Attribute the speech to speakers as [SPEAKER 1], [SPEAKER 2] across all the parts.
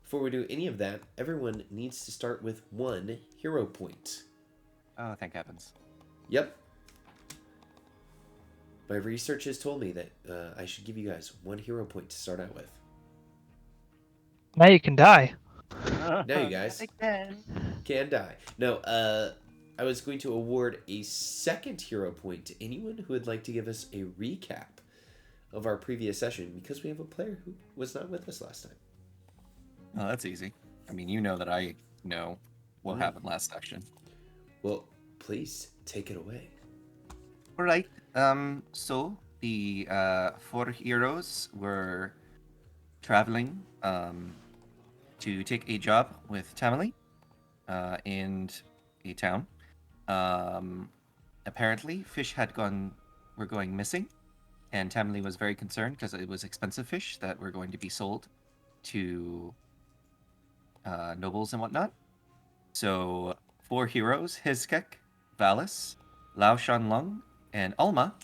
[SPEAKER 1] Before we do any of that, everyone needs to start with 1 hero point.
[SPEAKER 2] Oh, thank heavens.
[SPEAKER 1] Yep. My research has told me that I should give you guys 1 hero point to start out with.
[SPEAKER 3] Now you can die.
[SPEAKER 1] Now you guys can die. No, I was going to award a second hero point to anyone who would like to give us a recap of our previous session because we have a player who was not with us last time.
[SPEAKER 2] Oh, that's easy. I mean, you know that I know what happened last section.
[SPEAKER 1] Well, please take it away.
[SPEAKER 2] All right. So the 4 heroes were traveling to take a job with Tamily in a town. Apparently, fish were going missing, and Tamily was very concerned because it was expensive fish that were going to be sold to nobles and whatnot. So 4 heroes, Hizkek, Valis, Lao Shanlung, and Alma,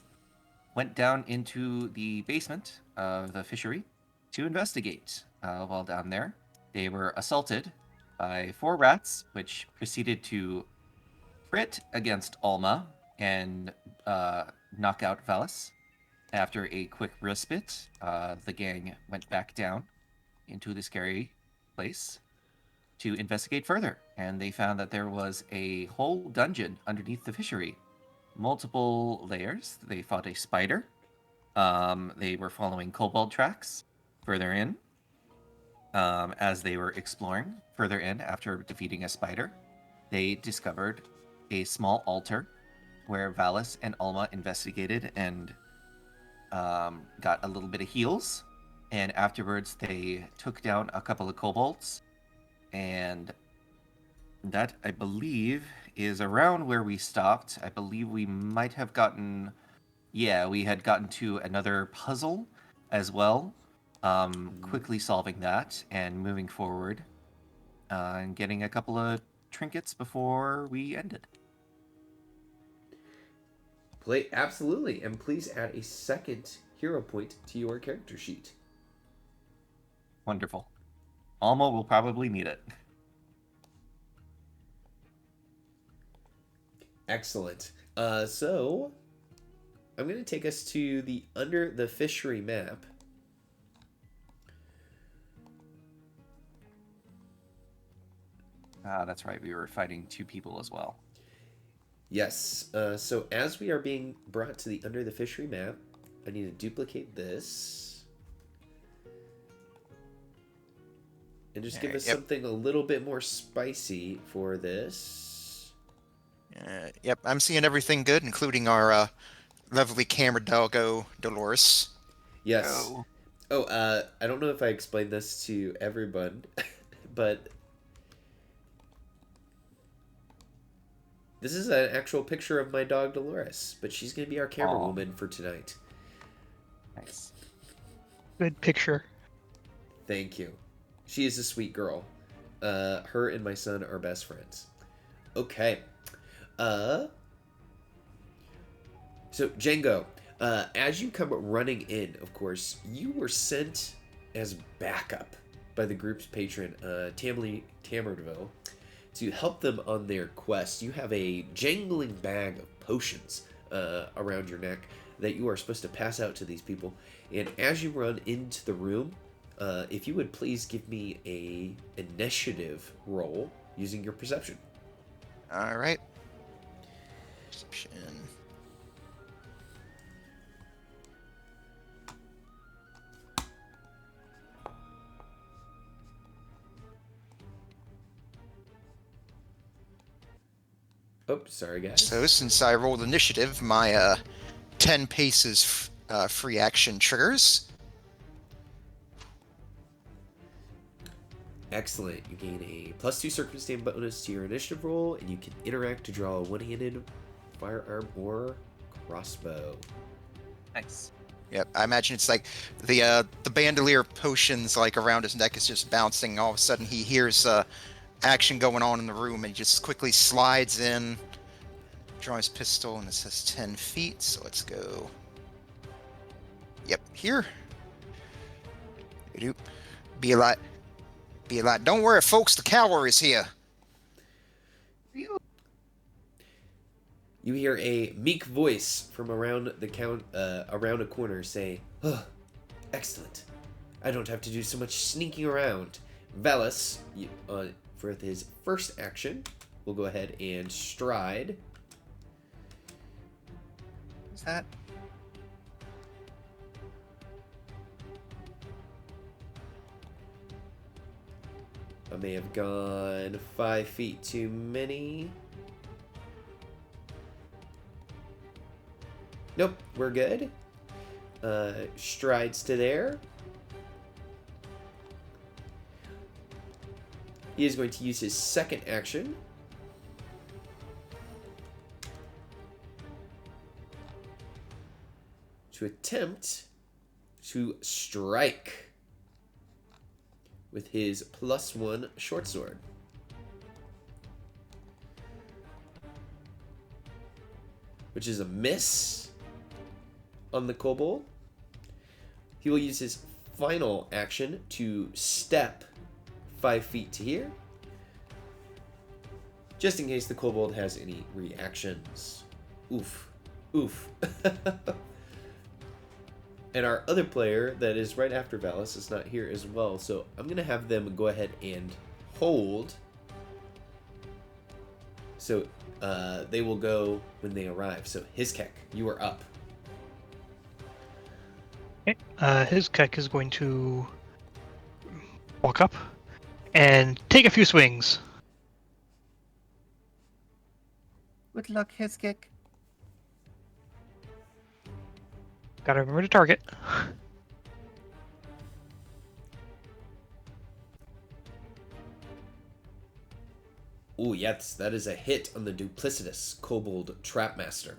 [SPEAKER 2] went down into the basement of the fishery to investigate. While down there, they were assaulted by 4 rats, which proceeded to crit against Alma and knock out Valis. After a quick respite, the gang went back down into the scary place to investigate further, and they found that there was a whole dungeon underneath the fishery. Multiple layers. They fought a spider. They were following kobold tracks further in. As they were exploring further in after defeating a spider, they discovered a small altar where Valis and Alma investigated and got a little bit of heals. And afterwards, they took down a couple of kobolds. And that, I believe, is around where we stopped. I believe we might have gotten... Yeah, we had gotten to another puzzle as well. Quickly solving that and moving forward. And getting a couple of trinkets before we ended.
[SPEAKER 1] Absolutely, and please add a second hero point to your character sheet.
[SPEAKER 2] Wonderful. Alma will probably need it.
[SPEAKER 1] Excellent. So I'm going to take us to the under the fishery map.
[SPEAKER 2] That's right. We were fighting 2 people as well.
[SPEAKER 1] Yes. So as we are being brought to the under the fishery map, I need to duplicate this. And just give us something a little bit more spicy for this.
[SPEAKER 4] Yep, I'm seeing everything good, including our lovely camera doggo, Dolores.
[SPEAKER 1] Yes. I don't know if I explained this to everyone, but this is an actual picture of my dog Dolores, but she's going to be our camera woman for tonight.
[SPEAKER 2] Nice.
[SPEAKER 3] Good picture.
[SPEAKER 1] Thank you. She is a sweet girl. Her and my son are best friends. Okay. So Django, as you come running in, of course, you were sent as backup by the group's patron, Tamardville, to help them on their quest. You have a jangling bag of potions around your neck that you are supposed to pass out to these people. And as you run into the room, if you would please give me a initiative roll using your perception.
[SPEAKER 4] All right. Perception.
[SPEAKER 1] Oh, sorry, guys.
[SPEAKER 4] So since I rolled initiative, my 10 paces free action triggers.
[SPEAKER 1] Excellent. You gain a +2 circumstance bonus to your initiative roll, and you can interact to draw a one-handed firearm or crossbow.
[SPEAKER 2] Nice.
[SPEAKER 4] Yep, I imagine it's like the bandolier potions like around his neck is just bouncing. All of a sudden, he hears action going on in the room, and he just quickly slides in, draws his pistol, and it says 10 feet. So let's go. Yep, here. Be a lot. Be like, don't worry, folks, the cavalry's here.
[SPEAKER 1] You hear a meek voice from around a corner say, "Oh, excellent. I don't have to do so much sneaking around." Velas, for his first action, will go ahead and stride.
[SPEAKER 2] What's that?
[SPEAKER 1] I may have gone 5 feet too many. Nope, we're good. Strides to there. He is going to use his second action to attempt to strike with his +1 short sword. Which is a miss on the kobold. He will use his final action to step 5 feet to here, just in case the kobold has any reactions. Oof. Oof. And our other player that is right after Valis is not here as well, so I'm going to have them go ahead and hold. So they will go when they arrive. So Hizkek, you are up.
[SPEAKER 3] Okay. Hizkek is going to walk up and take a few swings.
[SPEAKER 2] Good luck, Hizkek.
[SPEAKER 3] Gotta remember to target.
[SPEAKER 1] Ooh, yes, that is a hit on the duplicitous kobold trapmaster.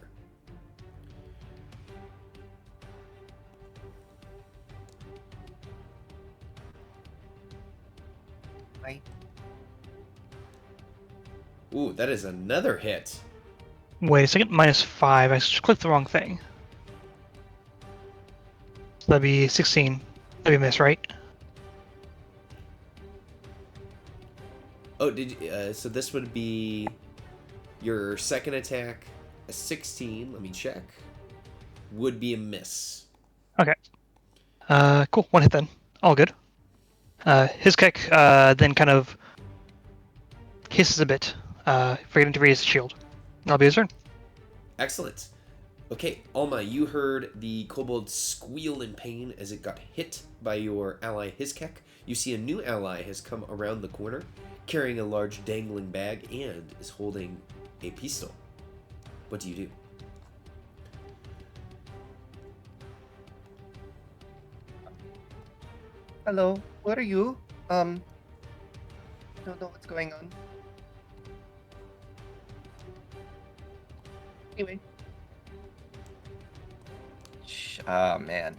[SPEAKER 2] Right.
[SPEAKER 1] Ooh, that is another hit.
[SPEAKER 3] Wait a second, -5. I just clicked the wrong thing. So that'd be 16. That'd be a miss, right?
[SPEAKER 1] Oh, did you, so this would be your second attack, a 16, let me check, would be a miss.
[SPEAKER 3] Okay. Cool. One hit then. All good. Hizkek then kind of hisses a bit, forgetting to raise the shield. That'll be his turn.
[SPEAKER 1] Excellent. Okay, Alma, you heard the kobold squeal in pain as it got hit by your ally Hizkek. You see a new ally has come around the corner, carrying a large dangling bag and is holding a pistol. What do you do?
[SPEAKER 2] Hello, what are you? Don't know what's going on. Anyway. Ah, man.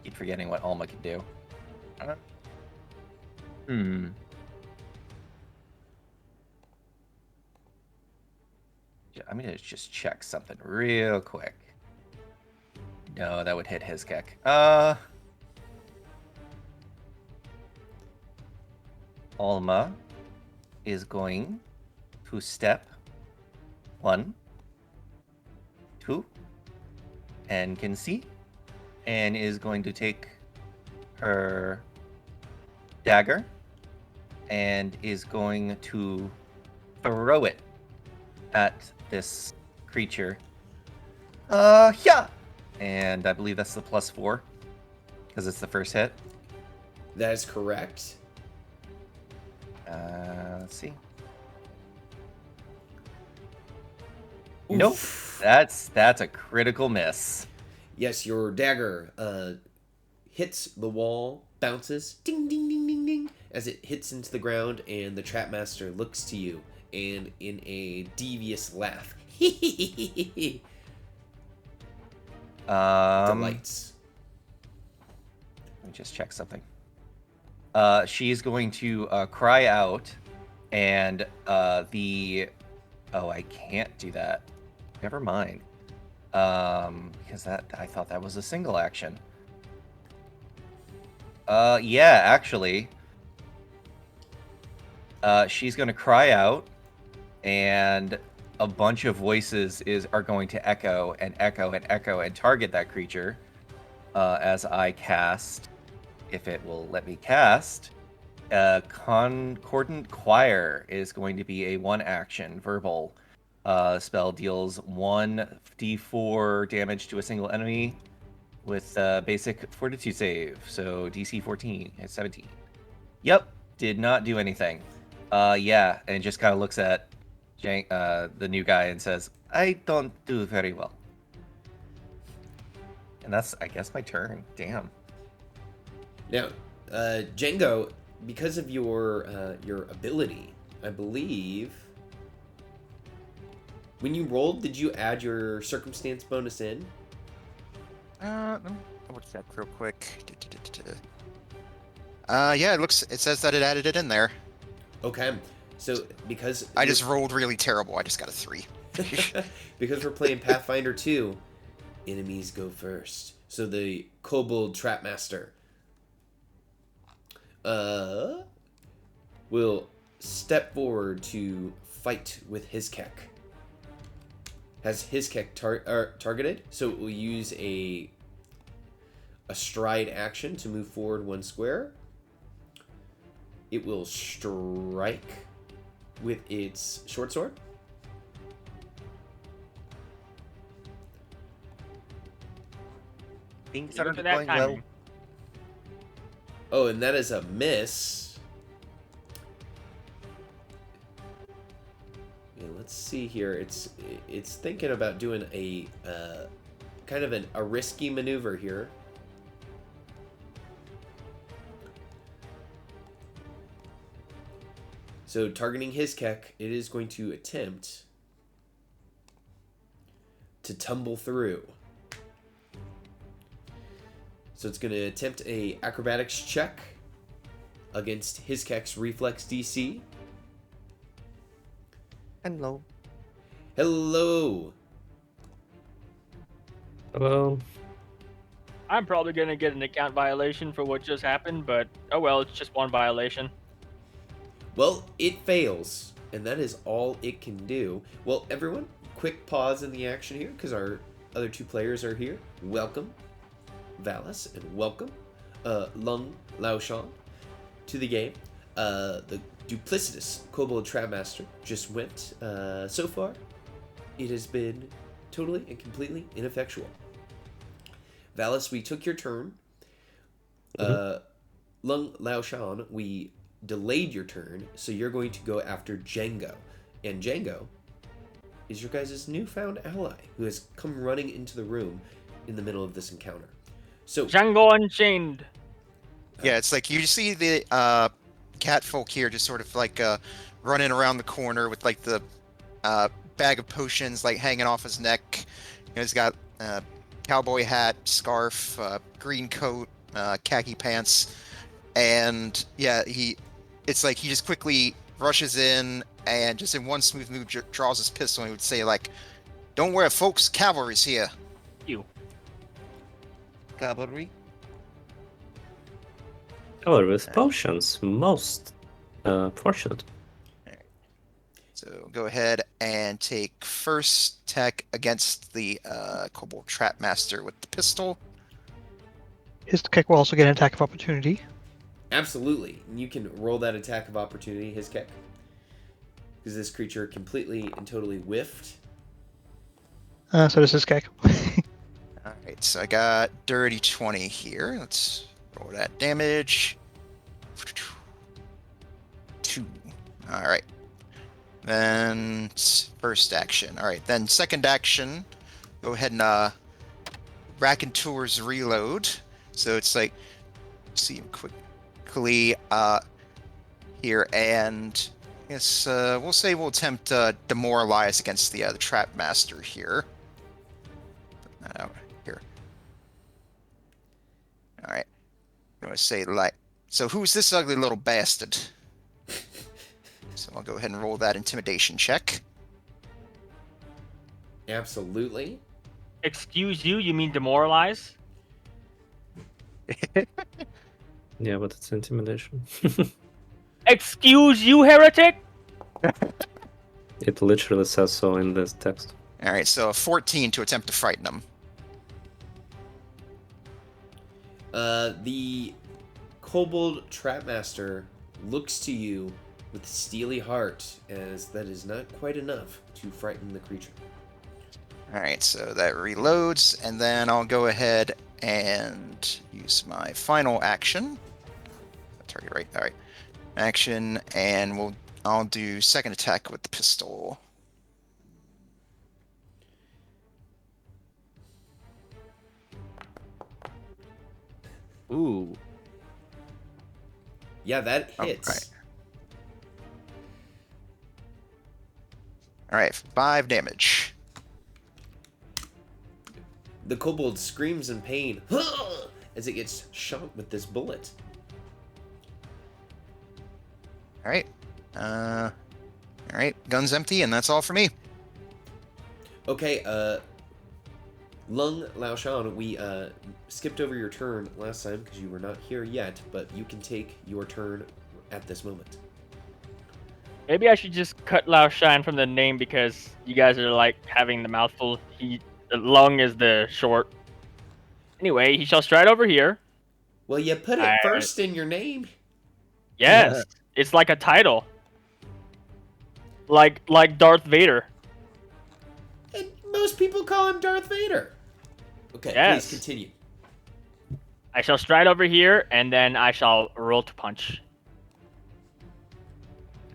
[SPEAKER 2] Keep forgetting what Alma can do. I'm gonna just check something real quick. No, that would hit Hizkek. Alma is going to step 1, 2, and can see, and is going to take her dagger and is going to throw it at this creature. Yeah! And I believe that's the +4, because it's the first hit.
[SPEAKER 1] That is correct.
[SPEAKER 2] Let's see.
[SPEAKER 1] Oof.
[SPEAKER 2] Nope. That's a critical miss.
[SPEAKER 1] Yes, your dagger hits the wall, bounces, ding, ding, ding, ding, ding, as it hits into the ground, and the trapmaster looks to you, and in a devious laugh, delights.
[SPEAKER 2] Let me just check something. She's going to cry out, and I can't do that. Never mind. Because I thought that was a single action. Yeah, actually. she's going to cry out, and a bunch of voices are going to echo and echo and echo and target that creature as I cast, if it will let me cast. Concordant Choir is going to be a 1-action verbal spell, deals 1d4 damage to a single enemy with basic fortitude save, so DC 14 at 17. Yep, did not do anything. Yeah, and just kind of looks at the new guy and says, I don't do very well. And that's, I guess, my turn. Damn.
[SPEAKER 1] Now, Django, because of your ability, I believe, when you rolled, did you add your circumstance bonus in?
[SPEAKER 4] Let me double check real quick. Yeah, it says that it added it in there.
[SPEAKER 1] Okay, so because
[SPEAKER 4] I just rolled really terrible. I just got a 3.
[SPEAKER 1] because we're playing Pathfinder 2, enemies go first. So the Kobold Trapmaster will step forward to fight with Hizkek. Has Hizkek targeted, so it will use a stride action to move forward 1 square. It will strike with its short sword.
[SPEAKER 2] Things
[SPEAKER 5] Even
[SPEAKER 2] aren't
[SPEAKER 5] for that
[SPEAKER 2] going well.
[SPEAKER 5] timing.
[SPEAKER 1] Oh, and that is a miss. Yeah, let's see here. It's thinking about doing a kind of a risky maneuver here. So targeting Hizkek, it is going to attempt to tumble through. So it's going to attempt a acrobatics check against Hizkek's reflex DC.
[SPEAKER 2] Hello.
[SPEAKER 1] Hello.
[SPEAKER 6] Hello.
[SPEAKER 5] I'm probably gonna get an account violation for what just happened, but oh well, it's just 1 violation.
[SPEAKER 1] Well, it fails, and that is all it can do. Well, everyone, quick pause in the action here, because our other 2 players are here. Welcome, Valis, and welcome, Lung Laoshan, to the game. The duplicitous Kobold Trapmaster just went. So far, it has been totally and completely ineffectual. Valis, we took your turn. Lung Laoshan, we delayed your turn, so you're going to go after Django. And Django is your guys' newfound ally who has come running into the room in the middle of this encounter. So
[SPEAKER 5] Django Unchained.
[SPEAKER 4] Yeah, it's like you see the catfolk here just sort of like running around the corner with like the bag of potions like hanging off his neck. You know, he's got cowboy hat, scarf, green coat, khaki pants, and yeah, it's like he just quickly rushes in and just in one smooth move draws his pistol and he would say like, "Don't worry, folks, cavalry's here."
[SPEAKER 5] You.
[SPEAKER 2] Cavalry.
[SPEAKER 6] Color with potions. Most fortunate.
[SPEAKER 4] So go ahead and take first attack against the Kobold Trapmaster with the pistol.
[SPEAKER 3] Hizkek will also get an attack of opportunity.
[SPEAKER 1] absolutely, you can roll that attack of opportunity, Hizkek, because this creature completely and totally whiffed.
[SPEAKER 3] So does Hizkek.
[SPEAKER 4] Alright, so I got dirty 20 here. Let's roll that damage. 2. Alright. Then first action. Alright, then second action. Go ahead and Raconteur's reload. So it's like, see him quickly here, and I guess we'll say we'll attempt demoralize against the Trapmaster here. Put that out here. All right. I'm gonna say like, so who's this ugly little bastard? So I'll go ahead and roll that intimidation check.
[SPEAKER 1] Absolutely.
[SPEAKER 5] Excuse you? You mean demoralize?
[SPEAKER 6] Yeah, but it's intimidation.
[SPEAKER 5] Excuse you, heretic?
[SPEAKER 6] It literally says so in this text.
[SPEAKER 4] All right, so a 14 to attempt to frighten him.
[SPEAKER 1] The kobold trapmaster looks to you with steely heart, as that is not quite enough to frighten the creature.
[SPEAKER 4] All right, so that reloads, and then I'll go ahead and use my final action. Target right. All right, action, and I'll do second attack with the pistol.
[SPEAKER 2] Ooh.
[SPEAKER 1] Yeah, that
[SPEAKER 4] Oh,
[SPEAKER 1] hits.
[SPEAKER 4] right. All right, 5 damage.
[SPEAKER 1] The kobold screams in pain as it gets shot with this bullet.
[SPEAKER 4] All right. All right, gun's empty, and that's all for me.
[SPEAKER 1] Okay, Lung Laoshan, we skipped over your turn last time because you were not here yet, but you can take your turn at this moment.
[SPEAKER 5] Maybe I should just cut Lao Shan from the name because you guys are like having the mouthful. The Lung is the short. Anyway, he shall stride over here.
[SPEAKER 1] Well, you put it first in your name.
[SPEAKER 5] Yes, it's like a title. Like Darth Vader.
[SPEAKER 1] And most people call him Darth Vader. Okay,
[SPEAKER 5] Yes.
[SPEAKER 1] please continue.
[SPEAKER 5] I shall stride over here, and then I shall roll to punch.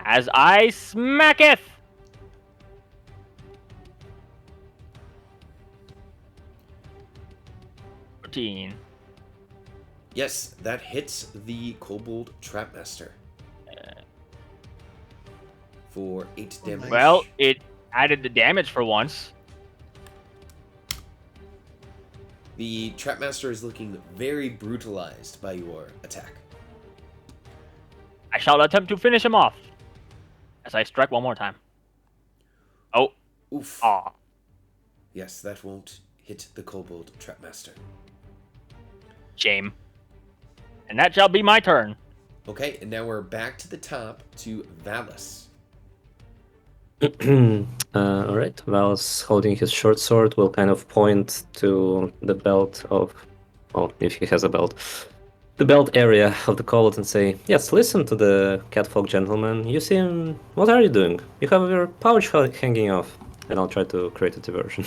[SPEAKER 5] As I smacketh! 14.
[SPEAKER 1] Yes, that hits the kobold trapmaster for 8 damage.
[SPEAKER 5] Well, it added the damage for once.
[SPEAKER 1] The trapmaster is looking very brutalized by your attack.
[SPEAKER 5] I shall attempt to finish him off. As I strike one more time. Oh.
[SPEAKER 1] Oof.
[SPEAKER 5] Aw.
[SPEAKER 1] Yes, that won't hit the kobold trapmaster.
[SPEAKER 5] Shame. And that shall be my turn.
[SPEAKER 1] Okay, and now we're back to the top to Valis.
[SPEAKER 6] Alright, Val's holding his short sword will kind of point to the belt of, well, if he has a belt, the belt area of the kobold and say, yes, listen to the catfolk gentleman. You seem, what are you doing? You have your pouch hanging off. And I'll try to create a diversion.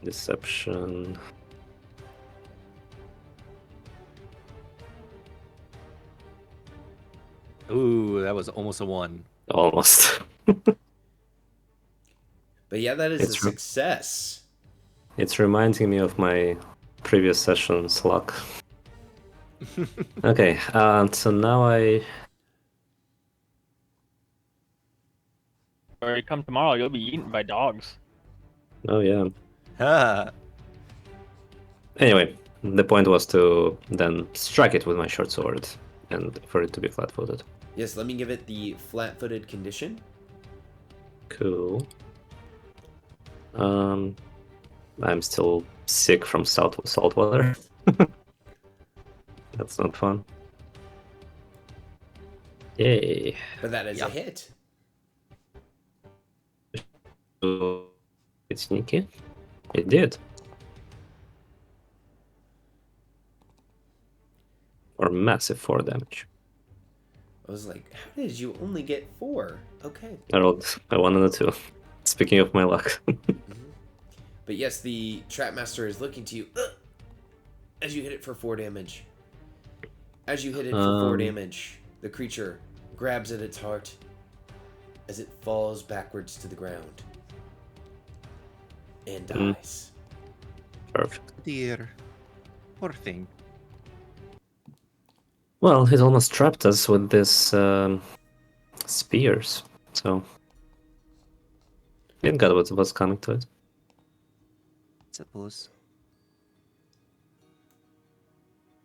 [SPEAKER 6] Deception.
[SPEAKER 2] Ooh, that was almost a 1.
[SPEAKER 6] Almost.
[SPEAKER 1] But yeah, that is
[SPEAKER 6] It's
[SPEAKER 1] a
[SPEAKER 6] true.
[SPEAKER 1] success.
[SPEAKER 6] It's reminding me of my previous session's luck. Okay, so now
[SPEAKER 5] Or you come tomorrow, you'll be eaten by dogs.
[SPEAKER 6] oh yeah.
[SPEAKER 2] Ah.
[SPEAKER 6] Anyway, the point was to then strike it with my short sword and for it to be flat-footed.
[SPEAKER 1] Yes, let me give it the flat-footed condition.
[SPEAKER 6] Cool. I'm still sick from salt water. That's not fun. Yay.
[SPEAKER 1] But that is
[SPEAKER 2] Yeah.
[SPEAKER 1] a hit.
[SPEAKER 6] So it's sneaky. It did. For massive 4 damage.
[SPEAKER 1] I was like, how did you only get 4? Okay.
[SPEAKER 6] I rolled a 1 and a 2. Speaking of my luck.
[SPEAKER 1] But yes, the Trapmaster is looking to you as you hit it for 4 damage. As you hit it for 4 damage, the creature grabs at its heart as it falls backwards to the ground and dies.
[SPEAKER 6] Perfect.
[SPEAKER 2] Dear. Poor thing.
[SPEAKER 6] Well, it almost trapped us with this spears, so it got what was coming to it.
[SPEAKER 2] Suppose.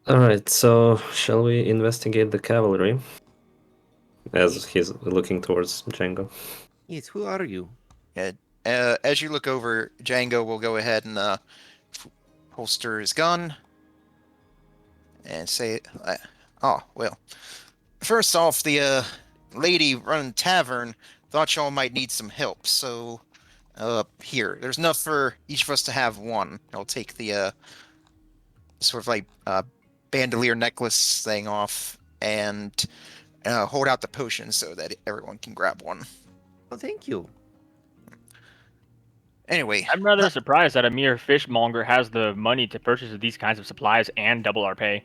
[SPEAKER 6] Alright, so shall we investigate the cavalry? As he's looking towards Django.
[SPEAKER 2] Yes, who are you?
[SPEAKER 4] As you look over, Django will go ahead and holster his gun and say, "Oh well. First off, the lady running tavern thought y'all might need some help, so here, there's enough for each of us to have one. I'll take the sort of like bandolier necklace thing off and hold out the potion so that everyone can grab one.
[SPEAKER 2] Oh, thank you.
[SPEAKER 4] Anyway,
[SPEAKER 5] I'm rather surprised that a mere fishmonger has the money to purchase these kinds of supplies and double our pay.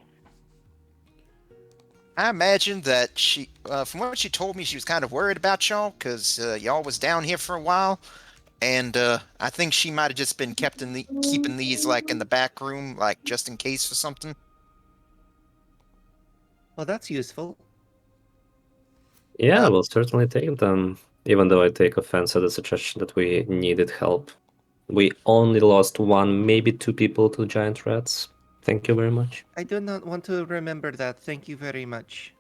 [SPEAKER 4] I imagine that she, from what she told me, she was kind of worried about y'all because y'all was down here for a while, and I think she might have just been keeping these like in the back room, like just in case for something.
[SPEAKER 2] Well, that's useful.
[SPEAKER 6] Yeah,
[SPEAKER 4] Uh,
[SPEAKER 6] we'll certainly take them, even though I take offense at the suggestion that we needed help. We only lost one, maybe two people to giant rats. Thank you very much.
[SPEAKER 2] I do not want to remember that. Thank you very much.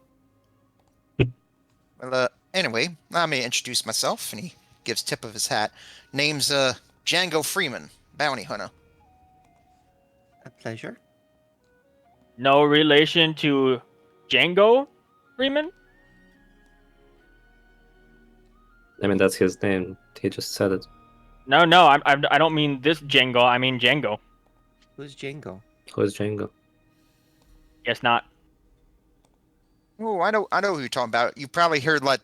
[SPEAKER 4] Well, anyway, let me introduce myself, and he gives tip of his hat. Name's Django Freeman, bounty hunter.
[SPEAKER 2] A pleasure.
[SPEAKER 5] No relation to Django Freeman?
[SPEAKER 6] I mean, that's his name. He just said it.
[SPEAKER 5] No, I don't mean this Django. I mean Django.
[SPEAKER 2] Who's Django?
[SPEAKER 6] Who is Django?
[SPEAKER 5] Guess not.
[SPEAKER 4] Oh, I know who you're talking about. You probably heard like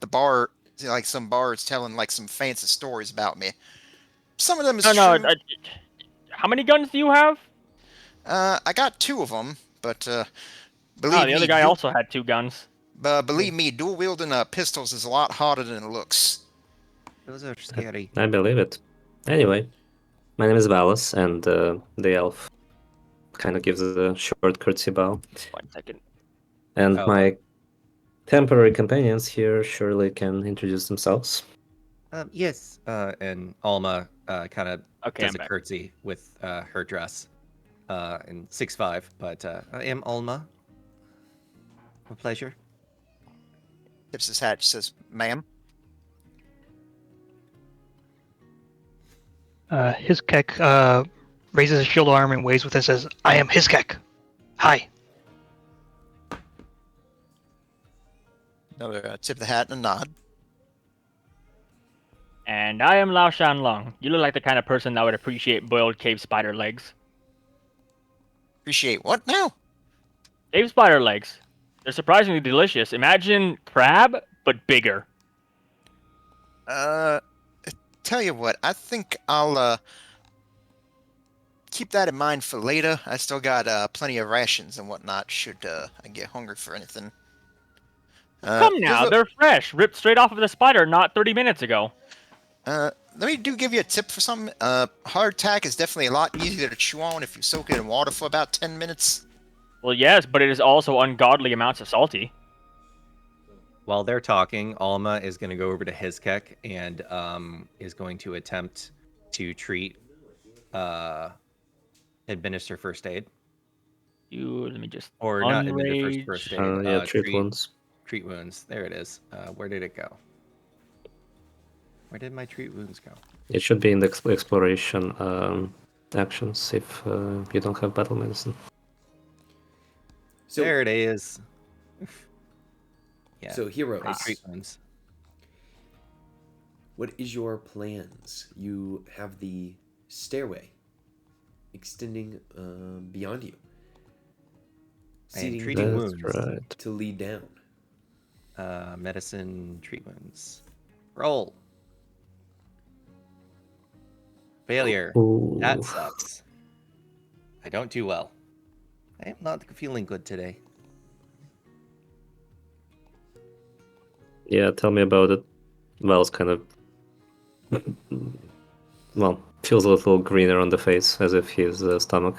[SPEAKER 4] like some bars telling like some fancy stories about me. Some of them is
[SPEAKER 5] No, no.
[SPEAKER 4] true.
[SPEAKER 5] How many guns do you have?
[SPEAKER 4] I got two of them, but
[SPEAKER 5] Oh,
[SPEAKER 4] believe
[SPEAKER 5] the other
[SPEAKER 4] me,
[SPEAKER 5] guy also had 2 guns.
[SPEAKER 4] believe me, dual wielding pistols is a lot harder than it looks.
[SPEAKER 2] Those are scary.
[SPEAKER 6] I believe it. Anyway, my name is Valis, and the elf kind of gives a short courtesy bow.
[SPEAKER 5] 1 second.
[SPEAKER 6] And
[SPEAKER 2] Oh,
[SPEAKER 6] my temporary companions here surely can introduce themselves.
[SPEAKER 2] yes. And Alma kind of
[SPEAKER 5] Okay,
[SPEAKER 2] does
[SPEAKER 5] I'm
[SPEAKER 2] a
[SPEAKER 5] back.
[SPEAKER 2] curtsy with her dress. And 6'5", but I am Alma. A pleasure.
[SPEAKER 4] Tips his hat, says, "Ma'am."
[SPEAKER 3] His kek raises his shield arm and waves with it and says, I am his kek. Hi.
[SPEAKER 4] Another tip of the hat and a nod.
[SPEAKER 5] And I am Lao Shan Long. You look like the kind of person that would appreciate boiled cave spider legs.
[SPEAKER 4] Appreciate what now?
[SPEAKER 5] Cave spider legs. They're surprisingly delicious. Imagine crab, but bigger.
[SPEAKER 4] Tell you what, I think I'll keep that in mind for later. I still got plenty of rations and whatnot. Should I get hungry for anything?
[SPEAKER 5] Come now,
[SPEAKER 4] Look,
[SPEAKER 5] they're fresh, ripped straight off of the spider not 30 minutes ago.
[SPEAKER 4] let me give you a tip for something. Hardtack is definitely a lot easier to chew on if you soak it in water for about 10 minutes.
[SPEAKER 5] Well, yes, but it is also ungodly amounts of salty.
[SPEAKER 2] While they're talking, Alma is going to go over to Hizkek and is going to attempt to administer first aid.
[SPEAKER 5] Let me just
[SPEAKER 2] Or not administer
[SPEAKER 5] unrage.
[SPEAKER 2] first aid.
[SPEAKER 6] Yeah, treat wounds.
[SPEAKER 2] Treat wounds. There it is. Where did it go? Where did my treat wounds go?
[SPEAKER 6] It should be in the exploration actions if you don't have battle medicine.
[SPEAKER 1] So
[SPEAKER 2] There it is. Yeah.
[SPEAKER 1] So heroes,
[SPEAKER 2] my treat wounds.
[SPEAKER 1] what is your plans? You have the stairway extending beyond you,
[SPEAKER 2] I am
[SPEAKER 1] seating
[SPEAKER 2] treating
[SPEAKER 1] the-
[SPEAKER 2] wounds.
[SPEAKER 6] Right.
[SPEAKER 1] to lead down.
[SPEAKER 2] Medicine treat wounds. Roll. Failure.
[SPEAKER 6] Ooh.
[SPEAKER 2] That sucks. I don't do well. I am not feeling good today.
[SPEAKER 6] Yeah, tell me about it. Val's kind of, well, feels a little greener on the face, as if his stomach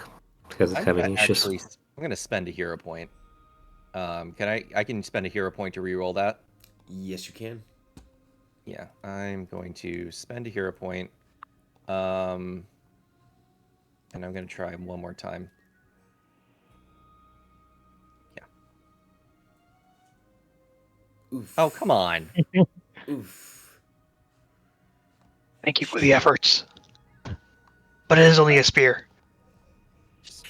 [SPEAKER 6] has having issues.
[SPEAKER 2] I'm gonna spend a hero point. I can spend a hero point to reroll that.
[SPEAKER 1] Yes, you can.
[SPEAKER 2] Yeah, I'm going to spend a hero point. And I'm gonna try one more time. Yeah.
[SPEAKER 1] Oof.
[SPEAKER 2] Oh, come on.
[SPEAKER 1] Oof.
[SPEAKER 3] Thank you for the efforts. But it is only a spear.
[SPEAKER 2] Just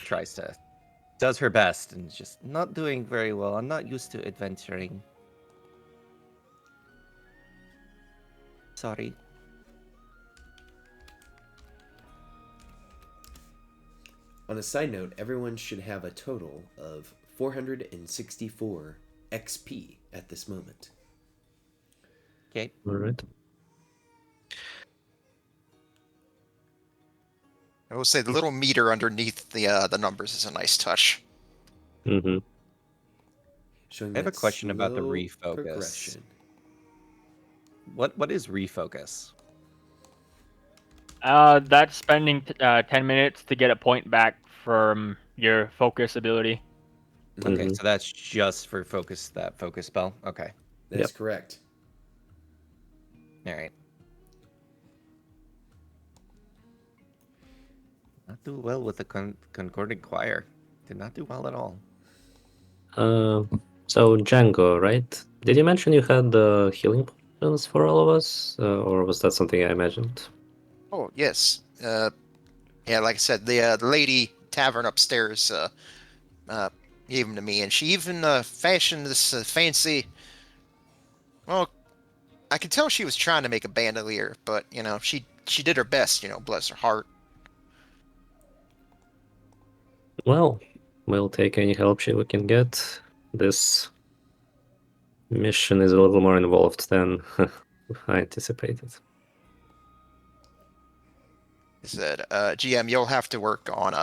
[SPEAKER 2] does her best and just not doing very well. I'm not used to adventuring. Sorry.
[SPEAKER 1] On a side note, everyone should have a total of 464 XP at this moment.
[SPEAKER 2] Okay.
[SPEAKER 6] All right.
[SPEAKER 4] I will say the little meter underneath the numbers is a nice touch.
[SPEAKER 6] Mm-hmm.
[SPEAKER 1] Showing
[SPEAKER 2] I have a
[SPEAKER 1] that
[SPEAKER 2] question about the
[SPEAKER 1] slow
[SPEAKER 2] refocus.
[SPEAKER 1] progression.
[SPEAKER 2] What is refocus?
[SPEAKER 5] That's spending 10 minutes to get a point back from your focus ability.
[SPEAKER 2] Okay,
[SPEAKER 6] Mhm.
[SPEAKER 2] so that's just for that focus spell. Okay.
[SPEAKER 1] That's
[SPEAKER 6] Yep.
[SPEAKER 1] correct.
[SPEAKER 2] All right. Not do well with the concordant choir. Did not do well at all.
[SPEAKER 6] So Django, right? Did you mention you had the healing potions for all of us, or was that something I imagined?
[SPEAKER 4] Oh yes. Yeah, like I said, the lady tavern upstairs gave them to me, and she even fashioned this fancy. Well, I could tell she was trying to make a bandolier, but she did her best. Bless her heart.
[SPEAKER 6] Well, we'll take any help we can get. This mission is a little more involved than I anticipated.
[SPEAKER 4] I said, GM, you'll have to work on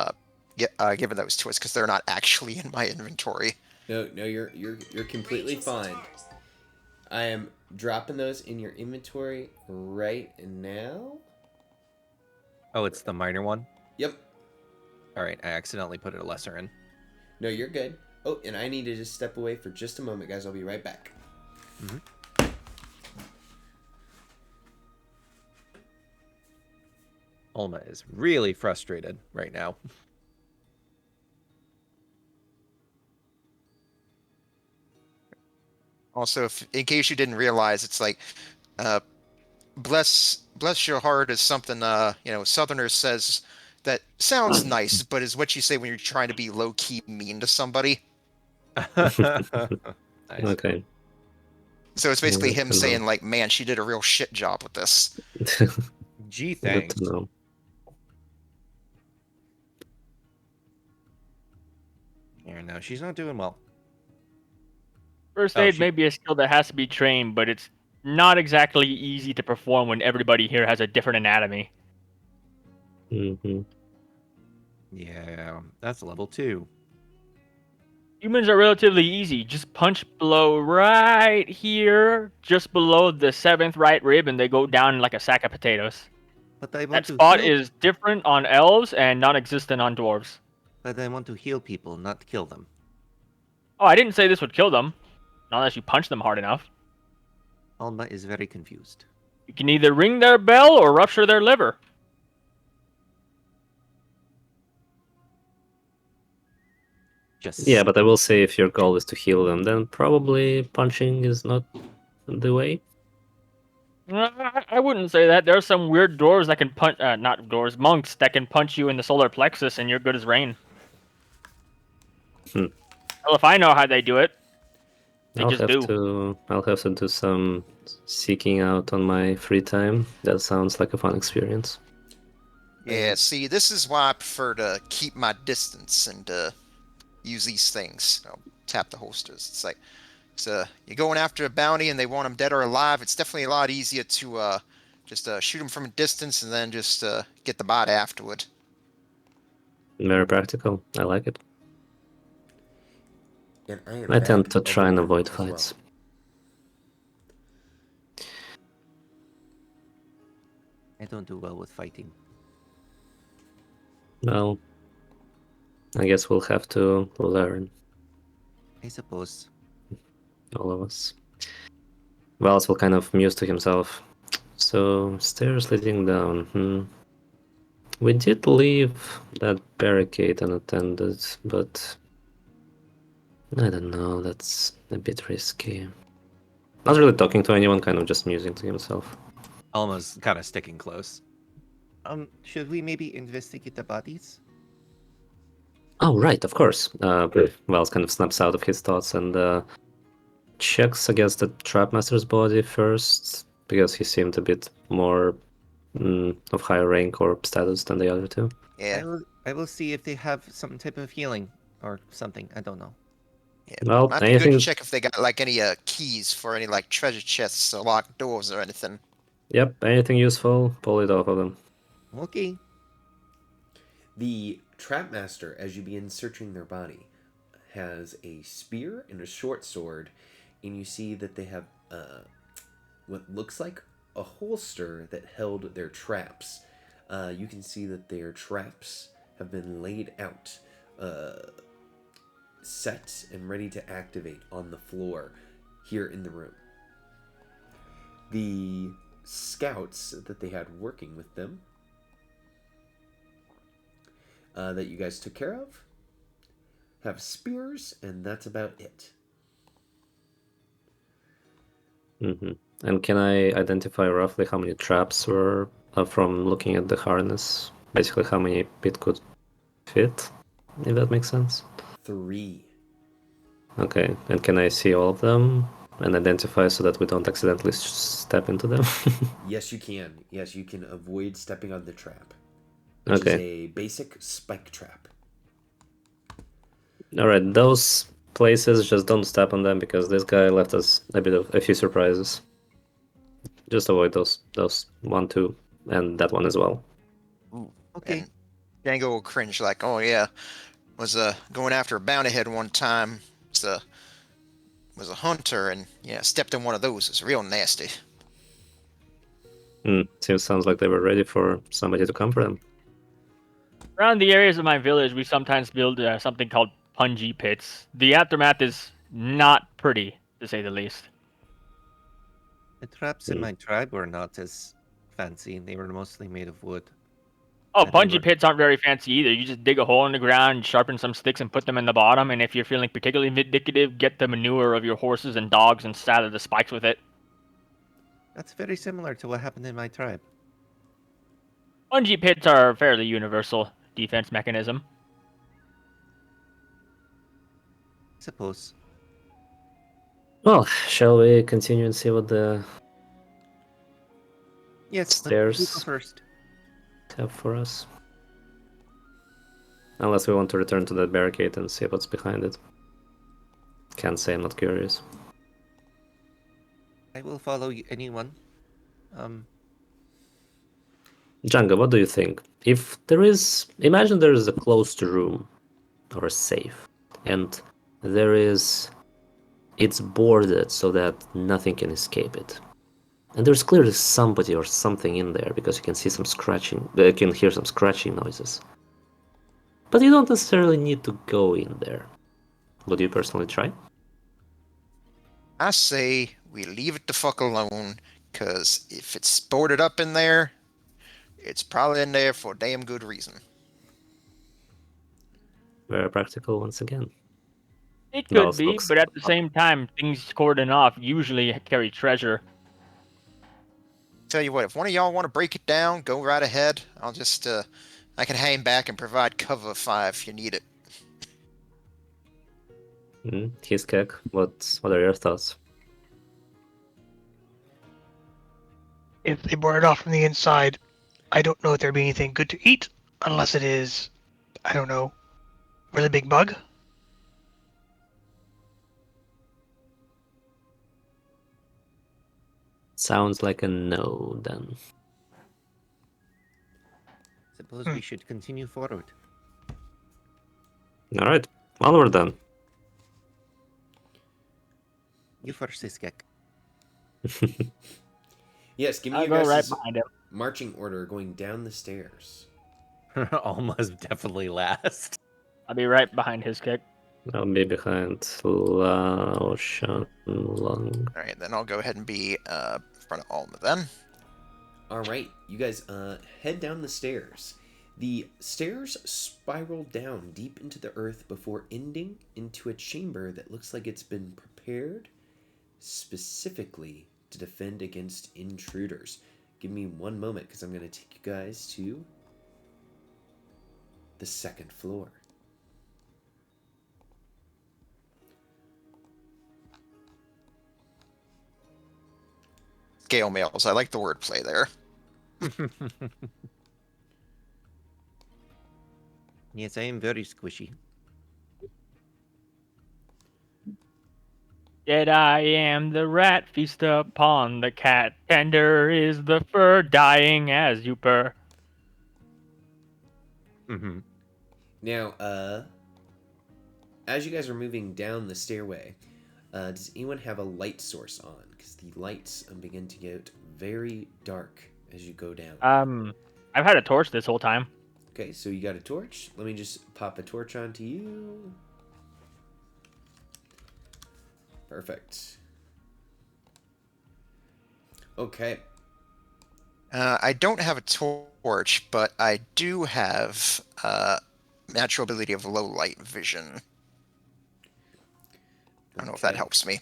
[SPEAKER 4] giving those to us because they're not actually in my inventory.
[SPEAKER 1] No, you're completely fine. I am dropping those in your inventory right now.
[SPEAKER 2] Oh, it's the minor one?
[SPEAKER 1] Yep.
[SPEAKER 2] All right, I accidentally put a lesser in.
[SPEAKER 1] No, you're good. Oh, and I need to just step away for just a moment, guys. I'll be right back.
[SPEAKER 2] Mm-hmm. Alma is really frustrated right now.
[SPEAKER 4] Also, in case you didn't realize, it's like, bless your heart is something Southerners says that sounds nice, but is what you say when you're trying to be low key mean to somebody.
[SPEAKER 2] Nice.
[SPEAKER 6] Okay.
[SPEAKER 4] So it's basically
[SPEAKER 6] Good
[SPEAKER 4] him
[SPEAKER 6] to know.
[SPEAKER 4] saying like, "Man, she did a real shit job with this."
[SPEAKER 2] Gee,
[SPEAKER 6] Good
[SPEAKER 2] thanks.
[SPEAKER 6] to know.
[SPEAKER 2] Yeah, no, she's not doing well.
[SPEAKER 5] First
[SPEAKER 2] Oh,
[SPEAKER 5] aid
[SPEAKER 2] she-
[SPEAKER 5] may be a skill that has to be trained, but it's not exactly easy to perform when everybody here has a different anatomy.
[SPEAKER 6] Mm-hmm.
[SPEAKER 2] Yeah, that's level 2.
[SPEAKER 5] Humans are relatively easy. Just punch below right here, just below the 7th right rib, and they go down like a sack of potatoes.
[SPEAKER 2] But I want
[SPEAKER 5] That
[SPEAKER 2] to
[SPEAKER 5] spot
[SPEAKER 2] heal.
[SPEAKER 5] is different on elves and non-existent on dwarves.
[SPEAKER 2] But I want to heal people, not kill them.
[SPEAKER 5] Oh, I didn't say this would kill them, not unless you punch them hard enough.
[SPEAKER 2] Alma is very confused.
[SPEAKER 5] You can either ring their bell or rupture their liver.
[SPEAKER 2] Just
[SPEAKER 6] Yeah, but I will say if your goal is to heal them, then probably punching is not the way.
[SPEAKER 5] I wouldn't say that. There are some weird dwarves that can punch, not dwarves, monks that can punch you in the solar plexus and you're good as rain.
[SPEAKER 6] Hmm.
[SPEAKER 5] Well, if I know how they do it, they
[SPEAKER 6] I'll
[SPEAKER 5] just
[SPEAKER 6] have
[SPEAKER 5] do.
[SPEAKER 6] to do some seeking out on my free time. That sounds like a fun experience.
[SPEAKER 4] Yeah, see, this is why I prefer to keep my distance and use these things. Tap the holsters. It's like, you're going after a bounty and they want them dead or alive. It's definitely a lot easier to just shoot them from a distance and then just get the bot afterward.
[SPEAKER 6] Very practical. I like it.
[SPEAKER 1] And I am
[SPEAKER 6] I tend
[SPEAKER 1] back,
[SPEAKER 6] to try and
[SPEAKER 1] everyone,
[SPEAKER 6] avoid
[SPEAKER 1] as
[SPEAKER 6] fights.
[SPEAKER 2] I don't do well with fighting.
[SPEAKER 6] Well, I guess we'll have to learn,
[SPEAKER 2] I suppose.
[SPEAKER 6] all of us. Vals will kind of muse to himself. So, stairs leading down. We did leave that barricade unattended, but I don't know, that's a bit risky. Not really talking to anyone, kind of just musing to himself.
[SPEAKER 2] Alma's kind of sticking close. Should we maybe investigate the bodies?
[SPEAKER 6] Oh, right, of course. Wells kind of snaps out of his thoughts and checks against the Trapmaster's body first, because he seemed a bit more of higher rank or status than the other two.
[SPEAKER 4] Yeah.
[SPEAKER 2] I will see if they have some type of healing or something. I don't know.
[SPEAKER 4] Yeah.
[SPEAKER 6] Well,
[SPEAKER 4] Might be good to
[SPEAKER 6] anything.
[SPEAKER 4] check if they got like any keys for any like treasure chests or locked doors or anything.
[SPEAKER 6] Yep, anything useful, pull it off of them.
[SPEAKER 2] Okay.
[SPEAKER 1] The Trapmaster, as you begin searching their body, has a spear and a short sword, and you see that they have what looks like a holster that held their traps. You can see that their traps have been laid out, set and ready to activate on the floor here in the room. The scouts that they had working with them, that you guys took care of, have spears, and that's about it.
[SPEAKER 6] hmm And can I identify roughly how many traps were from looking at the harness? Basically, how many it could fit, if that makes sense.
[SPEAKER 1] 3.
[SPEAKER 6] Okay, and can I see all of them and identify so that we don't accidentally step into them?
[SPEAKER 1] Yes, you can. Yes, you can avoid stepping on the trap, which is
[SPEAKER 6] Okay,
[SPEAKER 1] a basic spike trap.
[SPEAKER 6] alright, those places, just don't step on them because this guy left us a few surprises. Just avoid those 1, 2, and that one as well.
[SPEAKER 4] Ooh.
[SPEAKER 2] Okay.
[SPEAKER 4] And Django will cringe like, oh yeah, was going after a bounty head one time. Was a hunter and yeah, stepped in one of those. It's real nasty.
[SPEAKER 6] Sounds like they were ready for somebody to come for them.
[SPEAKER 5] Around the areas of my village, we sometimes build something called punji pits. The aftermath is not pretty, to say the least.
[SPEAKER 2] The traps in
[SPEAKER 6] Hmm.
[SPEAKER 2] my tribe were not as fancy. They were mostly made of wood.
[SPEAKER 5] Oh,
[SPEAKER 2] But they
[SPEAKER 5] punji
[SPEAKER 2] were
[SPEAKER 5] pits aren't very fancy either. You just dig a hole in the ground, sharpen some sticks, and put them in the bottom. And if you're feeling particularly vindictive, get the manure of your horses and dogs and saddle the spikes with it.
[SPEAKER 2] That's very similar to what happened in my tribe.
[SPEAKER 5] Punji pits are a fairly universal defense mechanism.
[SPEAKER 2] I suppose.
[SPEAKER 6] Well, shall we continue and see what the
[SPEAKER 2] Yes, you go
[SPEAKER 6] stairs
[SPEAKER 2] first.
[SPEAKER 6] have for us? Unless we want to return to that barricade and see what's behind it. Can't say, I'm not curious.
[SPEAKER 2] I will follow anyone.
[SPEAKER 6] Django, what do you think? Imagine there is a closed room or a safe, and it's boarded so that nothing can escape it. And there's clearly somebody or something in there because you can see some scratching, you can hear some scratching noises. But you don't necessarily need to go in there. Would you personally try?
[SPEAKER 4] I say we leave it the fuck alone, cause if it's boarded up in there, it's probably in there for a damn good reason.
[SPEAKER 6] Very practical once again.
[SPEAKER 5] It could
[SPEAKER 6] Valve
[SPEAKER 5] be,
[SPEAKER 6] looks.
[SPEAKER 5] but at the same time, things cordoned off usually carry treasure.
[SPEAKER 4] Tell you what, if one of y'all want to break it down, go right ahead. I'll just I can hang back and provide cover fire if you need it.
[SPEAKER 6] His kick. What are your thoughts?
[SPEAKER 3] If they board it off from the inside, I don't know if there'd be anything good to eat unless it is, I don't know, really big bug.
[SPEAKER 6] Sounds like a no then.
[SPEAKER 2] Suppose we should continue forward.
[SPEAKER 6] Alright, onward then.
[SPEAKER 2] You first, Iskek.
[SPEAKER 1] Yes, give me
[SPEAKER 5] I'll
[SPEAKER 1] you
[SPEAKER 5] go right
[SPEAKER 1] guys'
[SPEAKER 5] behind him.
[SPEAKER 1] marching order going down the stairs.
[SPEAKER 2] Almost definitely last.
[SPEAKER 5] I'll be right behind his kick.
[SPEAKER 6] I'll be behind Lao Shan Lung.
[SPEAKER 4] All right, then I'll go ahead and be in front of Alma then.
[SPEAKER 1] All right, you guys head down the stairs. The stairs spiral down deep into the earth before ending into a chamber that looks like it's been prepared specifically to defend against intruders. give me one moment because I'm going to take you guys to the second floor.
[SPEAKER 4] Scale mails. I like the wordplay there.
[SPEAKER 2] Yes, I am very squishy.
[SPEAKER 5] Yet I am the rat, feast upon the cat. Tender is the fur, dying as you purr.
[SPEAKER 2] Mm-hmm.
[SPEAKER 1] Now, as you guys are moving down the stairway, does anyone have a light source on? Because the lights begin to get very dark as you go down.
[SPEAKER 5] I've had a torch this whole time.
[SPEAKER 1] Okay, so you got a torch. Let me just pop a torch onto you. Perfect. Okay.
[SPEAKER 4] I don't have a torch, but I do have natural ability of low light vision. I don't know if that
[SPEAKER 1] Okay.
[SPEAKER 4] helps me.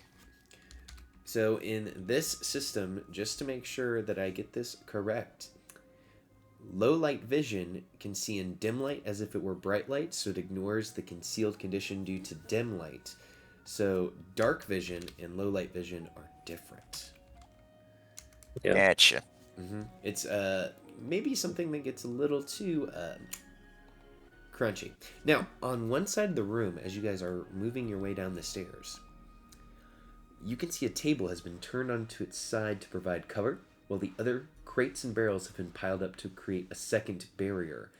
[SPEAKER 1] So in this system, just to make sure that I get this correct, low light vision can see in dim light as if it were bright light, so it ignores the concealed condition due to dim light. So dark vision and low light vision are different.
[SPEAKER 6] Yeah.
[SPEAKER 4] Gotcha.
[SPEAKER 1] It's maybe something that gets a little too crunchy. Now, on one side of the room, as you guys are moving your way down the stairs, you can see a table has been turned onto its side to provide cover, while the other crates and barrels have been piled up to create a second barrier.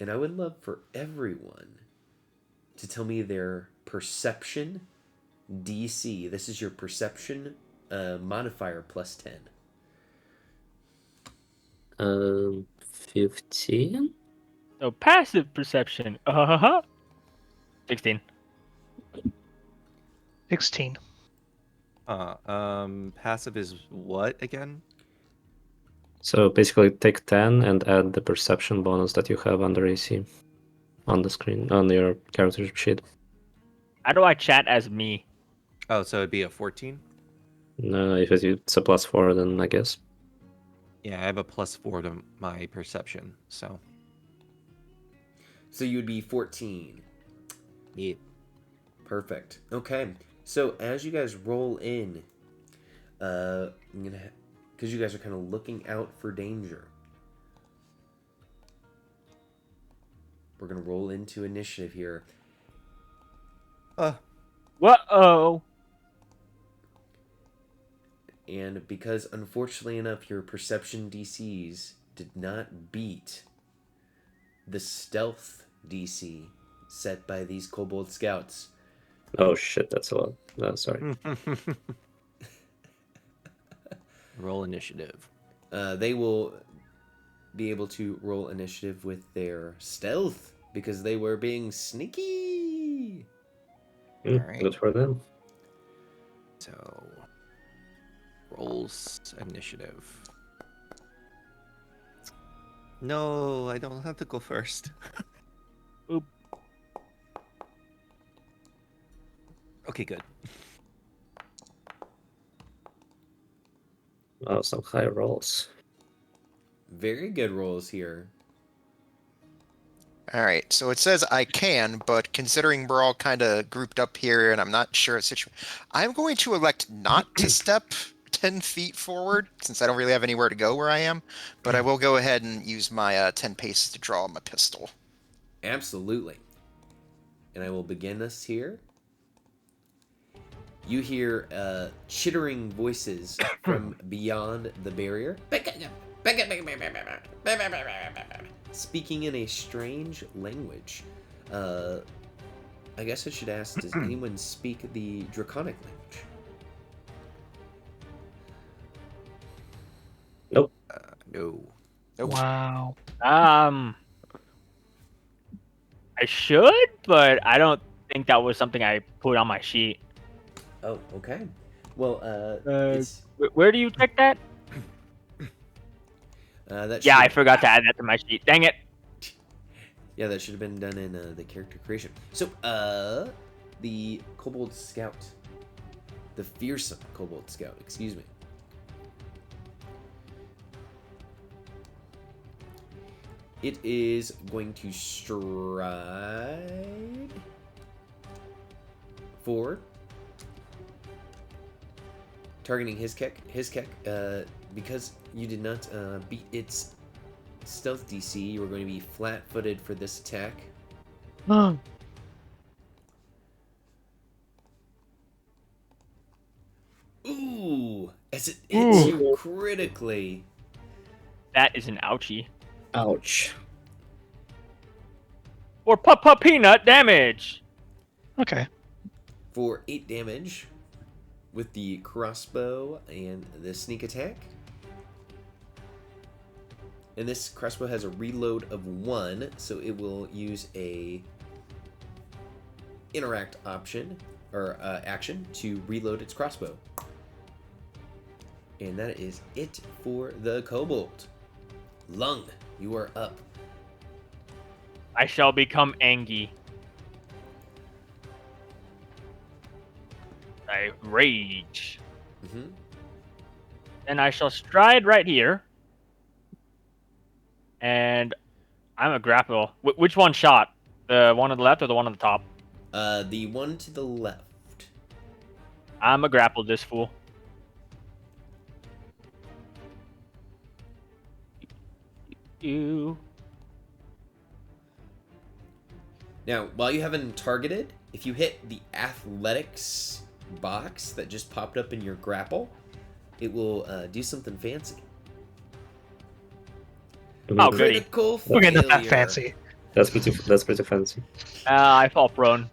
[SPEAKER 1] And I would love for everyone to tell me their perception DC. This is your perception modifier plus 10.
[SPEAKER 6] 15?
[SPEAKER 5] So passive perception. 16.
[SPEAKER 3] 16.
[SPEAKER 2] Passive is what again?
[SPEAKER 6] So basically take 10 and add the perception bonus that you have under AC on the screen, on your character sheet.
[SPEAKER 5] How do I chat as me?
[SPEAKER 2] Oh, so it'd be a 14?
[SPEAKER 6] No, if it's a +4, then I guess.
[SPEAKER 2] Yeah, I have a +4 to my perception, so.
[SPEAKER 1] So you would be 14.
[SPEAKER 2] Yeah.
[SPEAKER 1] Perfect. Okay. So as you guys roll in, I'm gonna, because you guys are kind of looking out for danger. We're gonna roll into initiative here.
[SPEAKER 5] Whoa!
[SPEAKER 1] And because unfortunately enough, your perception DCs did not beat the stealth DC set by these kobold scouts.
[SPEAKER 6] Oh shit, that's a lot. No, sorry.
[SPEAKER 2] Roll initiative.
[SPEAKER 1] They will be able to roll initiative with their stealth because they were being sneaky.
[SPEAKER 4] Alright.
[SPEAKER 6] Good for them.
[SPEAKER 2] So, rolls initiative. No, I don't have to go first.
[SPEAKER 5] Oop.
[SPEAKER 2] Okay, good.
[SPEAKER 6] Oh, some high rolls.
[SPEAKER 1] Very good rolls here.
[SPEAKER 4] Alright, so it says I can, but considering we're all kind of grouped up here and I'm not sure of the situation, I'm going to elect not to step 10 feet forward, since I don't really have anywhere to go where I am, but I will go ahead and use my 10 paces to draw my pistol.
[SPEAKER 1] Absolutely. And I will begin this here. You hear chittering voices from beyond the barrier, speaking in a strange language. I guess I should ask, does anyone speak the Draconic language?
[SPEAKER 6] Nope.
[SPEAKER 2] No.
[SPEAKER 4] Nope.
[SPEAKER 3] Wow.
[SPEAKER 5] I should, but I don't think that was something I put on my sheet.
[SPEAKER 1] Oh, okay. Well, it's
[SPEAKER 5] Where do you check that?
[SPEAKER 1] that.
[SPEAKER 5] Yeah, I
[SPEAKER 1] should-
[SPEAKER 5] forgot to add that to my sheet. Dang it.
[SPEAKER 1] Yeah, that should have been done in the character creation. So, the Kobold Scout, the fearsome Kobold Scout, excuse me. It is going to stride forward, targeting his kick. Because you did not beat its stealth DC, you are going to be flat-footed for this attack.
[SPEAKER 3] Oh,
[SPEAKER 1] Ooh! As it hits you critically.
[SPEAKER 5] That is an ouchie.
[SPEAKER 6] Ouch.
[SPEAKER 5] Or peanut damage.
[SPEAKER 3] okay.
[SPEAKER 1] For 8 damage with the crossbow and the sneak attack. And this crossbow has a reload of 1, so it will use a interact option or action to reload its crossbow. And that is it for the kobold. Lung, you are up.
[SPEAKER 5] I shall become Angie. I rage.
[SPEAKER 1] Mm-hmm.
[SPEAKER 5] And I shall stride right here. And I'm a grapple. Which one shot? The one on the left or the one on the top?
[SPEAKER 1] The one to the left.
[SPEAKER 5] I'm a grapple this fool. You.
[SPEAKER 1] Now, while you haven't targeted, if you hit the athletics box that just popped up in your grapple, it will do something fancy.
[SPEAKER 5] Oh, goody.
[SPEAKER 1] Critical
[SPEAKER 3] Okay, not that
[SPEAKER 1] failure.
[SPEAKER 3] fancy.
[SPEAKER 6] That's pretty fancy.
[SPEAKER 5] I fall prone.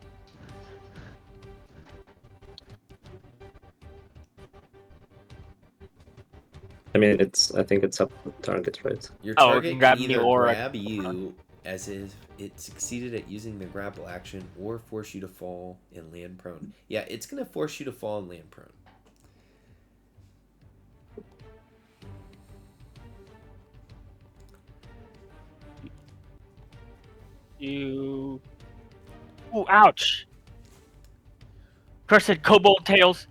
[SPEAKER 6] I mean, I think it's up to the target, right?
[SPEAKER 1] Your
[SPEAKER 5] Oh, it
[SPEAKER 1] target
[SPEAKER 5] can grab
[SPEAKER 1] can
[SPEAKER 5] me
[SPEAKER 1] either
[SPEAKER 5] or I
[SPEAKER 1] grab
[SPEAKER 5] can-
[SPEAKER 1] you as if it succeeded at using the grapple action or force you to fall and land prone. Yeah, it's going to force you to fall and land prone.
[SPEAKER 5] You. Ooh, ouch. Cursed kobold tails.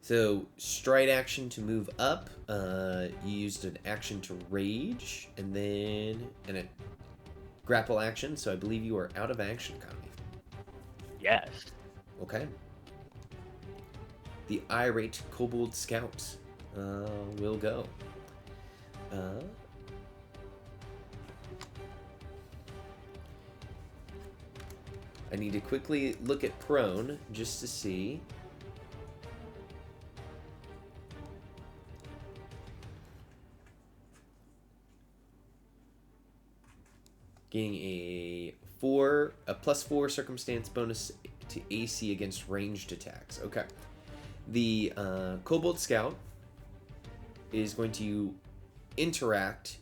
[SPEAKER 1] So, stride action to move up. You used an action to rage, and then a grapple action. So, I believe you are out of action, Kami.
[SPEAKER 5] Yes.
[SPEAKER 1] Okay. The irate kobold scout will go. I need to quickly look at prone just to see. Getting a +4 circumstance bonus to AC against ranged attacks. Okay. The Kobold Scout is going to interact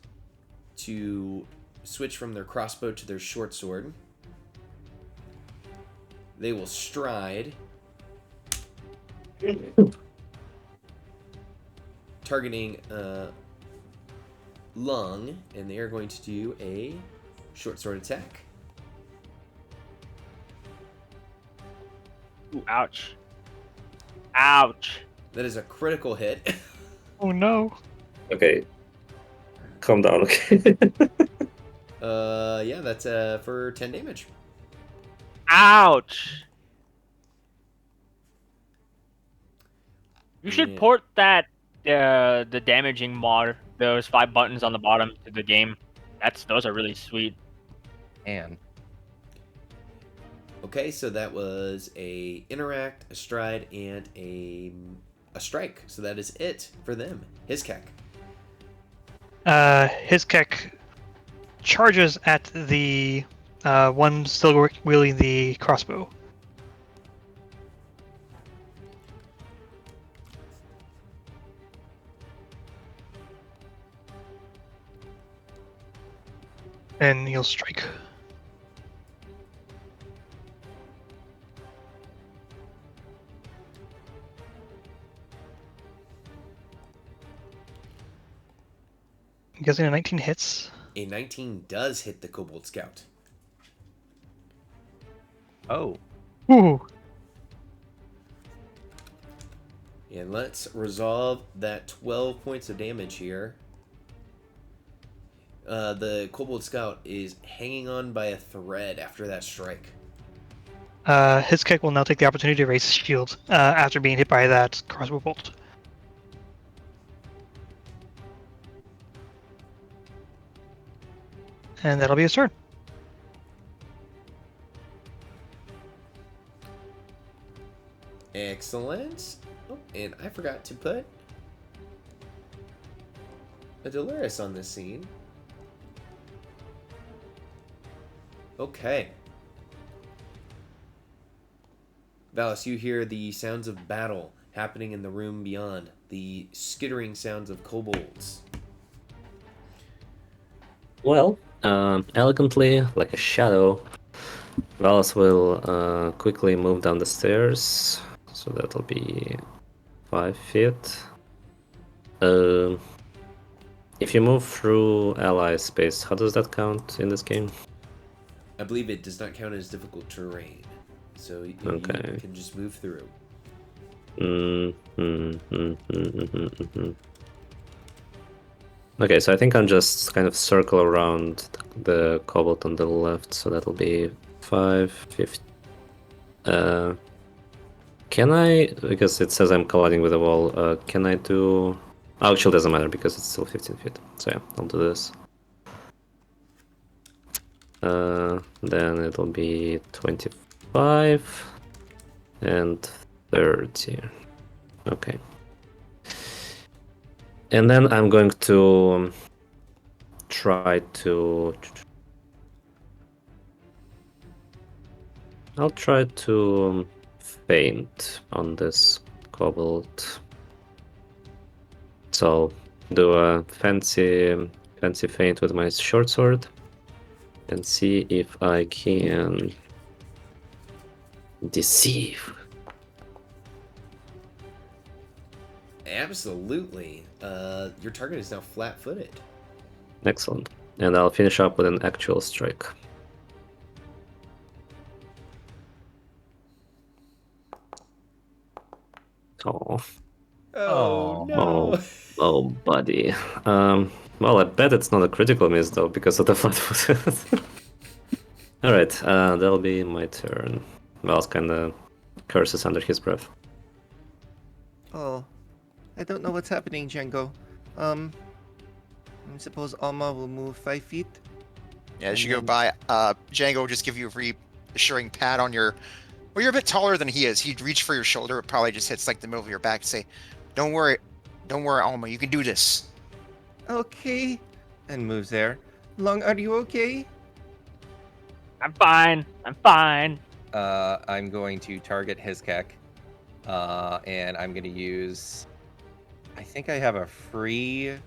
[SPEAKER 1] to switch from their crossbow to their short sword. They will stride, targeting Lung, and they are going to do a short sword attack.
[SPEAKER 5] Ooh, ouch. Ouch.
[SPEAKER 1] That is a critical hit.
[SPEAKER 3] Oh no.
[SPEAKER 6] Okay. Calm down, okay?
[SPEAKER 1] Yeah, that's for 10 damage.
[SPEAKER 5] Ouch. You should
[SPEAKER 1] Yeah.
[SPEAKER 5] port that the damaging mod, those 5 buttons on the bottom to the game. Those are really sweet.
[SPEAKER 2] And
[SPEAKER 1] Okay, so that was a interact, a stride, and a strike. So that is it for them. His keck.
[SPEAKER 3] His kick charges at the one still wielding the crossbow. And he'll strike. I'm guessing a 19 hits.
[SPEAKER 1] A 19 does hit the Kobold Scout.
[SPEAKER 2] oh,
[SPEAKER 3] Ooh.
[SPEAKER 1] And let's resolve that 12 points of damage here. The Kobold Scout is hanging on by a thread after that strike.
[SPEAKER 3] His kick will now take the opportunity to raise his shield after being hit by that crossbow bolt. And that'll be his turn.
[SPEAKER 1] Excellent. Oh, and I forgot to put a Dolaris on this scene. Okay. Valis, you hear the sounds of battle happening in the room beyond. The skittering sounds of kobolds.
[SPEAKER 6] Well, elegantly, like a shadow, Valis will quickly move down the stairs. So that'll be 5 feet. If you move through ally space, how does that count in this game?
[SPEAKER 1] I believe it does not count as difficult terrain. So you
[SPEAKER 6] Okay.
[SPEAKER 1] can just move through.
[SPEAKER 6] Okay, so I think I'll just kind of circle around the cobalt on the left, so that'll be 5, 50. Can I, because it says I'm colliding with the wall, can I do... Oh, actually doesn't matter because it's still 15 feet. So yeah, I'll do this. Then it'll be 25 and 30. Okay. And then I'm going to try to... I'll try to feint on this cobalt. So do a fancy feint with my short sword and see if I can deceive.
[SPEAKER 1] Absolutely. Your target is now flat-footed.
[SPEAKER 6] Excellent. And I'll finish up with an actual strike. Oh,
[SPEAKER 1] Oh,
[SPEAKER 2] Oh.
[SPEAKER 1] no.
[SPEAKER 6] oh, buddy. Well, I bet it's not a critical miss though because of the flat-footed. All right, that'll be my turn. Val's kind of curses under his breath.
[SPEAKER 2] Oh, I don't know what's happening, Django. I suppose Alma will move 5 feet.
[SPEAKER 4] Yeah, as
[SPEAKER 2] And
[SPEAKER 4] you go
[SPEAKER 2] then-
[SPEAKER 4] by, Django will just give you a reassuring pat on your. Well, you're a bit taller than he is. He'd reach for your shoulder. It probably just hits like the middle of your back and say, don't worry, Alma. You can do this."
[SPEAKER 2] Okay. And moves there. Long, are you okay?
[SPEAKER 5] I'm fine. I'm fine.
[SPEAKER 2] I'm going to target his kek. And I'm going to use... I think I have a free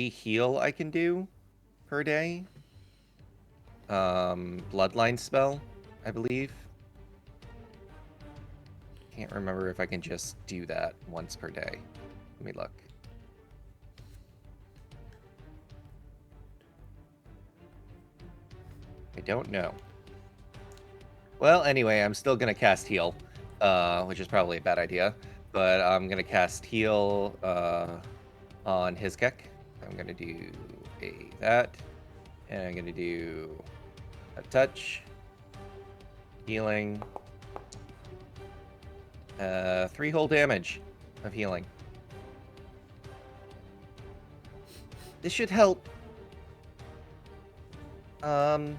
[SPEAKER 2] heal I can do per day. Bloodline spell, I believe. Can't remember if I can just do that once per day. Let me look. I don't know. Well, anyway, I'm still gonna cast heal, which is probably a bad idea. But I'm gonna cast heal on his kek. I'm gonna do that, and I'm gonna do a touch, healing, 3 whole damage of healing. This should help. That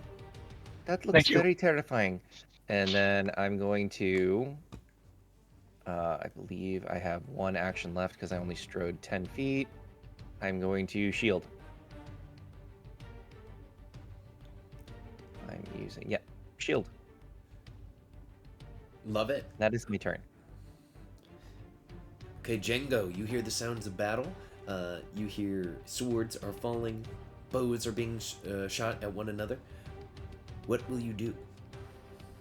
[SPEAKER 2] looks
[SPEAKER 3] Thank you.
[SPEAKER 2] very terrifying. And then I'm going to... I believe I have 1 action left because I only strode 10 feet. I'm going to shield. I'm using... Yeah, shield.
[SPEAKER 1] Love it.
[SPEAKER 2] That is my turn.
[SPEAKER 1] Okay, Django, you hear the sounds of battle. You hear swords are falling, bows are being shot at one another. What will you do?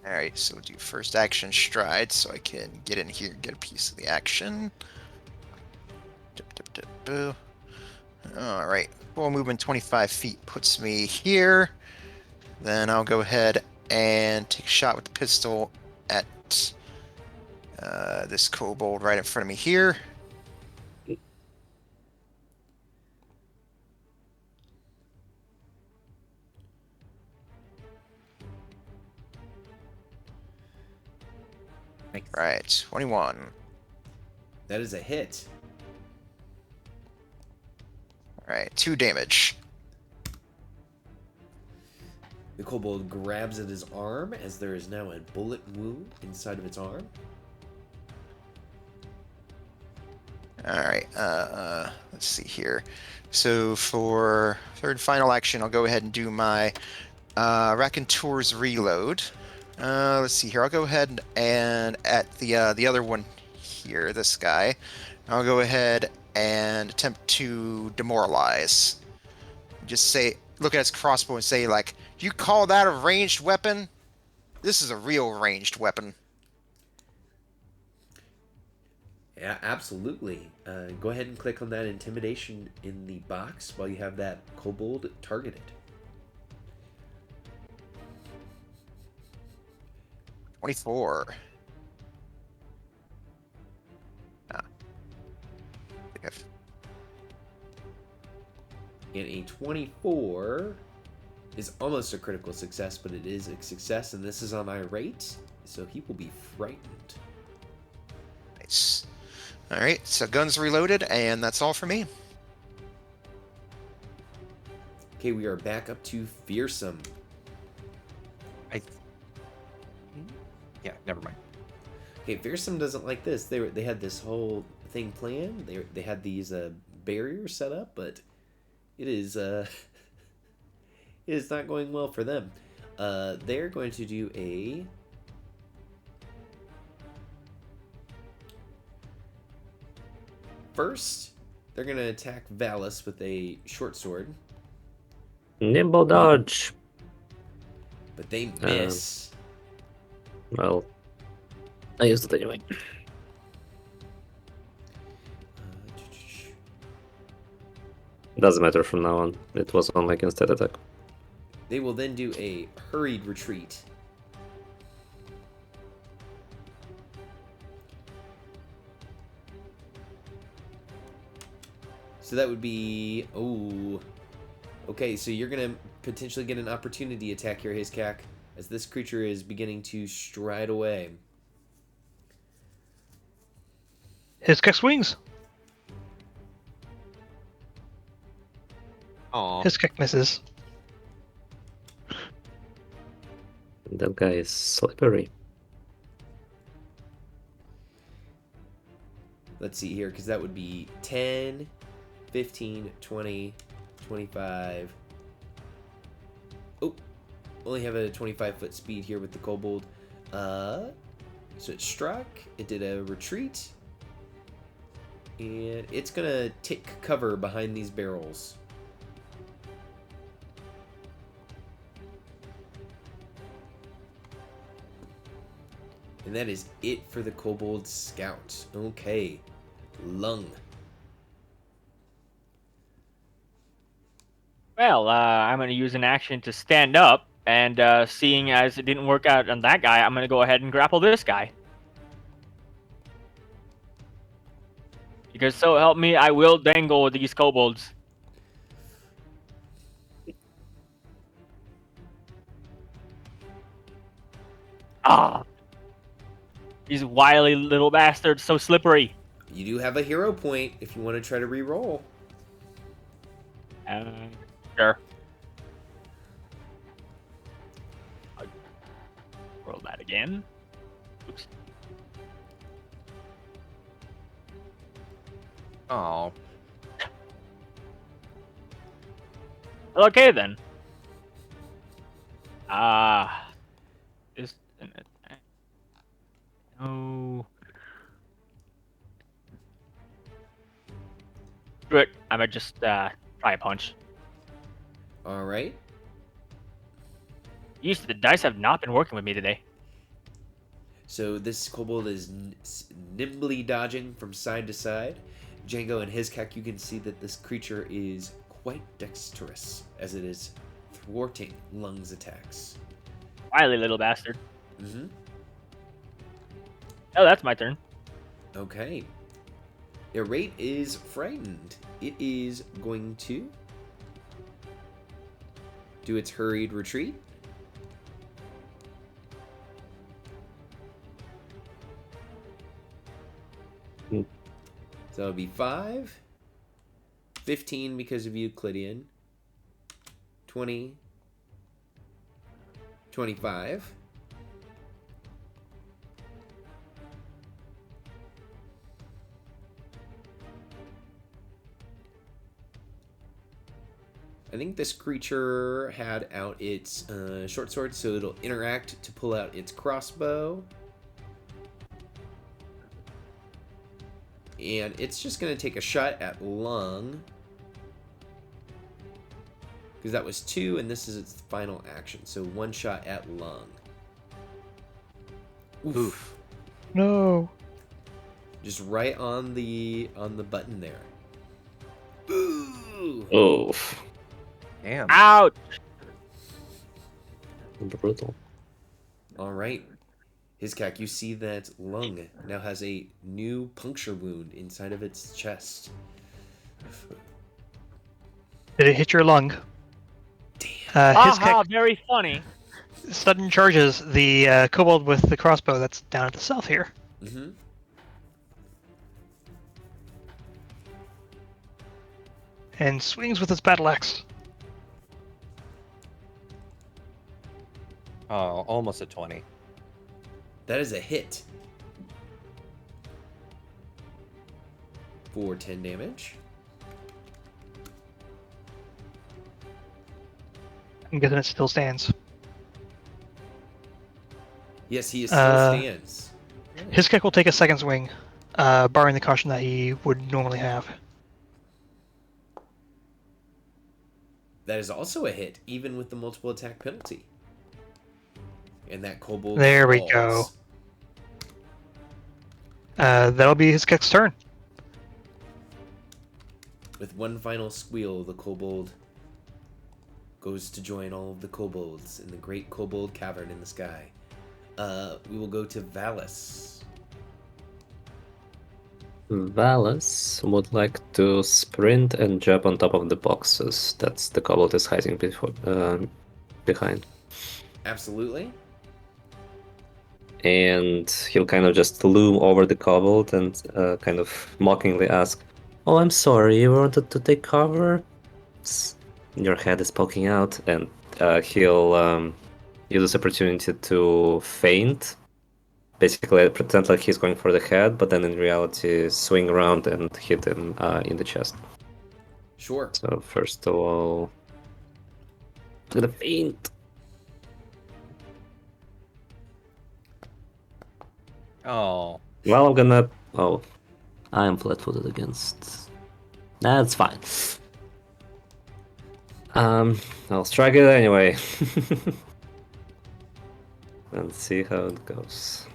[SPEAKER 4] All right, so we'll do first action stride, so I can get in here and get a piece of the action. All right, full movement 25 feet puts me here. Then I'll go ahead and take a shot with the pistol at this kobold right in front of me here.
[SPEAKER 2] Nice.
[SPEAKER 4] Right, 21.
[SPEAKER 1] That is a hit.
[SPEAKER 4] All right, 2 damage.
[SPEAKER 1] The kobold grabs at his arm as there is now a bullet wound inside of its arm.
[SPEAKER 4] All right, let's see here. So for third and final action, I'll go ahead and do my Raconteur's Reload. Let's see here. I'll go ahead and at the other one here, this guy, I'll go ahead and attempt to demoralize. Just say, look at his crossbow and say, like, you call that a ranged weapon? This is a real ranged weapon.
[SPEAKER 1] Yeah, absolutely. Go ahead and click on that intimidation in the box while you have that kobold targeted.
[SPEAKER 4] 24. Ah. If-
[SPEAKER 1] And a 24 is almost a critical success, but it is a success, and this is on irate, so he will be frightened.
[SPEAKER 4] Nice. All right, so guns reloaded, and that's all for me.
[SPEAKER 1] Okay, we are back up to fearsome.
[SPEAKER 2] Yeah, never mind.
[SPEAKER 1] Okay, fearsome doesn't like this. They had this whole thing planned. They had these barriers set up, but it is it is not going well for them. They're going to do a first. They're going to attack Valus with a short sword,
[SPEAKER 6] Nimble dodge.
[SPEAKER 1] but they miss.
[SPEAKER 6] Well, I used it anyway. Doesn't matter from now on. It was on like instead attack.
[SPEAKER 1] They will then do a hurried retreat. So that would be... Oh. Okay, so you're going to potentially get an opportunity attack here, Hazekak, as this creature is beginning to stride away.
[SPEAKER 3] His kick swings.
[SPEAKER 2] Oh,
[SPEAKER 3] His kick misses.
[SPEAKER 6] That guy is slippery.
[SPEAKER 1] Let's see here, because that would be 10, 15, 20, 25. Oh, only have a 25-foot speed here with the kobold. So it struck, it did a retreat, and it's going to take cover behind these barrels. And that is it for the kobold scout. Okay, Lung.
[SPEAKER 5] Well, I'm going to use an action to stand up, and seeing as it didn't work out on that guy, I'm going to go ahead and grapple this guy. Because so help me, I will dangle these kobolds. Ah! These wily little bastards, so slippery.
[SPEAKER 1] You do have a hero point if you want to try to re-roll.
[SPEAKER 5] Sure. I'll roll that again. Oops.
[SPEAKER 2] oh.
[SPEAKER 5] Okay then. Is an attack. No. Screw it. I'm gonna just try a punch.
[SPEAKER 1] All right.
[SPEAKER 5] Used the dice have not been working with me today.
[SPEAKER 1] So this kobold is nimbly dodging from side to side. Django and Hazekak, you can see that this creature is quite dexterous as it is thwarting Lung's attacks.
[SPEAKER 5] Wily little bastard.
[SPEAKER 1] Mm-hmm.
[SPEAKER 5] Oh, that's my turn.
[SPEAKER 1] Okay. Irate is frightened. It is going to do its hurried retreat. So it'll be 5, 15 because of Euclidean, 20, 25. I think this creature had out its short sword, so it'll interact to pull out its crossbow. And it's just going to take a shot at Lung. Because that was 2, and this is its final action. So 1 shot at Lung. Oof.
[SPEAKER 3] No.
[SPEAKER 1] Just right on the button there. Boo!
[SPEAKER 6] Oh,
[SPEAKER 2] Damn.
[SPEAKER 5] Ouch!
[SPEAKER 6] brutal.
[SPEAKER 1] All right. Hizkak, you see that Lung now has a new puncture wound inside of its chest.
[SPEAKER 3] Did it hit your lung?
[SPEAKER 1] Damn.
[SPEAKER 3] His
[SPEAKER 5] Aha, very funny.
[SPEAKER 3] sudden charges the kobold with the crossbow that's down at the south here,
[SPEAKER 1] Mm-hmm.
[SPEAKER 3] and swings with his battle axe.
[SPEAKER 2] Oh, almost a 20.
[SPEAKER 1] That is a hit. For 10 damage.
[SPEAKER 3] I'm guessing it still stands.
[SPEAKER 1] Yes, he still stands.
[SPEAKER 3] His kick will take a second swing, barring the caution that he would normally have.
[SPEAKER 1] That is also a hit, even with the multiple attack penalty. And that kobold
[SPEAKER 3] There we
[SPEAKER 1] falls.
[SPEAKER 3] go. That'll be his kick's turn.
[SPEAKER 1] With one final squeal, the kobold goes to join all of the kobolds in the great kobold cavern in the sky. We will go to Valis.
[SPEAKER 6] Valis would like to sprint and jump on top of the boxes. That's the kobold is hiding behind.
[SPEAKER 1] Absolutely.
[SPEAKER 6] And he'll kind of just loom over the kobold and kind of mockingly ask, "Oh, I'm sorry, you wanted to take cover?" Your head is poking out, and he'll use this opportunity to feint. Basically, pretend like he's going for the head, but then in reality, swing around and hit him in the chest.
[SPEAKER 1] Sure.
[SPEAKER 6] So first of all, I'm gonna feint.
[SPEAKER 2] Oh.
[SPEAKER 6] Well, I'm gonna. Oh, I am flat-footed against. That's fine. I'll strike it anyway. And see how it goes.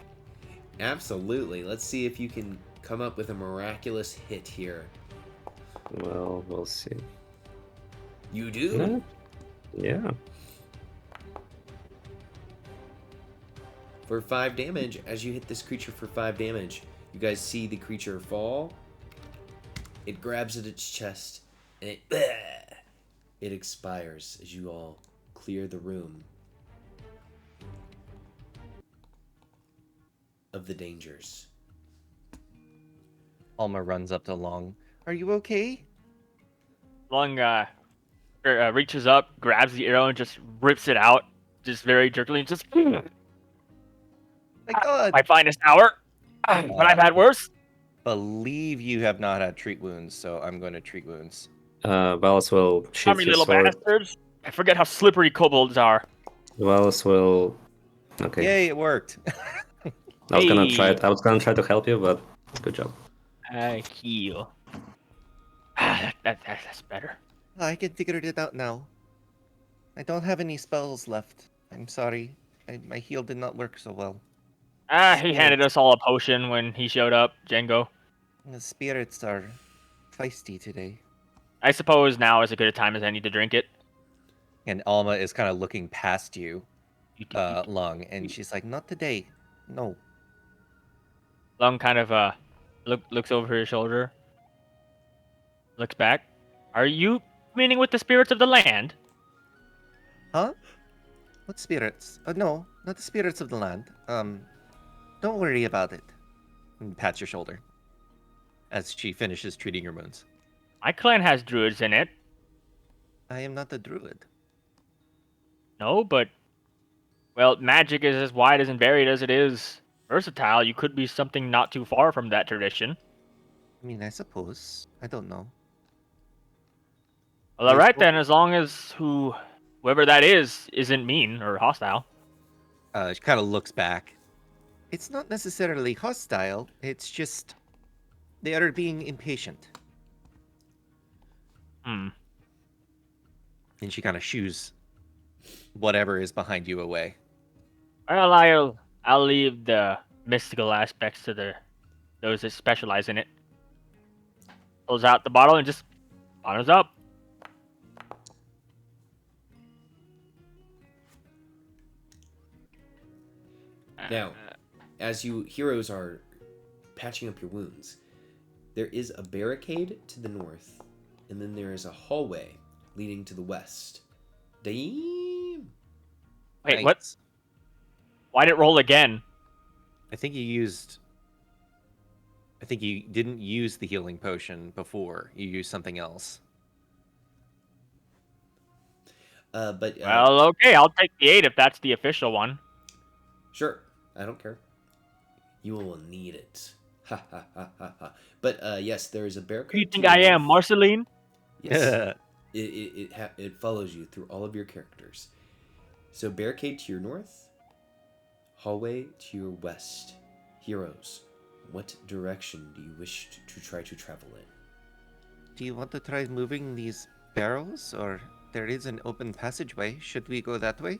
[SPEAKER 1] Absolutely. Let's see if you can come up with a miraculous hit here.
[SPEAKER 6] Well, we'll see.
[SPEAKER 1] You do?
[SPEAKER 6] Yeah.
[SPEAKER 1] For 5 damage, as you hit this creature for 5 damage, you guys see the creature fall. It grabs at its chest, and it expires as you all clear the room of the dangers.
[SPEAKER 2] Alma runs up to Long. Are you okay?
[SPEAKER 5] Lung reaches up, grabs the arrow, and just rips it out, just very jerkily, and just
[SPEAKER 2] My God.
[SPEAKER 5] my finest hour. But I've had worse.
[SPEAKER 2] Believe you have not had treat wounds, so I'm going to treat wounds.
[SPEAKER 6] Valis will sheath
[SPEAKER 5] Army
[SPEAKER 6] his
[SPEAKER 5] little
[SPEAKER 6] sword.
[SPEAKER 5] bastards. I forget how slippery kobolds are.
[SPEAKER 6] Valis will. Okay.
[SPEAKER 2] Yay, it worked.
[SPEAKER 6] I was gonna
[SPEAKER 5] Hey.
[SPEAKER 6] try. I was gonna try to help you, but good job.
[SPEAKER 5] I heal. That's better.
[SPEAKER 2] I can figure it out now. I don't have any spells left. I'm sorry. My heal did not work so well.
[SPEAKER 5] He handed us all a potion when he showed up, Django.
[SPEAKER 2] The spirits are feisty today.
[SPEAKER 5] I suppose now is as good a time as any to drink it.
[SPEAKER 2] And Alma is kind of looking past you, Lung, and she's like, "Not today. No."
[SPEAKER 5] Lung kind of looks over his shoulder, looks back. Are you meaning with the spirits of the land?
[SPEAKER 2] Huh? What spirits? No, not the spirits of the land. Don't worry about it. And pats your shoulder. as she finishes treating your wounds.
[SPEAKER 5] My clan has druids in it.
[SPEAKER 2] I am not a druid.
[SPEAKER 5] No, but well, magic is as wide and varied as it is versatile. You could be something not too far from that tradition.
[SPEAKER 2] I mean, I suppose. I don't know.
[SPEAKER 5] Well, all right then, as long as whoever that is isn't mean or hostile.
[SPEAKER 2] She kind of looks back. It's not necessarily hostile. It's just they are being impatient.
[SPEAKER 5] Hmm.
[SPEAKER 2] And she kind of shoos whatever is behind you away.
[SPEAKER 5] Well, I'll leave the mystical aspects to those that specialize in it. Pulls out the bottle and just bottoms up.
[SPEAKER 1] Now, as you heroes are patching up your wounds, there is a barricade to the north, and then there is a hallway leading to the west. Damn!
[SPEAKER 5] Wait, what?
[SPEAKER 2] Nice.
[SPEAKER 5] Why did it roll again?
[SPEAKER 2] I think you didn't use the healing potion before. You used something else.
[SPEAKER 1] But
[SPEAKER 5] Well, okay, I'll take the 8 if that's the official one.
[SPEAKER 1] sure, I don't care. You will need it. Ha ha ha ha ha. But yes, there is a barricade.
[SPEAKER 5] Who do you
[SPEAKER 1] to
[SPEAKER 5] think
[SPEAKER 1] your
[SPEAKER 5] I am,
[SPEAKER 1] north.
[SPEAKER 5] Marceline?
[SPEAKER 1] Yes. It follows you through all of your characters. So barricade to your north, hallway to your west. Heroes, what direction do you wish to try to travel in?
[SPEAKER 2] Do you want to try moving these barrels, or there is an open passageway? Should we go that way?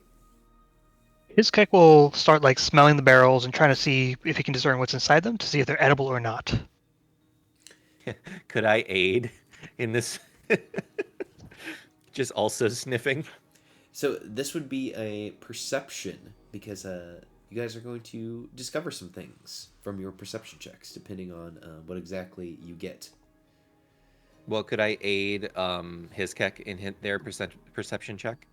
[SPEAKER 3] His kek will start like smelling the barrels and trying to see if he can discern what's inside them to see if they're edible or not.
[SPEAKER 2] Could I aid in this? Just also sniffing.
[SPEAKER 1] So this would be a perception because you guys are going to discover some things from your perception checks, depending on what exactly you get.
[SPEAKER 2] Well, could I aid his kek in their perception check?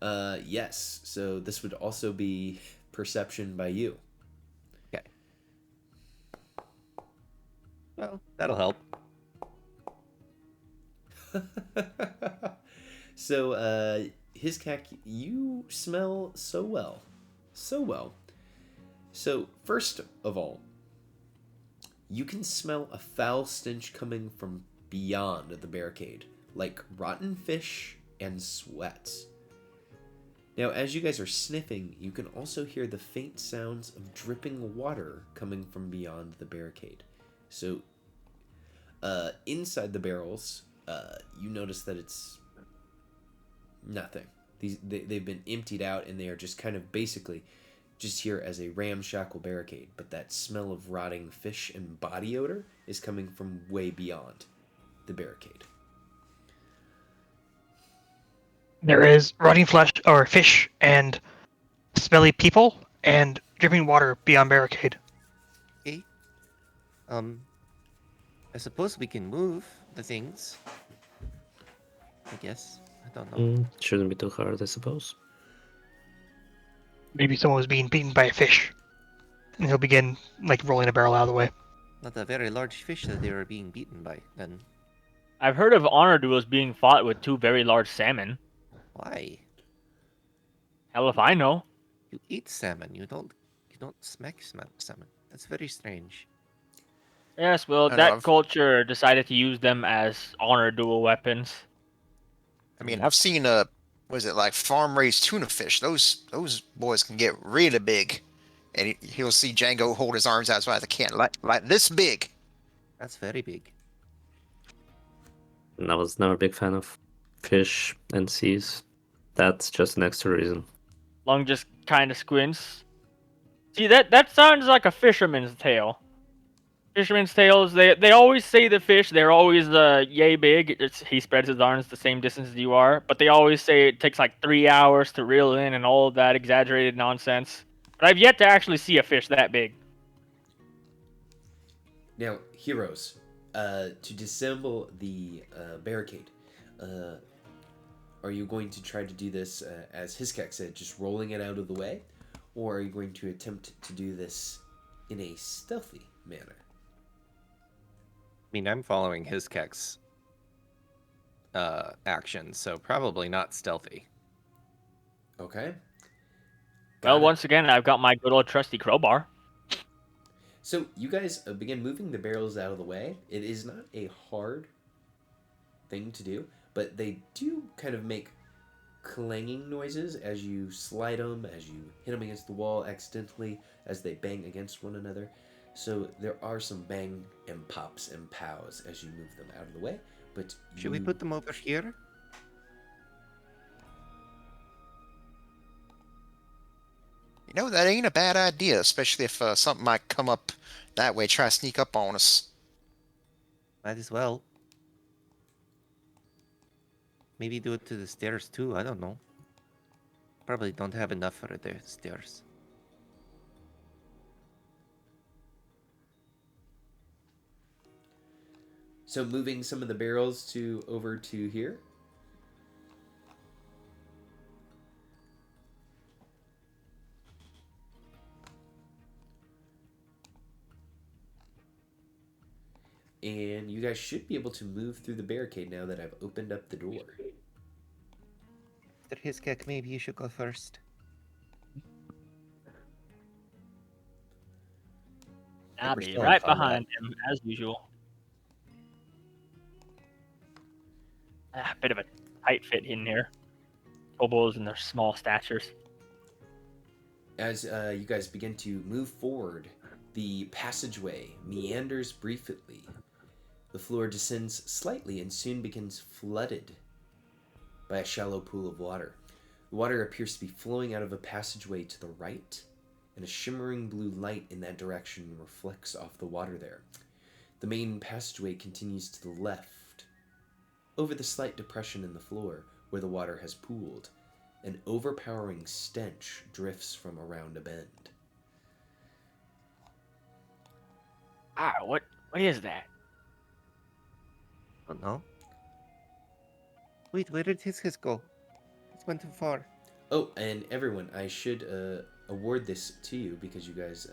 [SPEAKER 1] Yes. So this would also be perception by you.
[SPEAKER 2] Okay. Well, that'll help.
[SPEAKER 1] So, his cac, you smell so well. So well. So, first of all, you can smell a foul stench coming from beyond the barricade, like rotten fish and sweat. Now, as you guys are sniffing, you can also hear the faint sounds of dripping water coming from beyond the barricade. So, inside the barrels, you notice that it's nothing. They've been emptied out, and they are just kind of basically just here as a ramshackle barricade. But that smell of rotting fish and body odor is coming from way beyond the barricade.
[SPEAKER 3] There is rotting flesh or fish and smelly people and dripping water beyond barricade.
[SPEAKER 2] Okay. I suppose we can move the things. I guess. I don't know.
[SPEAKER 6] Shouldn't be too hard, I suppose.
[SPEAKER 3] Maybe someone was being beaten by a fish. And he'll begin like rolling a barrel out of the way.
[SPEAKER 2] Not a very large fish that they were being beaten by, then.
[SPEAKER 5] I've heard of honor duels being fought with 2 very large salmon.
[SPEAKER 2] Why?
[SPEAKER 5] Hell if I know.
[SPEAKER 2] You eat salmon. You don't smack salmon. That's very strange.
[SPEAKER 5] Yes, well,
[SPEAKER 4] I know,
[SPEAKER 5] that
[SPEAKER 4] I've-
[SPEAKER 5] culture decided to use them as honor duel weapons.
[SPEAKER 4] I mean, I've seen was it like farm raised tuna fish? Those boys can get really big, and he'll see Django hold his arms out as wide as I can, like this big.
[SPEAKER 2] That's very big.
[SPEAKER 6] And I was never a big fan of fish and seas. That's just an extra reason.
[SPEAKER 5] Lung just kind of squints. See, that sounds like a fisherman's tale. Fisherman's tales, they always say the fish, they're always yay big. He spreads his arms the same distance as you are, but they always say it takes like 3 hours to reel in and all of that exaggerated nonsense. But I've yet to actually see a fish that big.
[SPEAKER 1] Now, heroes, to disassemble the barricade, are you going to try to do this, as Hiskek said, just rolling it out of the way? Or are you going to attempt to do this in a stealthy manner?
[SPEAKER 2] mean, I'm following his Keck's action, so probably not stealthy.
[SPEAKER 1] Okay.
[SPEAKER 5] Well,
[SPEAKER 1] Got it.
[SPEAKER 5] once again, I've got my good old trusty crowbar.
[SPEAKER 1] So you guys begin moving the barrels out of the way. It is not a hard thing to do, but they do kind of make clanging noises as you slide them, as you hit them against the wall accidentally, as they bang against one another. So there are some bang and pops and pows as you move them out of the way. But
[SPEAKER 2] Should we put them over here?
[SPEAKER 4] You know, that ain't a bad idea, especially if something might come up that way, try to sneak up on us.
[SPEAKER 2] Might as well. Maybe do it to the stairs too, I don't know. Probably don't have enough for the stairs.
[SPEAKER 1] So moving some of the barrels to over to here. And you guys should be able to move through the barricade now that I've opened up the door.
[SPEAKER 2] Mr. Hiskek, maybe you should go first.
[SPEAKER 5] I'll
[SPEAKER 2] we're
[SPEAKER 5] be
[SPEAKER 2] still in
[SPEAKER 5] right
[SPEAKER 2] combat.
[SPEAKER 5] behind him, as usual. Bit of a tight fit in here. Kobolds and their small statures.
[SPEAKER 1] As you guys begin to move forward, the passageway meanders briefly. The floor descends slightly and soon begins flooded by a shallow pool of water. The water appears to be flowing out of a passageway to the right, and a shimmering blue light in that direction reflects off the water there. The main passageway continues to the left, over the slight depression in the floor where the water has pooled. An overpowering stench drifts from around a bend.
[SPEAKER 5] Ah, what is that?
[SPEAKER 2] Oh no. Wait, where did Hiskes go? It went too far.
[SPEAKER 1] Oh, and everyone, I should award this to you because you guys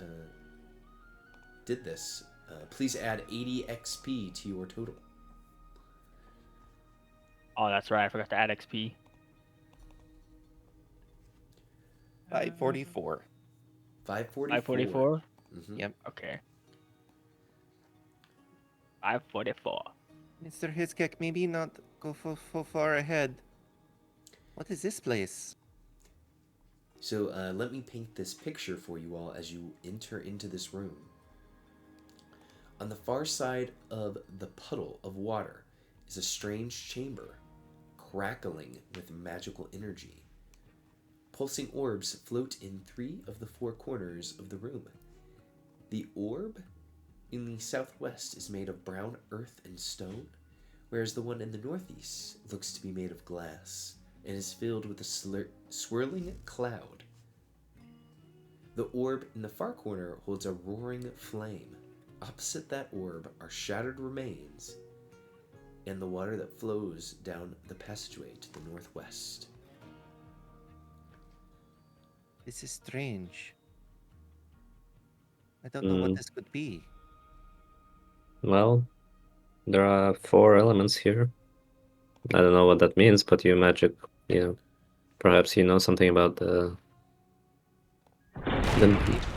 [SPEAKER 1] did this. Please add 80 XP to your total.
[SPEAKER 5] Oh, that's right. I forgot to add XP.
[SPEAKER 2] 544.
[SPEAKER 1] 544.
[SPEAKER 5] 544?
[SPEAKER 1] Mm-hmm.
[SPEAKER 2] Yep.
[SPEAKER 5] Okay. 544.
[SPEAKER 2] Mr. Hiskek, maybe not go so far ahead. What is this place?
[SPEAKER 1] So let me paint this picture for you all as you enter into this room. On the far side of the puddle of water is a strange chamber, crackling with magical energy. Pulsing orbs float in 3 of the 4 corners of the room. The orb in the southwest is made of brown earth and stone, whereas the one in the northeast looks to be made of glass and is filled with a swirling cloud. The orb in the far corner holds a roaring flame. Opposite that orb are shattered remains and the water that flows down the passageway to the northwest.
[SPEAKER 2] This is strange. I don't know what this could be.
[SPEAKER 6] Well, there are 4 elements here. I don't know what that means, but you magic, perhaps you know something about the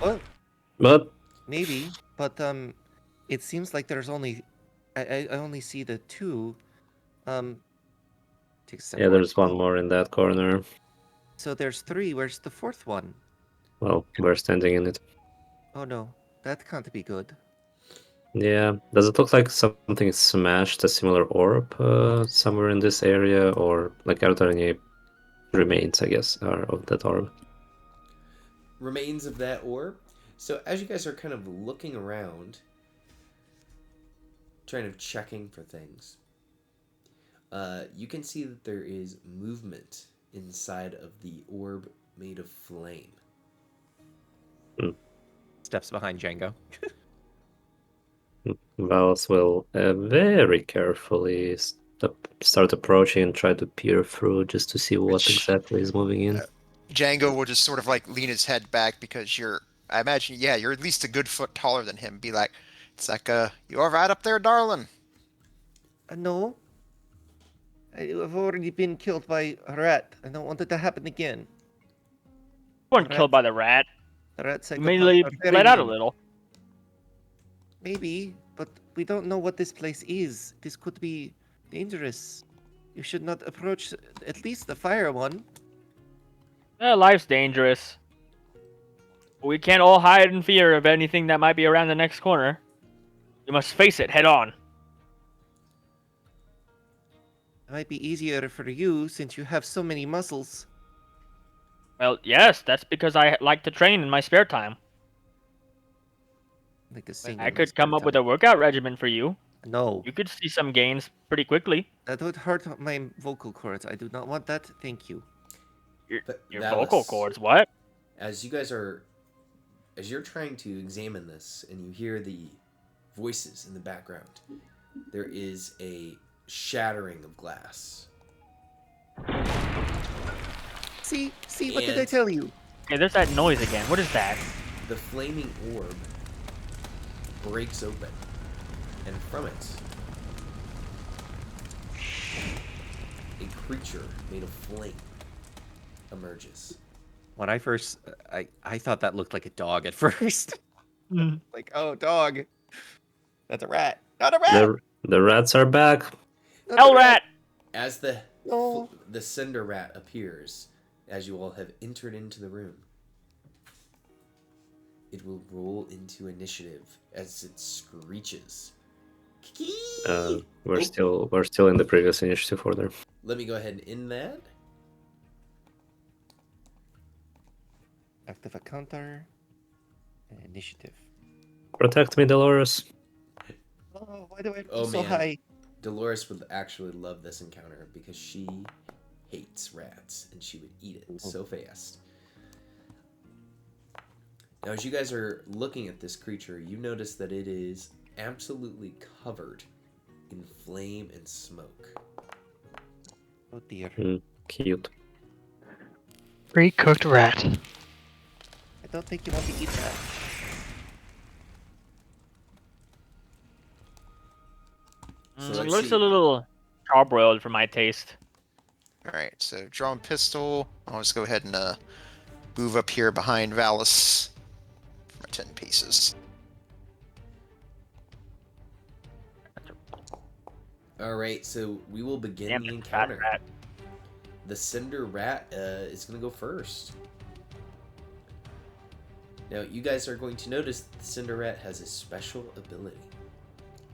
[SPEAKER 2] Well,
[SPEAKER 6] but
[SPEAKER 2] maybe, but it seems like there's only I only see the 2. Take a step
[SPEAKER 6] yeah,
[SPEAKER 2] forward.
[SPEAKER 6] there's one more in that corner.
[SPEAKER 2] So there's 3. Where's the 4th one?
[SPEAKER 6] Well, we're standing in it.
[SPEAKER 2] Oh no, that can't be good.
[SPEAKER 6] Yeah, does it look like something smashed a similar orb somewhere in this area, or like are there any remains, I guess, of that orb?
[SPEAKER 1] Remains of that orb. So as you guys are kind of looking around, trying to checking for things, you can see that there is movement inside of the orb made of flame.
[SPEAKER 2] Steps behind Django.
[SPEAKER 6] Valos will very carefully start approaching and try to peer through just to see what
[SPEAKER 4] Which-
[SPEAKER 6] exactly is moving in.
[SPEAKER 4] Django will just sort of like lean his head back because I imagine, yeah, you're at least a good foot taller than him. Be like, it's like, you all right up there, darling?
[SPEAKER 2] No. I've already been killed by a rat. I don't want it to happen again.
[SPEAKER 5] You weren't killed by the rat.
[SPEAKER 2] The rat
[SPEAKER 5] You
[SPEAKER 2] psychopaths
[SPEAKER 5] mainly
[SPEAKER 2] are very
[SPEAKER 5] bled out a
[SPEAKER 2] mean.
[SPEAKER 5] little.
[SPEAKER 2] Maybe, but we don't know what this place is. This could be dangerous. You should not approach at least the fire one.
[SPEAKER 5] Life's dangerous. We can't all hide in fear of anything that might be around the next corner. You must face it head on.
[SPEAKER 2] It might be easier for you since you have so many muscles.
[SPEAKER 5] Well, yes, that's because I like to train in my spare time.
[SPEAKER 2] Like to sing.
[SPEAKER 5] I could come up with a workout regimen for you.
[SPEAKER 2] No,
[SPEAKER 5] You could see some gains pretty quickly.
[SPEAKER 2] that would hurt my vocal cords. I do not want that. Thank you.
[SPEAKER 5] Your
[SPEAKER 1] That
[SPEAKER 5] vocal
[SPEAKER 1] was-
[SPEAKER 5] cords, what?
[SPEAKER 1] As you're trying to examine this and you hear the voices in the background, there is a shattering of glass.
[SPEAKER 2] See, what did I
[SPEAKER 1] And-
[SPEAKER 2] tell you?
[SPEAKER 5] Okay, there's that noise again. What is that?
[SPEAKER 1] The flaming orb breaks open, and from it, a creature made of flame emerges.
[SPEAKER 2] When I first, I thought that looked like a dog at first. Like, oh, dog. That's a rat. Not a rat.
[SPEAKER 6] The rats are back.
[SPEAKER 2] Not a
[SPEAKER 5] Hell rat!
[SPEAKER 1] As the
[SPEAKER 2] No.
[SPEAKER 1] the cinder rat appears, as you all have entered into the room, it will roll into initiative as it screeches.
[SPEAKER 6] We're still in the previous initiative order.
[SPEAKER 1] Let me go ahead and end that.
[SPEAKER 2] Active a counter. Initiative.
[SPEAKER 6] Protect me, Dolores.
[SPEAKER 2] Oh, why do I
[SPEAKER 1] Oh,
[SPEAKER 2] roll so
[SPEAKER 1] man.
[SPEAKER 2] high?
[SPEAKER 1] Dolores would actually love this encounter because she hates rats and she would eat it so fast. Now, as you guys are looking at this creature, you notice that it is absolutely covered in flame and smoke.
[SPEAKER 2] Oh dear.
[SPEAKER 6] Cute.
[SPEAKER 3] Pre-cooked rat.
[SPEAKER 2] I don't think you want to eat that.
[SPEAKER 1] So
[SPEAKER 5] It
[SPEAKER 1] let's
[SPEAKER 5] looks
[SPEAKER 1] see.
[SPEAKER 5] a little charbroiled for my taste.
[SPEAKER 4] Alright, so drawing pistol. I'll just go ahead and move up here behind Valis for my 10 paces.
[SPEAKER 1] All right, so we will begin
[SPEAKER 5] Damn
[SPEAKER 1] the
[SPEAKER 5] it, fat
[SPEAKER 1] encounter.
[SPEAKER 5] rat.
[SPEAKER 1] The cinder rat is going to go first. Now, you guys are going to notice that the cinder rat has a special ability.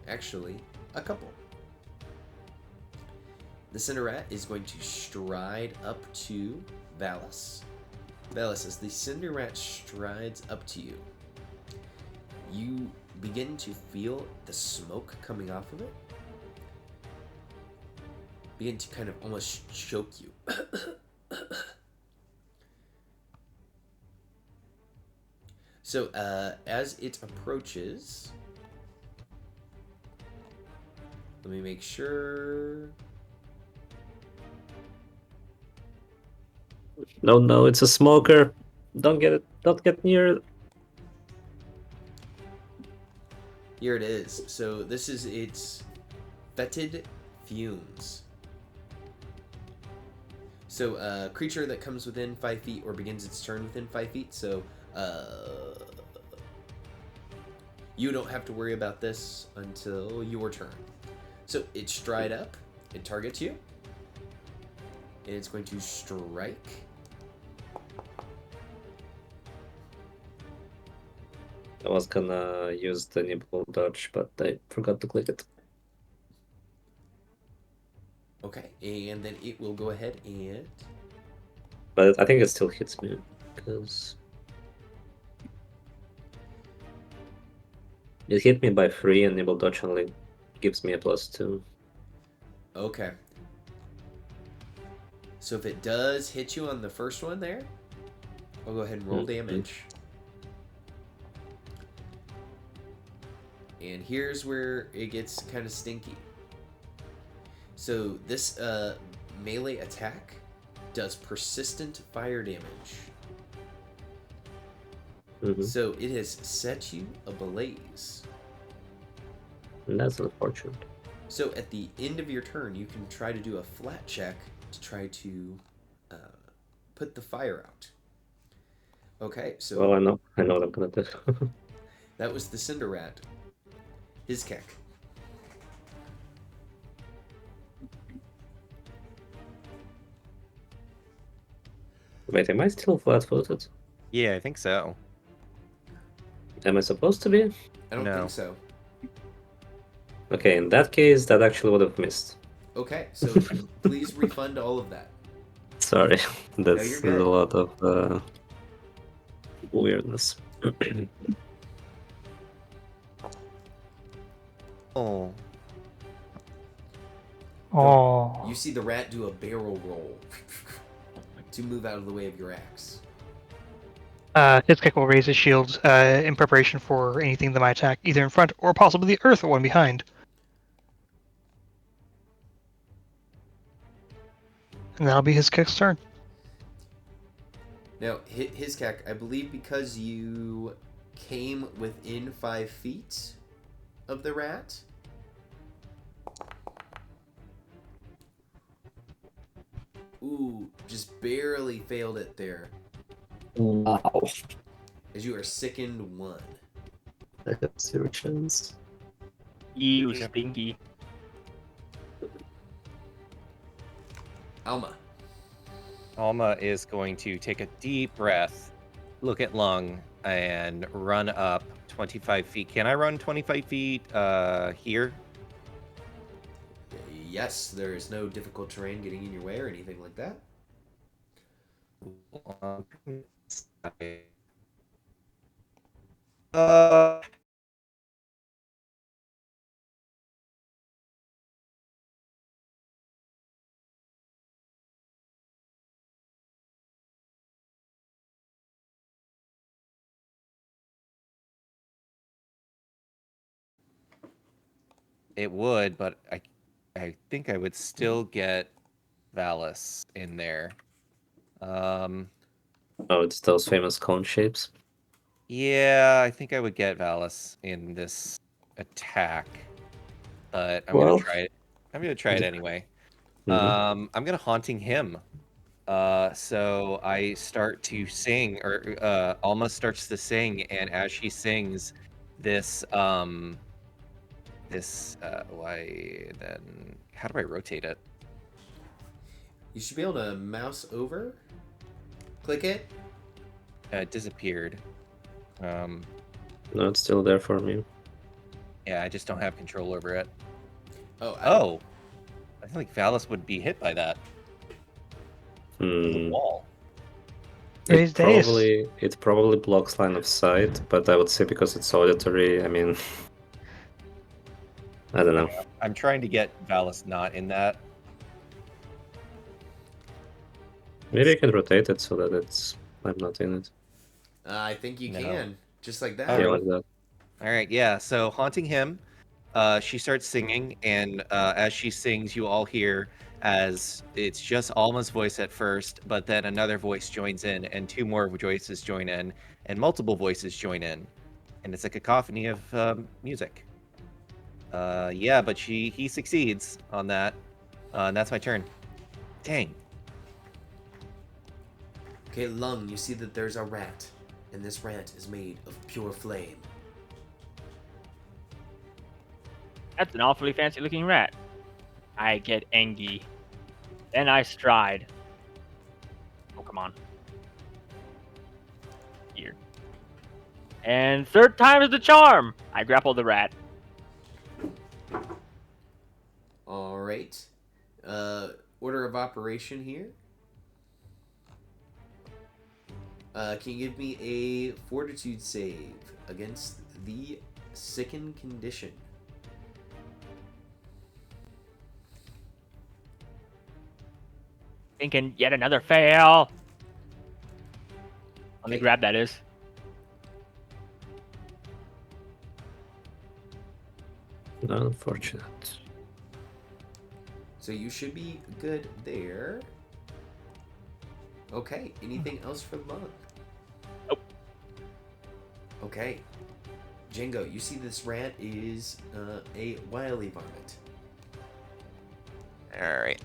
[SPEAKER 1] Actually, a couple. The cinder rat is going to stride up to Valis. Valis, as the cinder rat strides up to you, you begin to feel the smoke coming off of it begin to kind of almost choke you. So, as it approaches, let me make sure.
[SPEAKER 6] No, it's a smoker. Don't get near it.
[SPEAKER 1] Here it is. So, this is its fetid fumes. So, a creature that comes within 5 feet or begins its turn within 5 feet. So, you don't have to worry about this until your turn. So, it stride up, it targets you, and it's going to strike.
[SPEAKER 6] I was gonna use the nimble dodge, but I forgot to click it.
[SPEAKER 1] Okay, and then it will go ahead and...
[SPEAKER 6] But I think it still hits me because it hit me by 3, and nimble dodge only gives me a +2.
[SPEAKER 1] Okay. So if it does hit you on the first one there, I'll go ahead and roll damage. And here's where it gets kind of stinky. So this melee attack does persistent fire damage. So it has set you ablaze.
[SPEAKER 6] And that's unfortunate.
[SPEAKER 1] So at the end of your turn, you can try to do a flat check to try to uh, put the fire out. Okay, so
[SPEAKER 6] Well, I know what I'm gonna do.
[SPEAKER 1] that was the Cinder Rat. His keck.
[SPEAKER 6] Wait, am I still flat-footed?
[SPEAKER 2] Yeah, I think so.
[SPEAKER 6] Am I supposed to be?
[SPEAKER 1] I don't
[SPEAKER 2] No.
[SPEAKER 1] think so.
[SPEAKER 6] Okay, in that case, that actually would have missed.
[SPEAKER 1] Okay, so please refund all of that.
[SPEAKER 6] Sorry,
[SPEAKER 1] you're
[SPEAKER 6] there's a
[SPEAKER 1] good.
[SPEAKER 6] lot of weirdness.
[SPEAKER 2] Oh.
[SPEAKER 3] Oh.
[SPEAKER 1] You see the rat do a barrel roll to move out of the way of your axe.
[SPEAKER 3] Hizkek will raise his shield in preparation for anything that might attack, either in front or possibly the earth or one behind. And that'll be Hizkek's turn.
[SPEAKER 1] Now, his keck, I believe because you came within 5 feet of the rat. Ooh, just barely failed it there.
[SPEAKER 6] Wow.
[SPEAKER 1] As you are sickened 1.
[SPEAKER 6] I have 0 chance.
[SPEAKER 5] You
[SPEAKER 2] Yep.
[SPEAKER 5] stinky.
[SPEAKER 1] Alma.
[SPEAKER 2] Alma is going to take a deep breath, look at Lung, and run up 25 feet. Can I run 25 feet here?
[SPEAKER 1] Yes, there is no difficult terrain getting in your way or anything like that.
[SPEAKER 2] Uh, it would, but I think I would still get Valis in there.
[SPEAKER 6] Oh, it's those famous cone shapes.
[SPEAKER 2] Yeah, I think I would get Valis in this attack, but I'm gonna
[SPEAKER 6] Well,
[SPEAKER 2] try it. I'm gonna try it anyway.
[SPEAKER 6] Mhm.
[SPEAKER 2] I'm gonna haunting him. So I start to sing, or Alma starts to sing, and as she sings, this why then? How do I rotate it?
[SPEAKER 1] You should be able to mouse over, click it.
[SPEAKER 2] It disappeared. Um,
[SPEAKER 6] No, it's still there for me.
[SPEAKER 2] yeah, I just don't have control over it.
[SPEAKER 1] Oh,
[SPEAKER 2] Oh, I think Valis would be hit by that. The
[SPEAKER 6] Hmm.
[SPEAKER 2] wall.
[SPEAKER 3] Raise days.
[SPEAKER 6] It probably blocks line of sight, but I would say because it's auditory, I mean, I don't know.
[SPEAKER 2] I'm trying to get Valis not in that.
[SPEAKER 6] Maybe I can rotate it so that I'm not in it.
[SPEAKER 1] I think you
[SPEAKER 2] No.
[SPEAKER 1] can. Just like that.
[SPEAKER 2] Oh,
[SPEAKER 6] Yeah,
[SPEAKER 2] really?
[SPEAKER 6] like that.
[SPEAKER 2] All right, yeah. So haunting him, she starts singing, and as she sings, you all hear as it's just Alma's voice at first, but then another voice joins in, and 2 more voices join in, and multiple voices join in, and it's a cacophony of music. Yeah, but he succeeds on that, and that's my turn. Dang.
[SPEAKER 1] Okay, Lung, you see that there's a rat, and this rat is made of pure flame.
[SPEAKER 5] That's an awfully fancy looking rat. I get Engi. Then I stride. Oh, come on. Here. And 3rd time is the charm. I grapple the rat.
[SPEAKER 1] All right. Order of operation here. Can you give me a fortitude save against the sickened condition?
[SPEAKER 5] Thinking yet another fail. Let me
[SPEAKER 1] Okay.
[SPEAKER 5] grab that is.
[SPEAKER 6] Unfortunate.
[SPEAKER 1] So you should be good there. Okay. Anything else for Lung?
[SPEAKER 5] Nope.
[SPEAKER 1] Okay. Django, you see this rat is a wily varmint.
[SPEAKER 4] Alright.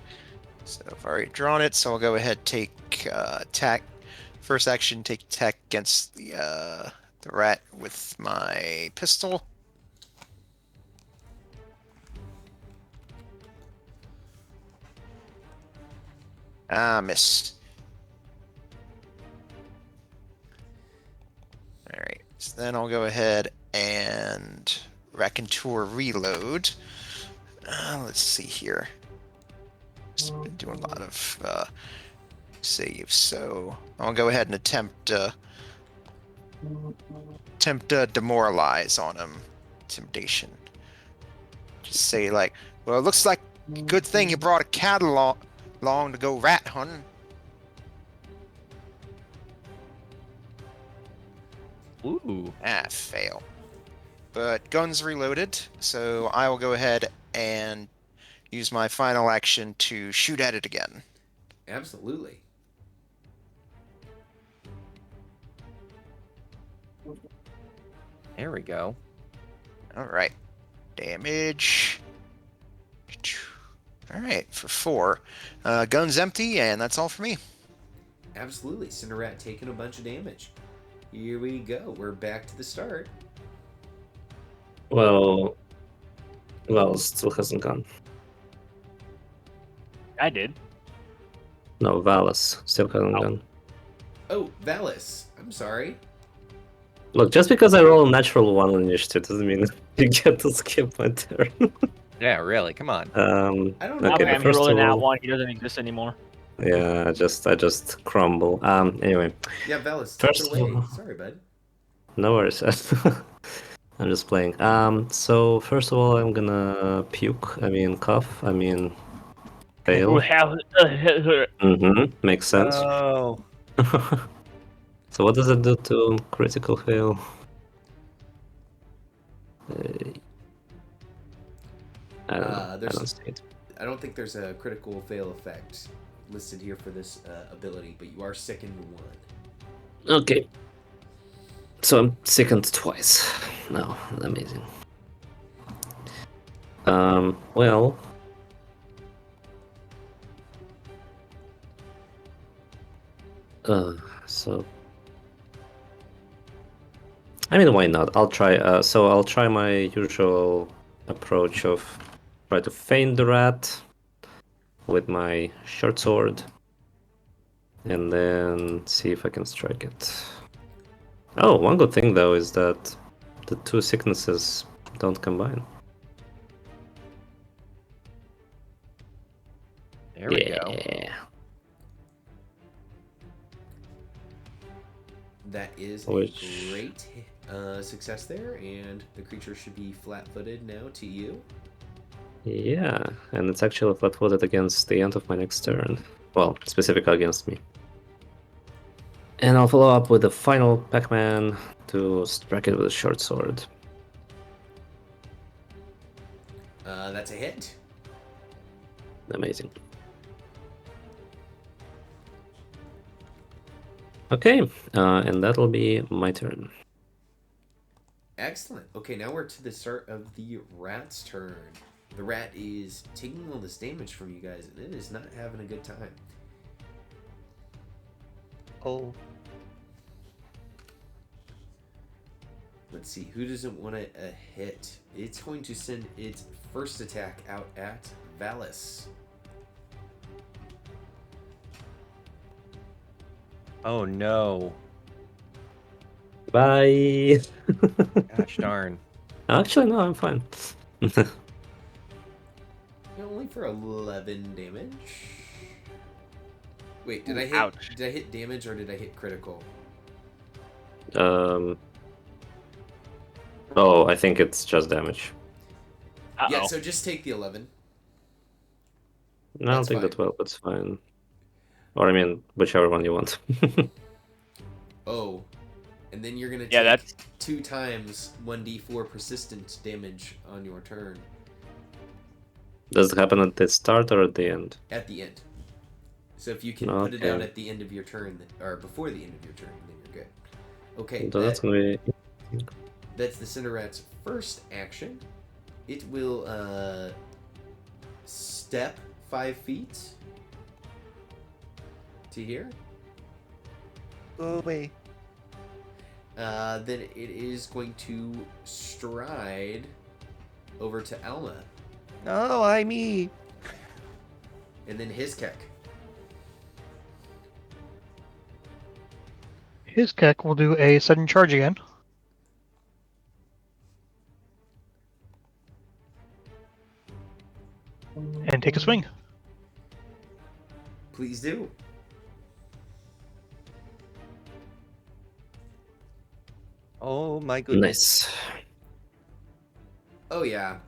[SPEAKER 4] So I've already drawn it, so I'll go ahead take attack. First action, take attack against the rat with my pistol. Ah, missed. Alright, so then I'll go ahead and Raconteur reload. Let's see here. Just been doing a lot of saves, so I'll go ahead and attempt demoralize on him. Intimidation. Just say like, well, it looks like a good thing you brought a cat along to go rat hunting.
[SPEAKER 2] Ooh.
[SPEAKER 4] Fail. But guns reloaded, so I will go ahead and use my final action to shoot at it again.
[SPEAKER 1] Absolutely.
[SPEAKER 2] There we go.
[SPEAKER 4] Alright. Damage. Alright, for 4. Gun's empty, and that's all for me.
[SPEAKER 1] Absolutely. Cinderrat taking a bunch of damage. Here we go. We're back to the start.
[SPEAKER 6] Well, still hasn't gone.
[SPEAKER 5] I did.
[SPEAKER 6] No, Valus still hasn't gone.
[SPEAKER 1] Oh, Valis. I'm sorry.
[SPEAKER 6] Look, just because I roll a natural 1 on initiative doesn't mean you get to skip my turn.
[SPEAKER 2] Yeah, really. Come on.
[SPEAKER 1] I don't know.
[SPEAKER 6] Okay,
[SPEAKER 5] Okay,
[SPEAKER 6] but
[SPEAKER 5] he
[SPEAKER 6] first
[SPEAKER 5] rolled
[SPEAKER 6] of
[SPEAKER 5] that
[SPEAKER 6] all,
[SPEAKER 5] one. He doesn't exist anymore.
[SPEAKER 6] yeah, I just crumble. Anyway,
[SPEAKER 1] Yeah, Valis, take
[SPEAKER 6] First
[SPEAKER 1] it
[SPEAKER 6] of
[SPEAKER 1] away.
[SPEAKER 6] all-
[SPEAKER 1] Sorry, bud.
[SPEAKER 6] no worries. I'm just playing. So first of all, I'm gonna puke. I mean, cough. I mean, fail. Makes sense.
[SPEAKER 2] Oh.
[SPEAKER 6] So what does it do to critical fail? I don't know. I
[SPEAKER 1] There's-
[SPEAKER 6] don't see it.
[SPEAKER 1] I don't think there's a critical fail effect listed here for this ability, but you are sickened 1.
[SPEAKER 6] Okay. So I'm sickened twice. No, amazing. Well. So. I mean, why not? I'll try. So I'll try my usual approach of try to feign the rat with my short sword, and then see if I can strike it. Oh, one good thing though is that the two sicknesses don't combine.
[SPEAKER 2] There we go.
[SPEAKER 1] That is
[SPEAKER 6] Which-
[SPEAKER 1] a great success there, and the creature should be flat-footed now to you.
[SPEAKER 6] Yeah, and it's actually flat-footed against the end of my next turn. Well, specifically against me. And I'll follow up with the final Pac-Man to strike it with a short sword.
[SPEAKER 1] That's a hit.
[SPEAKER 6] Amazing. Okay, and that'll be my turn.
[SPEAKER 1] Excellent. Okay, now we're to the start of the rat's turn. The rat is taking all this damage from you guys, and it is not having a good time.
[SPEAKER 2] Oh.
[SPEAKER 1] Let's see, who doesn't want a hit? It's going to send its first attack out at Valis.
[SPEAKER 2] Oh no.
[SPEAKER 6] Bye!
[SPEAKER 2] Gosh darn.
[SPEAKER 6] Actually, no, I'm fine.
[SPEAKER 1] Only for 11 damage. Wait, did I hit?
[SPEAKER 5] Ouch.
[SPEAKER 1] Did I hit damage or did I hit critical?
[SPEAKER 6] Oh, I think it's just damage.
[SPEAKER 5] Uh-oh.
[SPEAKER 1] Yeah, so just take the 11.
[SPEAKER 6] No, I'll
[SPEAKER 1] That's
[SPEAKER 6] take the
[SPEAKER 1] fine.
[SPEAKER 6] 12, that's fine. Or I mean, whichever one you want.
[SPEAKER 1] Oh, and then you're gonna take
[SPEAKER 5] Yeah, that's
[SPEAKER 1] 2 times 1d4 persistent damage on your turn
[SPEAKER 6] Does it happen at the start or at the end?
[SPEAKER 1] at the end. So if you can put it out
[SPEAKER 6] Okay.
[SPEAKER 1] at the end of your turn, or before the end of your turn, then you're good. Okay,
[SPEAKER 6] So that's gonna be...
[SPEAKER 1] that's the Cinderrat's first action. It will step 5 feet to here.
[SPEAKER 2] Go away.
[SPEAKER 1] Then it is going to stride over to Alma.
[SPEAKER 2] No, I me.
[SPEAKER 1] And then his kick.
[SPEAKER 3] His Keck will do a sudden charge again. And take a swing.
[SPEAKER 1] Please do.
[SPEAKER 2] Oh my goodness.
[SPEAKER 6] Nice.
[SPEAKER 1] Oh, yeah.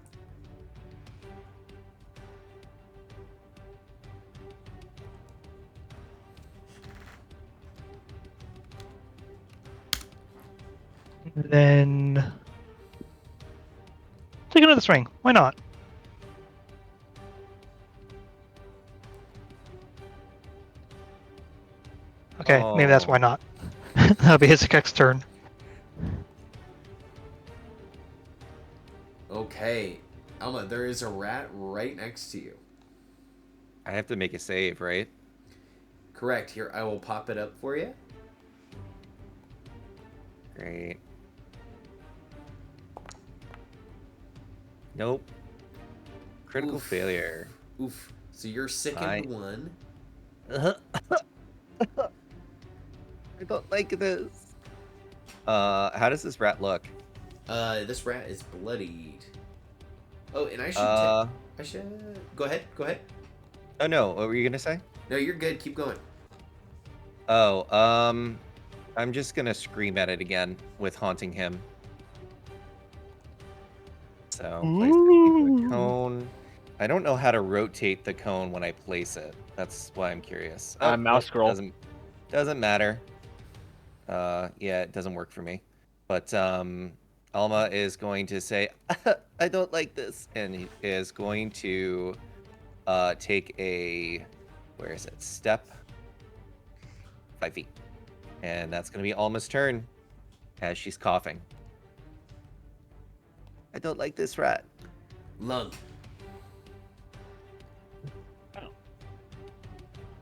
[SPEAKER 3] Then take another swing. Why not? Okay, maybe that's why
[SPEAKER 2] Oh.
[SPEAKER 3] not. That'll be his Keck's turn.
[SPEAKER 1] Okay. Alma, there is a rat right next to you.
[SPEAKER 2] I have to make a save, right?
[SPEAKER 1] Correct. Here, I will pop it up for you.
[SPEAKER 2] Great. Nope. Critical
[SPEAKER 1] Oof.
[SPEAKER 2] failure.
[SPEAKER 1] Oof. So you're sickened
[SPEAKER 2] I-
[SPEAKER 1] 1.
[SPEAKER 2] I don't like this. How does this rat look?
[SPEAKER 1] This rat is bloodied. Oh, and I should I should... Go ahead. Go ahead.
[SPEAKER 2] Oh no, what were you gonna say?
[SPEAKER 1] No, you're good. Keep going.
[SPEAKER 2] Oh, I'm just gonna scream at it again with haunting him. So place the cone. I don't know how to rotate the cone when I place it. That's why I'm curious.
[SPEAKER 5] Mouse scroll.
[SPEAKER 2] Doesn't matter. Yeah, it doesn't work for me. But Alma is going to say, I don't like this, and he is going to take a, where is it? Step 5 feet. And that's going to be Alma's turn as she's coughing. I don't like this rat.
[SPEAKER 1] Lung.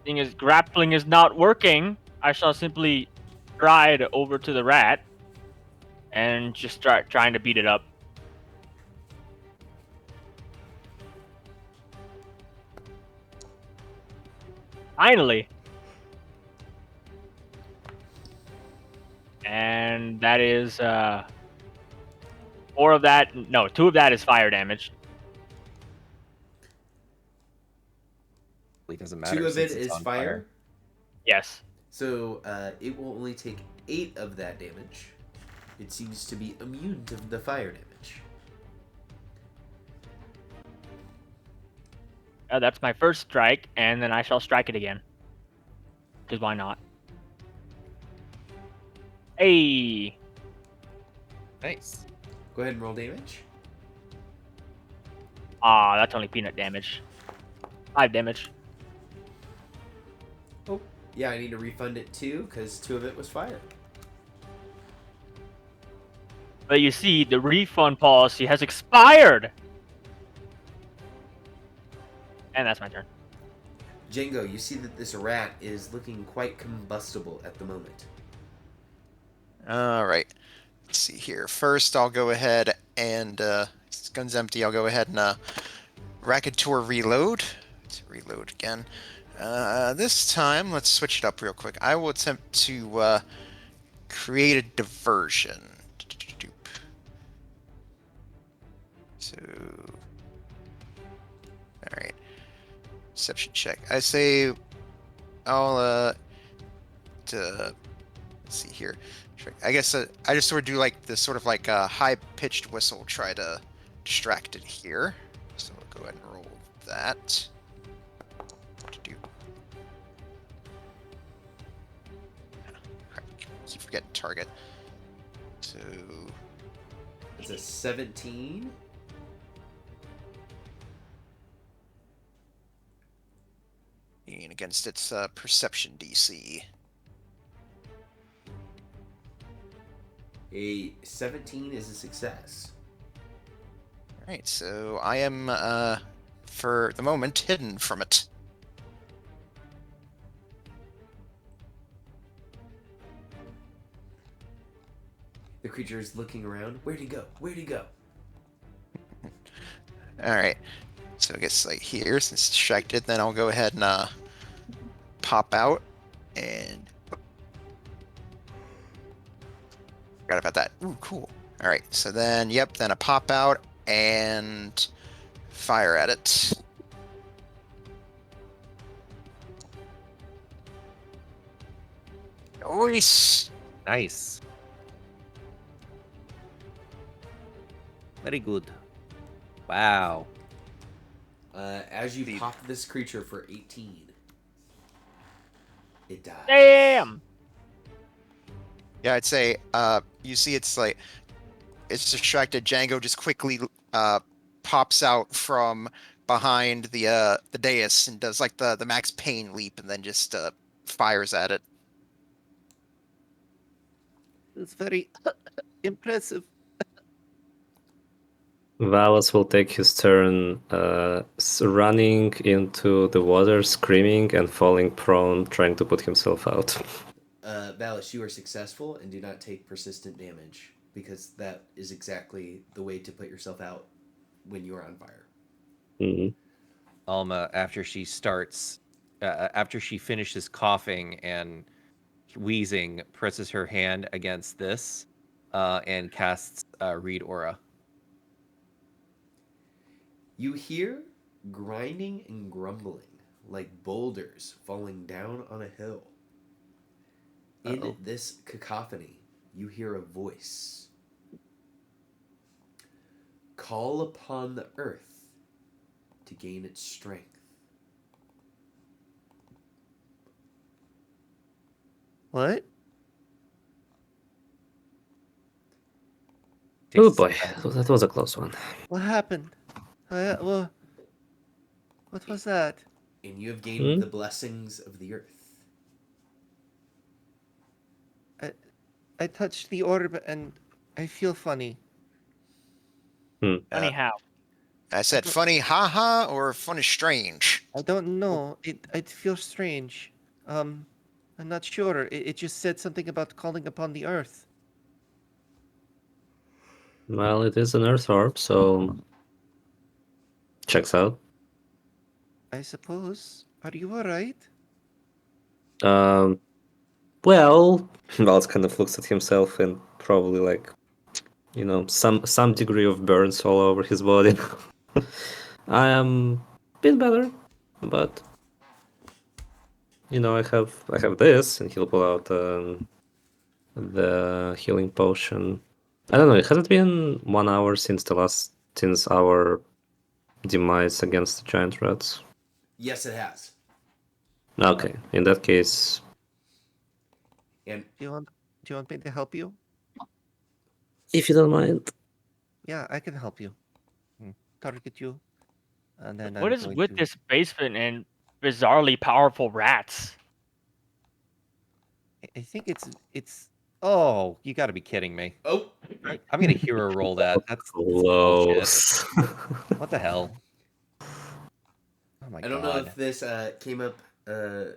[SPEAKER 5] Seeing as grappling is not working, I shall simply stride over to the rat and just start trying to beat it up. Finally. And that is 4 of that. No, 2 of that is fire damage.
[SPEAKER 2] It doesn't matter.
[SPEAKER 1] 2 of it
[SPEAKER 2] since it's
[SPEAKER 1] is
[SPEAKER 2] on
[SPEAKER 1] fire.
[SPEAKER 5] Yes.
[SPEAKER 1] So it will only take 8 of that damage. It seems to be immune to the fire damage.
[SPEAKER 5] That's my first strike, and then I shall strike it again. Because why not? Hey!
[SPEAKER 2] Nice.
[SPEAKER 1] Go ahead and roll damage.
[SPEAKER 5] Ah, that's only peanut damage. 5 damage.
[SPEAKER 1] Oh, yeah, I need to refund it too, because 2 of it was fire.
[SPEAKER 5] But you see, the refund policy has expired! And that's my turn.
[SPEAKER 1] Django, you see that this rat is looking quite combustible at the moment.
[SPEAKER 4] All right. Let's see here. First, I'll go ahead and this gun's empty. I'll go ahead and Racketeur reload. Let's reload again. This time, let's switch it up real quick. I will attempt to create a diversion. So, all right. Deception check. I say, I'll let's see here. I guess I just sort of do like this sort of like a high-pitched whistle, try to distract it here. So we'll go ahead and roll that. Keep forgetting target. So
[SPEAKER 1] It's a 17.
[SPEAKER 4] and against its perception DC.
[SPEAKER 1] A 17 is a success.
[SPEAKER 4] All right, so I am for the moment hidden from it.
[SPEAKER 1] The creature is looking around. Where'd he go? Where'd he go?
[SPEAKER 4] All right. So I guess like here, since it's distracted, then I'll go ahead and pop out and forgot about that. Ooh, cool. All right. So then, yep. Then a pop out and fire at it. Nice.
[SPEAKER 2] Nice. Very good. Wow.
[SPEAKER 1] As you
[SPEAKER 4] The-
[SPEAKER 1] pop this creature for 18, it dies.
[SPEAKER 5] Damn.
[SPEAKER 4] Yeah, I'd say you see it's like it's distracted. Django just quickly pops out from behind the dais and does like the max pain leap and then just fires at it.
[SPEAKER 2] It's very impressive.
[SPEAKER 6] Valas will take his turn running into the water, screaming and falling prone, trying to put himself out.
[SPEAKER 1] Valis, you are successful and do not take persistent damage because that is exactly the way to put yourself out when you are on fire.
[SPEAKER 6] Mhm.
[SPEAKER 2] Alma, after she finishes coughing and wheezing, presses her hand against this and casts Read Aura.
[SPEAKER 1] You hear grinding and grumbling like boulders falling down on a hill. In
[SPEAKER 2] Uh-oh.
[SPEAKER 1] this cacophony, you hear a voice. Call upon the earth to gain its strength.
[SPEAKER 2] What?
[SPEAKER 6] Oh boy, that was a close one.
[SPEAKER 2] What happened? What was that?
[SPEAKER 1] And you have gained
[SPEAKER 6] Hmm?
[SPEAKER 1] the blessings of the earth.
[SPEAKER 2] I touched the orb and I feel funny.
[SPEAKER 5] Funny how.
[SPEAKER 4] I said
[SPEAKER 2] don't-
[SPEAKER 4] funny, haha, or funny strange.
[SPEAKER 2] I don't know. It feels strange. I'm not sure. It just said something about calling upon the earth.
[SPEAKER 6] Well, it is an earth orb, so checks out.
[SPEAKER 2] I suppose. Are you alright?
[SPEAKER 6] Um, well, Valas kind of looks at himself and probably like, some degree of burns all over his body. I am a bit better, but I have this, and he'll pull out the healing potion. I don't know. Has it been 1 hour since our demise against the giant rats?
[SPEAKER 1] Yes, it has.
[SPEAKER 6] Okay, in that case,
[SPEAKER 1] And
[SPEAKER 2] Do you want me to help you?
[SPEAKER 6] if you don't mind.
[SPEAKER 2] Yeah, I can help you. Target you. And then
[SPEAKER 5] What
[SPEAKER 2] I'm
[SPEAKER 5] is
[SPEAKER 2] going
[SPEAKER 5] with
[SPEAKER 2] to...
[SPEAKER 5] this basement and bizarrely powerful rats?
[SPEAKER 2] I think it's... Oh, you gotta be kidding me.
[SPEAKER 1] oh,
[SPEAKER 2] I'm gonna hero roll that. That's bullshit.
[SPEAKER 6] Close.
[SPEAKER 2] What the hell? Oh my
[SPEAKER 1] I don't know
[SPEAKER 2] god.
[SPEAKER 1] if this came up in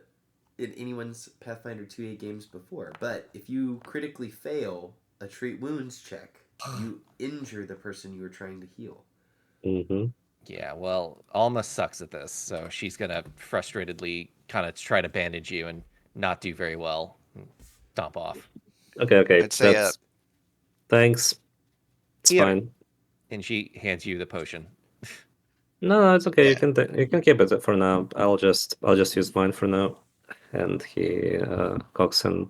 [SPEAKER 1] anyone's Pathfinder 2A games before, but if you critically fail a treat wounds check, you injure the person you were trying to heal.
[SPEAKER 6] Hmm.
[SPEAKER 2] Yeah, well, Alma sucks at this, so she's gonna frustratedly kind of try to bandage you and not do very well. Stomp off.
[SPEAKER 6] Okay,
[SPEAKER 4] I'd say
[SPEAKER 6] that's thanks. It's
[SPEAKER 2] Here.
[SPEAKER 6] fine.
[SPEAKER 2] And she hands you the potion.
[SPEAKER 6] No, it's okay.
[SPEAKER 4] Yeah.
[SPEAKER 6] You can keep it for now. I'll just use mine for now. And he cocks and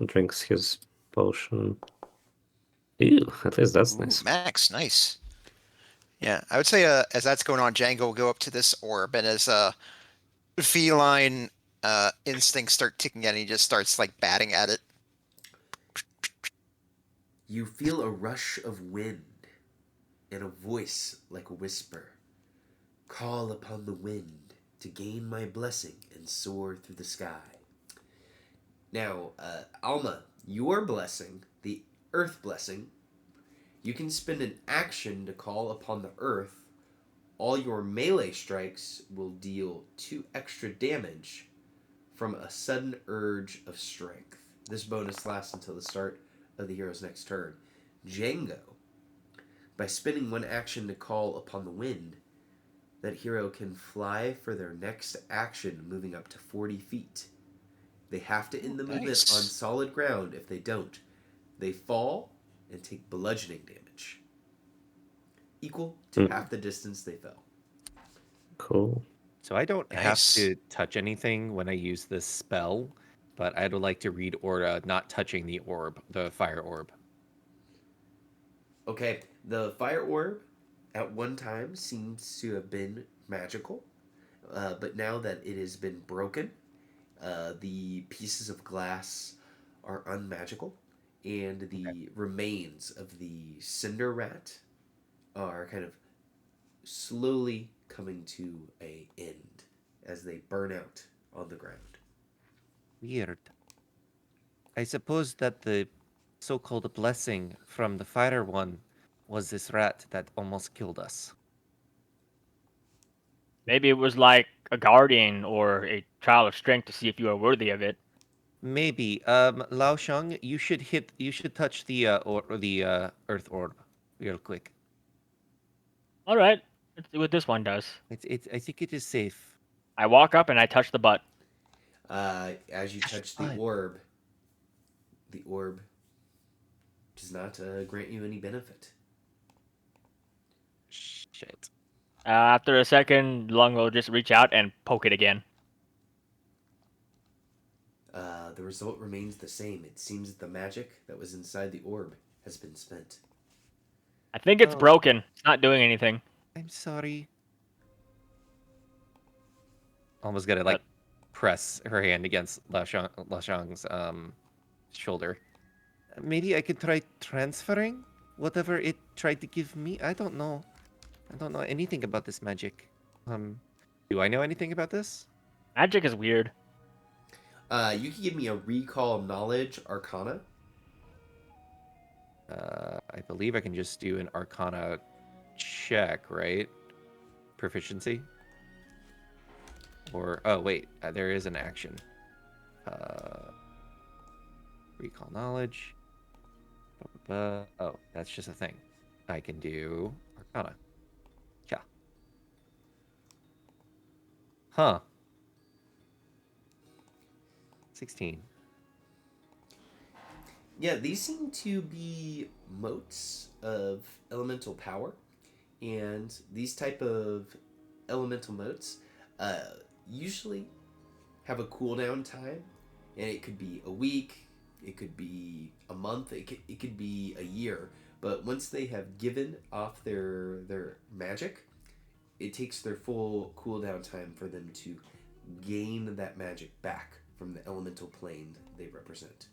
[SPEAKER 6] drinks his potion. Ew, at least that's
[SPEAKER 4] Ooh,
[SPEAKER 6] nice.
[SPEAKER 4] Max, nice. Yeah, I would say as that's going on, Django will go up to this orb, and as feline instincts start ticking in, he just starts like batting at it.
[SPEAKER 1] You feel a rush of wind and a voice like a whisper. Call upon the wind to gain my blessing and soar through the sky. Now, Alma, your blessing, the earth blessing, you can spend an action to call upon the earth. All your melee strikes will deal 2 extra damage from a sudden urge of strength. This bonus lasts until the start of the hero's next turn. Django, by spending one action to call upon the wind, that hero can fly for their next action, moving up to 40 feet. They have to end the movement
[SPEAKER 4] Nice.
[SPEAKER 1] on solid ground. If they don't, they fall and take bludgeoning damage, equal to
[SPEAKER 6] Hmm.
[SPEAKER 1] half the distance they fell.
[SPEAKER 6] Cool.
[SPEAKER 2] So I don't have
[SPEAKER 4] Nice.
[SPEAKER 2] to touch anything when I use this spell, but I'd like to read Aura not touching the orb, the fire orb.
[SPEAKER 1] Okay, the fire orb at one time seems to have been magical, but now that it has been broken, the pieces of glass are unmagical, and the remains of the cinder rat are kind of slowly coming to a end as they burn out on the ground.
[SPEAKER 2] Weird. I suppose that the so-called blessing from the fire one was this rat that almost killed us.
[SPEAKER 5] Maybe it was like a guardian or a trial of strength to see if you are worthy of it.
[SPEAKER 2] Maybe. Lao Shang, you should touch the earth orb real quick.
[SPEAKER 5] All right, let's see what this one does.
[SPEAKER 2] I think it is safe.
[SPEAKER 5] I walk up and I touch the butt.
[SPEAKER 1] As you touch the orb does not grant you any benefit.
[SPEAKER 2] Shit.
[SPEAKER 5] After a second, Lung will just reach out and poke it again.
[SPEAKER 1] The result remains the same. It seems that the magic that was inside the orb has been spent.
[SPEAKER 5] I think it's
[SPEAKER 2] Oh.
[SPEAKER 5] broken. It's not doing anything.
[SPEAKER 2] I'm sorry. Almost gonna like press her hand against La Shang's shoulder. Maybe I could try transferring whatever it tried to give me. I don't know. I don't know anything about this magic. Do I know anything about this?
[SPEAKER 5] Magic is weird.
[SPEAKER 1] You can give me a recall knowledge arcana.
[SPEAKER 2] I believe I can just do an Arcana check, right? Proficiency. Or oh wait, there is an action. Recall knowledge. Oh, that's just a thing. I can do Arcana. Yeah. Huh. 16.
[SPEAKER 1] Yeah, these seem to be motes of elemental power, and these type of elemental motes usually have a cooldown time, and it could be a week, it could be a month, it could be a year. But once they have given off their magic, it takes their full cooldown time for them to gain that magic back from the elemental plane they represent.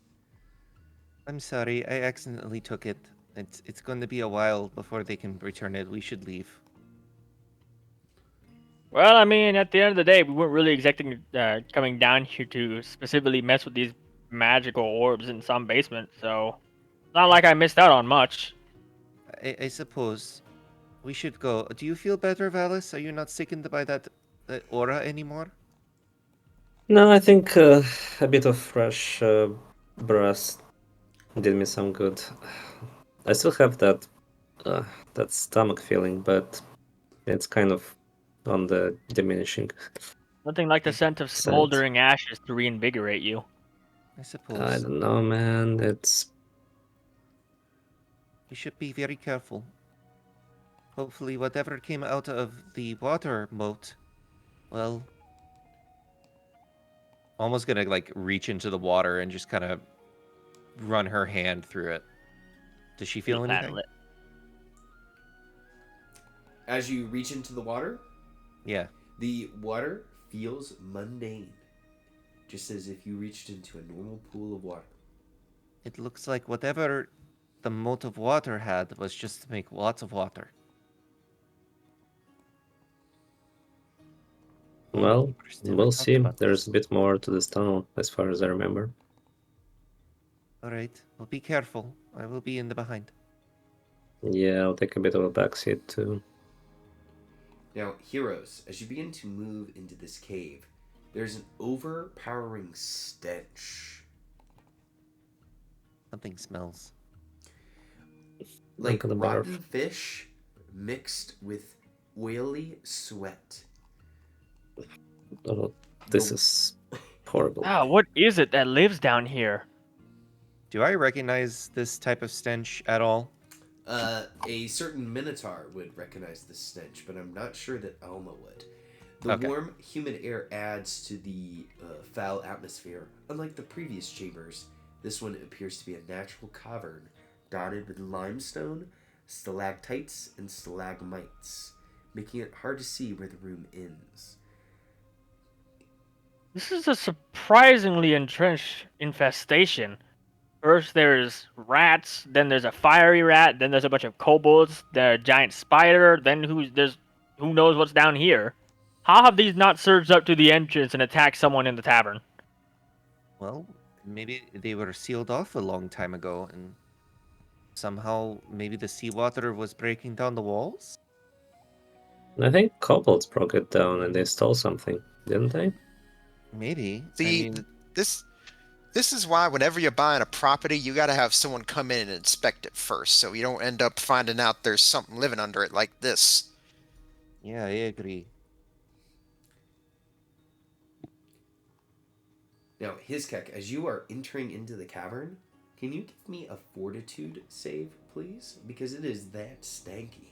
[SPEAKER 2] I'm sorry, I accidentally took it. It's going to be a while before they can return it. We should leave.
[SPEAKER 5] Well, I mean, at the end of the day, we weren't really expecting coming down here to specifically mess with these magical orbs in some basement, so it's not like I missed out on much.
[SPEAKER 2] I suppose we should go. Do you feel better, Valis? Are you not sickened by that aura anymore?
[SPEAKER 6] No, I think a bit of fresh breath did me some good. I still have that stomach feeling, but it's kind of on the diminishing.
[SPEAKER 5] Nothing like the scent of
[SPEAKER 6] Scent.
[SPEAKER 5] smoldering ashes to reinvigorate you.
[SPEAKER 2] I
[SPEAKER 6] I
[SPEAKER 2] suppose.
[SPEAKER 6] don't know, man. It's
[SPEAKER 2] We should be very careful. Hopefully, whatever came out of the water moat, well, almost gonna like reach into the water and just kind of run her hand through it. Does she feel anything?
[SPEAKER 5] Paddle it.
[SPEAKER 1] As you reach into the water,
[SPEAKER 2] Yeah.
[SPEAKER 1] the water feels mundane, just as if you reached into a normal pool of water.
[SPEAKER 2] It looks like whatever the moat of water had was just to make lots of water.
[SPEAKER 6] well,
[SPEAKER 2] First time I
[SPEAKER 6] we'll
[SPEAKER 2] talked
[SPEAKER 6] see.
[SPEAKER 2] about
[SPEAKER 6] There's
[SPEAKER 2] this.
[SPEAKER 6] a bit more to this tunnel, as far as I remember.
[SPEAKER 2] All right. Well, be careful. I will be in the behind.
[SPEAKER 6] Yeah, I'll take a bit of a backseat too.
[SPEAKER 1] Now, heroes, as you begin to move into this cave, there's an overpowering stench.
[SPEAKER 2] Something smells.
[SPEAKER 1] Like
[SPEAKER 6] gonna
[SPEAKER 1] rotten
[SPEAKER 6] barf.
[SPEAKER 1] fish mixed with oily sweat.
[SPEAKER 6] Oh, this
[SPEAKER 1] The-
[SPEAKER 6] is horrible.
[SPEAKER 5] Ah, what is it that lives down here?
[SPEAKER 2] Do I recognize this type of stench at all?
[SPEAKER 1] A certain minotaur would recognize the stench, but I'm not sure that Alma would. The
[SPEAKER 2] Okay.
[SPEAKER 1] warm, humid air adds to the foul atmosphere. Unlike the previous chambers, this one appears to be a natural cavern dotted with limestone, stalactites, and stalagmites, making it hard to see where the room ends.
[SPEAKER 5] This is a surprisingly entrenched infestation. First there's rats, then there's a fiery rat, then there's a bunch of kobolds, then a giant spider, then who knows what's down here. How have these not surged up to the entrance and attacked someone in the tavern?
[SPEAKER 2] Well, maybe they were sealed off a long time ago, and somehow maybe the seawater was breaking down the walls?
[SPEAKER 6] I think kobolds broke it down and they stole something, didn't they?
[SPEAKER 2] Maybe. I
[SPEAKER 4] See,
[SPEAKER 2] mean,
[SPEAKER 4] this this is why whenever you're buying a property, you got to have someone come in and inspect it first, so you don't end up finding out there's something living under it like this.
[SPEAKER 2] yeah, I agree.
[SPEAKER 1] Now, Hizkek, as you are entering into the cavern, can you give me a fortitude save, please? Because it is that stanky.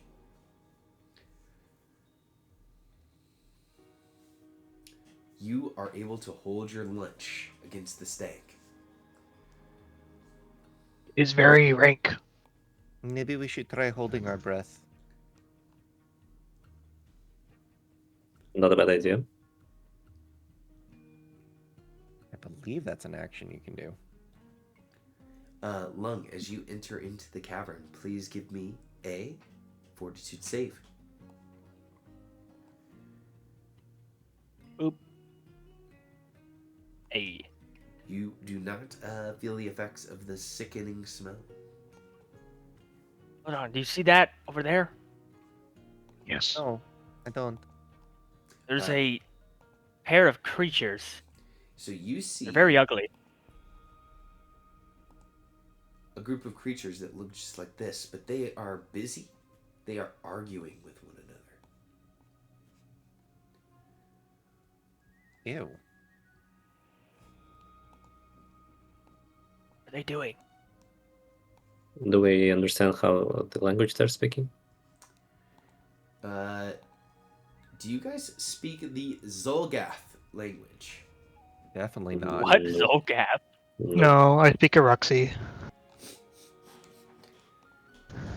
[SPEAKER 1] You are able to hold your lunch against the stank.
[SPEAKER 3] Is very rank.
[SPEAKER 2] Maybe we should try holding our breath.
[SPEAKER 6] Not a bad idea.
[SPEAKER 2] I believe that's an action you can do.
[SPEAKER 1] Lung, as you enter into the cavern, please give me a fortitude save.
[SPEAKER 5] Hey.
[SPEAKER 1] You do not feel the effects of the sickening smell.
[SPEAKER 5] Hold on, do you see that over there?
[SPEAKER 3] Yes.
[SPEAKER 2] No, I don't.
[SPEAKER 5] There's
[SPEAKER 1] Uh,
[SPEAKER 5] a pair of creatures.
[SPEAKER 1] So you see
[SPEAKER 5] They're very ugly.
[SPEAKER 1] a group of creatures that look just like this, but they are busy. They are arguing with one another.
[SPEAKER 2] Ew.
[SPEAKER 5] What are they doing?
[SPEAKER 6] Do we understand how the language they're speaking?
[SPEAKER 1] Do you guys speak the Zolgath language?
[SPEAKER 2] Definitely not.
[SPEAKER 5] What?
[SPEAKER 6] Nope.
[SPEAKER 5] Zolgath?
[SPEAKER 3] No, I speak Aruxi.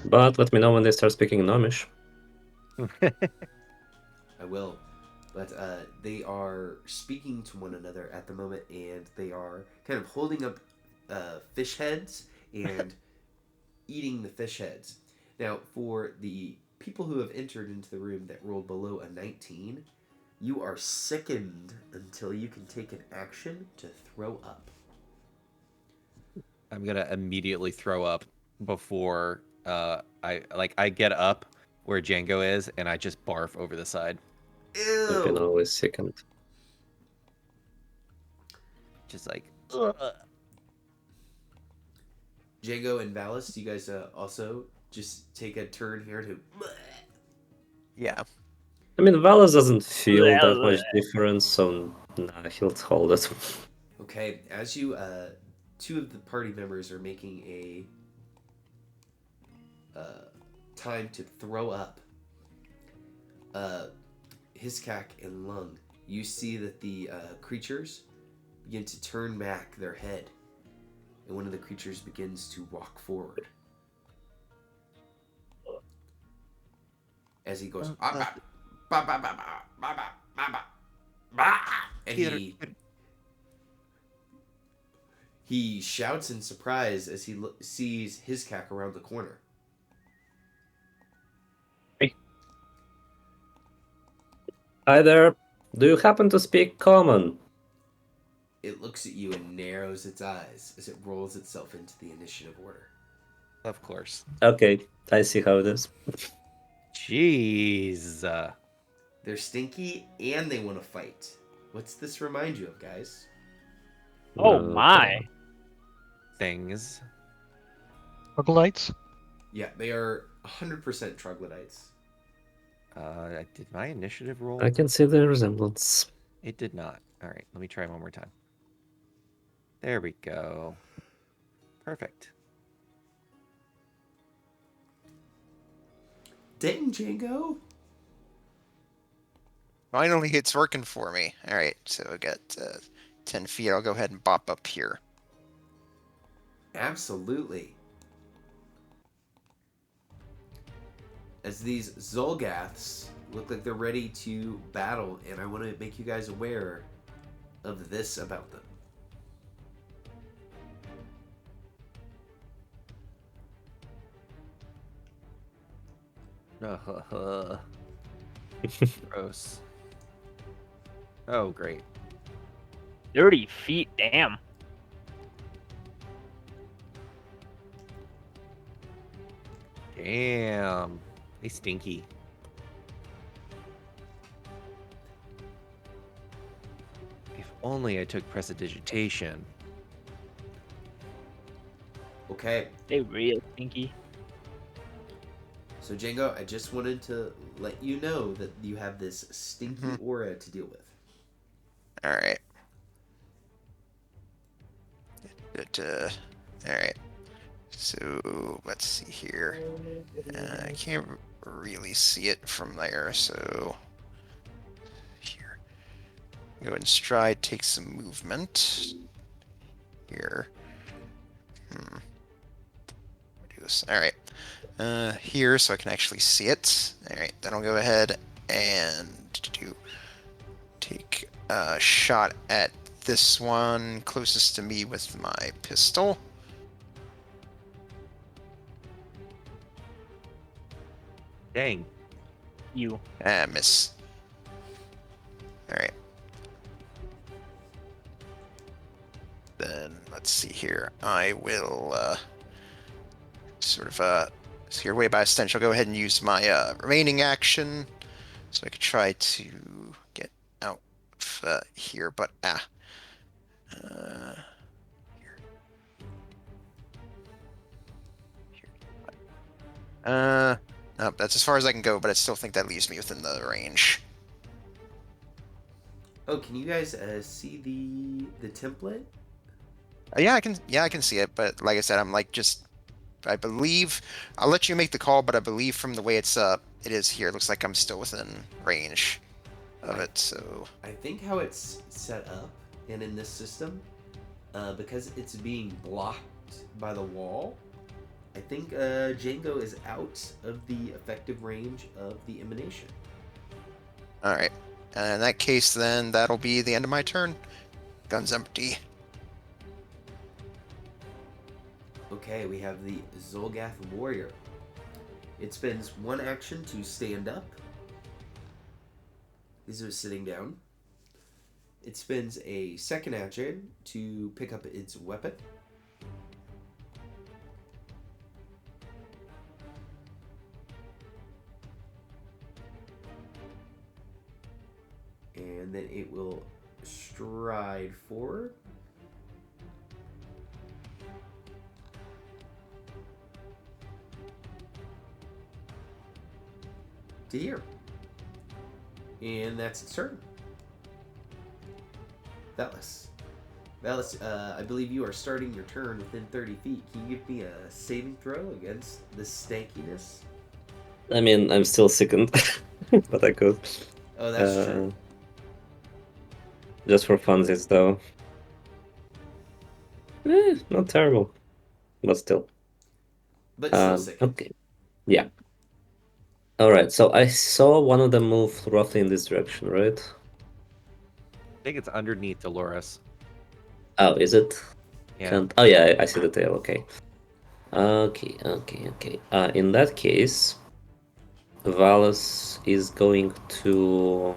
[SPEAKER 6] But let me know when they start speaking Gnomish.
[SPEAKER 1] I will. But they are speaking to one another at the moment, and they are kind of holding up fish heads and eating the fish heads. Now, for the people who have entered into the room that rolled below a 19, you are sickened until you can take an action to throw up.
[SPEAKER 2] I'm gonna immediately throw up before I get up where Django is and I just barf over the side.
[SPEAKER 6] I've been
[SPEAKER 1] Ew!
[SPEAKER 6] always sickened.
[SPEAKER 2] Just like ugh.
[SPEAKER 1] Django and Valis, do you guys also just take a turn here to...
[SPEAKER 4] Yeah.
[SPEAKER 6] I mean, Valas doesn't feel that much difference, so nah, he'll hold it.
[SPEAKER 1] Okay, as you, two of the party members are making a time to throw up. Hiskak and Lung, you see that the creatures begin to turn back their head, and one of the creatures begins to walk forward. As he goes, "Ah, bah, bah, bah, bah, bah, bah, bah, bah, bah," and he shouts in surprise as he sees Hiskak around the corner.
[SPEAKER 6] Hi there. Do you happen to speak common?
[SPEAKER 1] It looks at you and narrows its eyes as it rolls itself into the initiative order.
[SPEAKER 2] Of course.
[SPEAKER 6] Okay, I see how it is.
[SPEAKER 2] Jeez.
[SPEAKER 1] They're stinky and they want to fight. What's this remind you of, guys?
[SPEAKER 5] Oh
[SPEAKER 6] Uh,
[SPEAKER 5] my.
[SPEAKER 2] Things.
[SPEAKER 3] Troglodytes?
[SPEAKER 1] Yeah, they are 100% troglodytes.
[SPEAKER 2] Did my initiative roll?
[SPEAKER 6] I can see the resemblance.
[SPEAKER 2] It did not. All right, let me try one more time. There we go. Perfect.
[SPEAKER 1] Dang, Django.
[SPEAKER 4] Finally, it's working for me. All right, so I got 10 feet. I'll go ahead and bop up here.
[SPEAKER 1] Absolutely. As these Zolgaths look like they're ready to battle, and I want to make you guys aware of this about them.
[SPEAKER 2] Gross. Oh, great.
[SPEAKER 5] 30 feet, damn.
[SPEAKER 2] Damn. They stinky. If only I took prestidigitation.
[SPEAKER 1] Okay,
[SPEAKER 5] They real stinky.
[SPEAKER 1] so Django, I just wanted to let you know that you have this stinky aura to deal with.
[SPEAKER 4] All right. All right. So let's see here. I can't really see it from there, so here. Go ahead and stride, take some movement. Here. Do this. All right. Here, so I can actually see it. All right. Then I'll go ahead and take a shot at this one closest to me with my pistol.
[SPEAKER 2] Dang.
[SPEAKER 5] You.
[SPEAKER 4] Miss. All right. Then let's see here. I will sort of so you're way by stench. I'll go ahead and use my remaining action, so I could try to get out of here. But here. No, that's as far as I can go. But I still think that leaves me within the range.
[SPEAKER 1] Oh, can you guys see the template?
[SPEAKER 4] Yeah, I can. Yeah, I can see it. But like I said, I'm like just. I believe I'll let you make the call, but I believe from the way it is here, it looks like I'm still within range of it. So
[SPEAKER 1] I think how it's set up and in this system, because it's being blocked by the wall, I think Django is out of the effective range of the emanation.
[SPEAKER 4] all right. In that case, then that'll be the end of my turn. Gun's empty.
[SPEAKER 1] Okay, we have the Zolgath Warrior. It spends one action to stand up. This is sitting down. It spends a second action to pick up its weapon. And then it will stride forward. To here. And that's its turn. Velis. Velis, I believe you are starting your turn within 30 feet. Can you give me a saving throw against the stankiness?
[SPEAKER 6] I mean, I'm still sickened, but I could.
[SPEAKER 1] Oh, that's true.
[SPEAKER 6] Just for funsies, though. Not terrible, but still.
[SPEAKER 1] But still sick.
[SPEAKER 6] Okay. Yeah. Alright, so I saw one of them move roughly in this direction, right?
[SPEAKER 2] I think it's underneath Dolores.
[SPEAKER 6] Oh, is it?
[SPEAKER 2] Yeah.
[SPEAKER 6] Oh yeah, I see the tail, okay. Okay. In that case, Valus is going to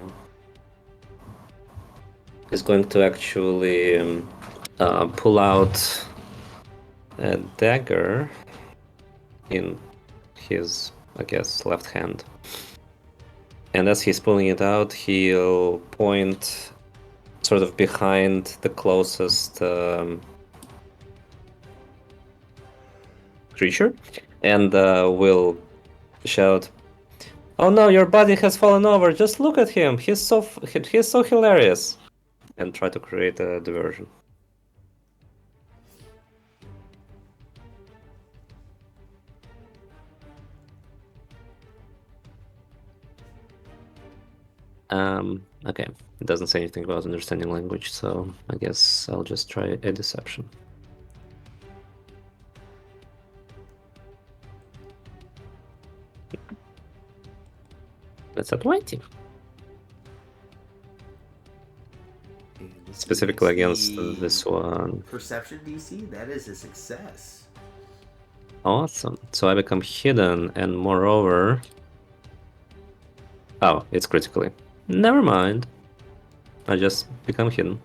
[SPEAKER 6] actually pull out a dagger in his, I guess, left hand. And as he's pulling it out, he'll point sort of behind the closest creature, and will shout, "Oh no, your body has fallen over! Just look at him! He's so hilarious!" And try to create a diversion. Okay. It doesn't say anything about understanding language, so I guess I'll just try a deception. That's a 20.
[SPEAKER 1] And this
[SPEAKER 6] Specifically
[SPEAKER 1] is
[SPEAKER 6] against
[SPEAKER 1] the
[SPEAKER 6] this one.
[SPEAKER 1] Perception DC. That is a success.
[SPEAKER 6] Awesome. So I become hidden, and moreover... Oh, it's critically. Never mind. I just become hidden.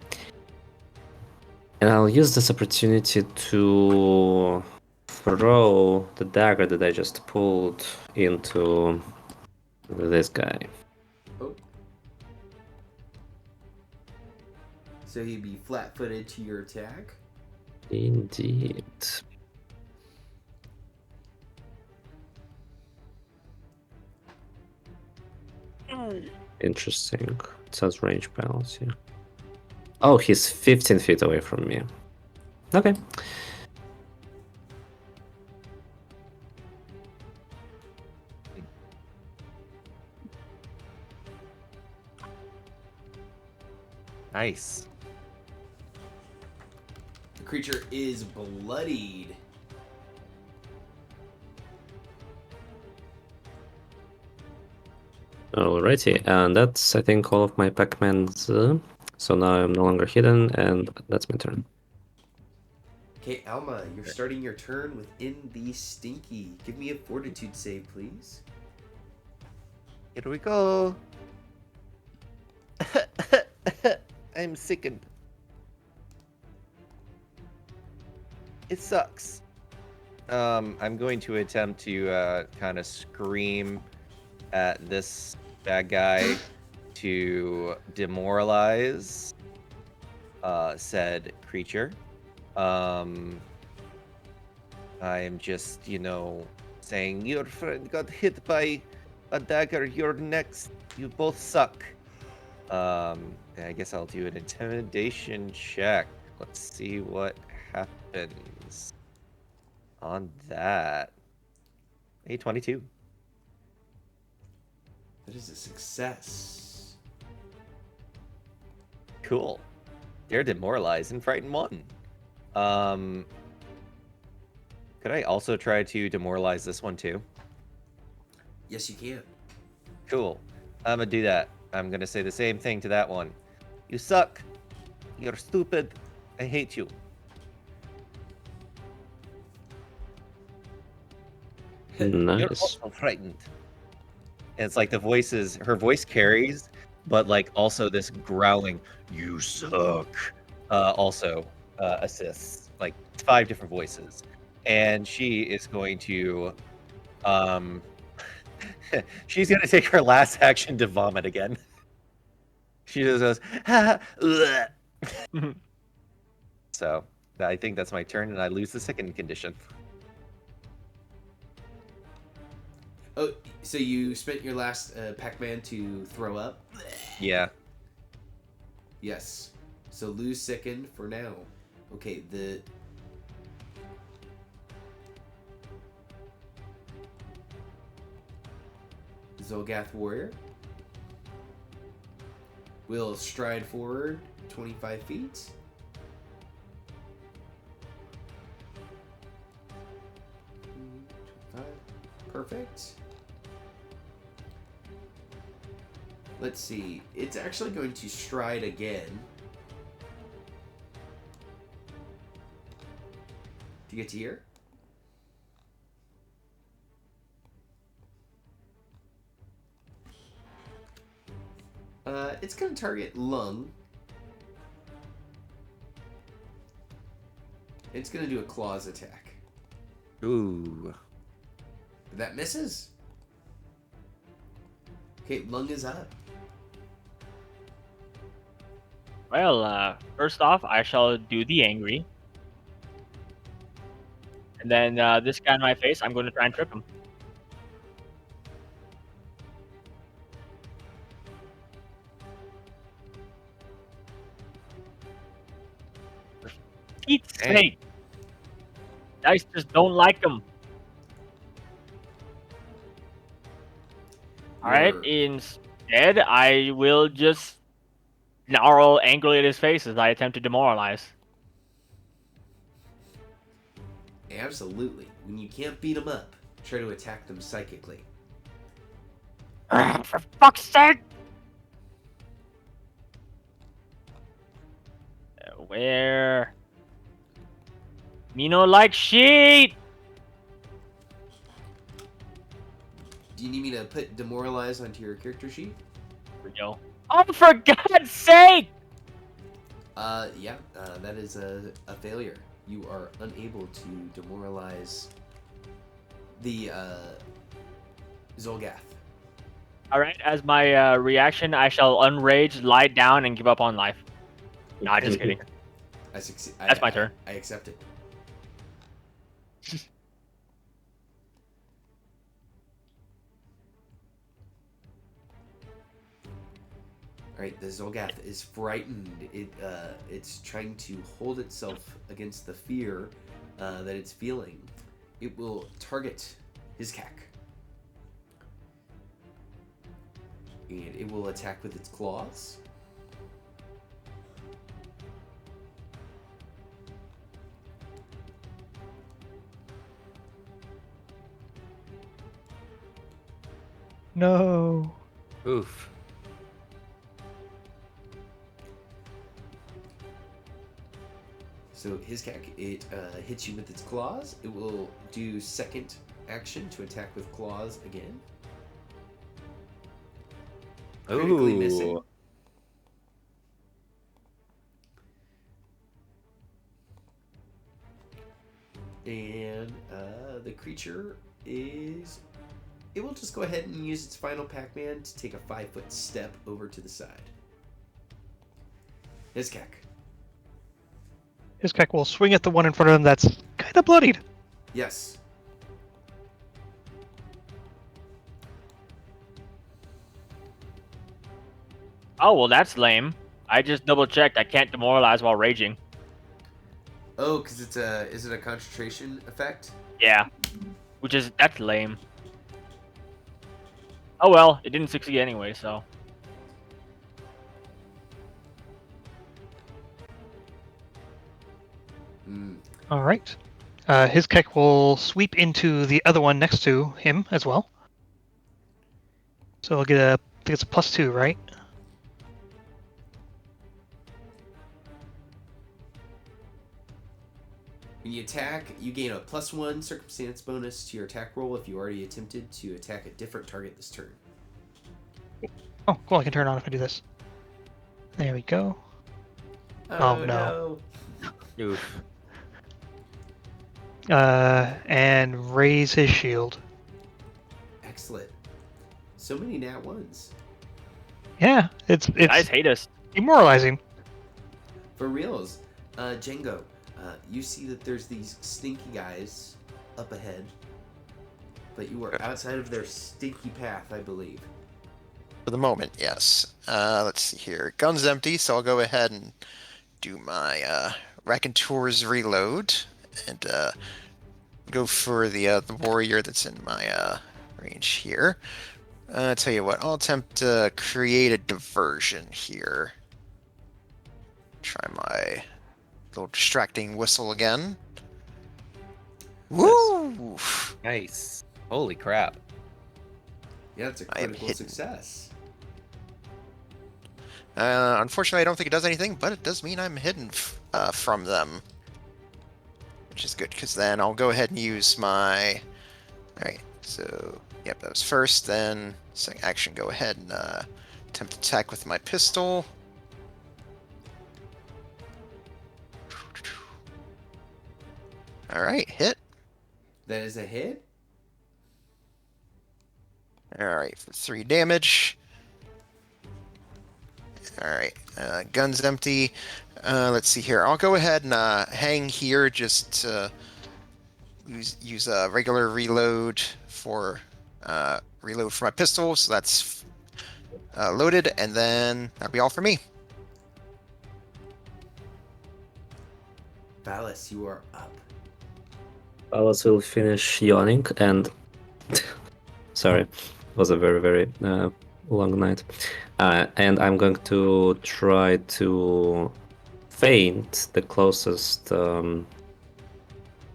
[SPEAKER 6] And I'll use this opportunity to throw the dagger that I just pulled into this guy.
[SPEAKER 1] Oh. So he'd be flat-footed to your attack.
[SPEAKER 6] Indeed. Interesting. It says range penalty. Oh, he's 15 feet away from me. Okay.
[SPEAKER 2] Nice.
[SPEAKER 1] The creature is bloodied.
[SPEAKER 6] Alrighty, and that's, I think, all of my Pac-Mans. So now I'm no longer hidden, and that's my turn.
[SPEAKER 1] Okay, Alma, you're starting your turn within the Stinky. Give me a Fortitude save, please.
[SPEAKER 2] Here we go. I'm sickened. It sucks. I'm going to attempt to kind of scream at this bad guy to demoralize said creature. I am just, saying, your friend got hit by a dagger, you're next. You both suck. I guess I'll do an intimidation check. Let's see what happens on that. A 22.
[SPEAKER 1] That is a success.
[SPEAKER 2] Cool. They're demoralized and frightened one. Could I also try to demoralize this one too?
[SPEAKER 1] Yes, you can.
[SPEAKER 2] Cool. I'm gonna do that. I'm gonna say the same thing to that one. You suck. You're stupid. I hate you. You're
[SPEAKER 6] Nice.
[SPEAKER 2] also frightened. And it's like her voice carries, but like also this growling, you suck, also assists. Like 5 different voices. And she is going to, she's going to take her last action to vomit again. She just goes, So I think that's my turn, and I lose the second condition.
[SPEAKER 1] Oh, so you spent your last Pac-Man to throw up?
[SPEAKER 2] Yeah.
[SPEAKER 1] Yes. So lose second for now. Okay, the Zolgath warrior will stride forward 25 feet. Perfect. Let's see. It's actually going to stride again. To get to here. It's going to target Lung. It's going to do a claws attack.
[SPEAKER 2] Ooh.
[SPEAKER 1] That misses. Okay, Lung is up.
[SPEAKER 5] Well, first off, I shall do the angry. And then this guy in my face, I'm going to try and trip him. For Pete's
[SPEAKER 1] Hey.
[SPEAKER 5] sake. Dice just don't like him. Alright,
[SPEAKER 1] You're-
[SPEAKER 5] instead, I will just snarl angrily at his face as I attempt to demoralize.
[SPEAKER 1] Absolutely. When you can't beat them up, try to attack them psychically.
[SPEAKER 5] For fuck's sake! Where? Me no like shit!
[SPEAKER 1] Do you need me to put demoralize onto your character sheet?
[SPEAKER 5] Here we go. Oh, for God's sake!
[SPEAKER 1] Yeah, that is a failure. You are unable to demoralize the Zolgath.
[SPEAKER 5] Alright, as my reaction, I shall unrage, lie down, and give up on life. Nah, just kidding.
[SPEAKER 1] I succeed.
[SPEAKER 5] That's my turn.
[SPEAKER 1] I accept it. All right, the Zolgath is frightened. It's trying to hold itself against the fear that it's feeling. It will target his cack. And it will attack with its claws.
[SPEAKER 3] No.
[SPEAKER 2] Oof.
[SPEAKER 1] So his cack, it hits you with its claws. It will do second action to attack with claws again. Critically missing.
[SPEAKER 2] Ooh.
[SPEAKER 1] And the creature is... It will just go ahead and use its final Pac-Man to take a 5-foot step over to the side. His cack.
[SPEAKER 3] His Keck will swing at the one in front of him that's kind of bloodied.
[SPEAKER 1] Yes.
[SPEAKER 5] Oh, well, that's lame. I just double-checked. I can't demoralize while raging.
[SPEAKER 1] Oh, because it's a... Is it a concentration effect?
[SPEAKER 5] Yeah. That's lame. Oh well, it didn't succeed anyway, so.
[SPEAKER 1] Mm.
[SPEAKER 3] All right. His Keck will sweep into the other one next to him as well. So he'll get I think it's a +2, right?
[SPEAKER 1] When you attack, you gain a +1 circumstance bonus to your attack roll if you already attempted to attack a different target this turn.
[SPEAKER 3] Oh, cool. I can turn it on if I do this. There we go. Oh, no.
[SPEAKER 2] Oof.
[SPEAKER 3] And raise his shield.
[SPEAKER 1] Excellent. So many nat ones.
[SPEAKER 3] Yeah, it's
[SPEAKER 5] Guys hate us.
[SPEAKER 3] demoralizing.
[SPEAKER 1] For reals. Django, you see that there's these stinky guys up ahead, but you are outside of their stinky path, I believe.
[SPEAKER 4] For the moment, yes. Let's see here. Gun's empty, so I'll go ahead and do my Raconteur's reload and go for the warrior that's in my range here. Tell you what, I'll attempt to create a diversion here. Try my little distracting whistle again. Woo!
[SPEAKER 2] Nice. Holy crap.
[SPEAKER 1] Yeah, it's a
[SPEAKER 4] I am
[SPEAKER 1] critical
[SPEAKER 4] hidden.
[SPEAKER 1] success.
[SPEAKER 4] Unfortunately, I don't think it does anything, but it does mean I'm hidden from them. Which is good, because then I'll go ahead and use my... Alright, so... Yep, that was first, then second action, go ahead and attempt to attack with my pistol. Alright, hit.
[SPEAKER 1] That is a hit.
[SPEAKER 4] Alright, for 3 damage. Alright, gun's empty. Let's see here. I'll go ahead and hang here just to use a regular reload for my pistol, so that's loaded, and then that'll be all for me.
[SPEAKER 1] Valis, you are up.
[SPEAKER 6] Alice will finish yawning and sorry, it was a very, very long night. And I'm going to try to feint the closest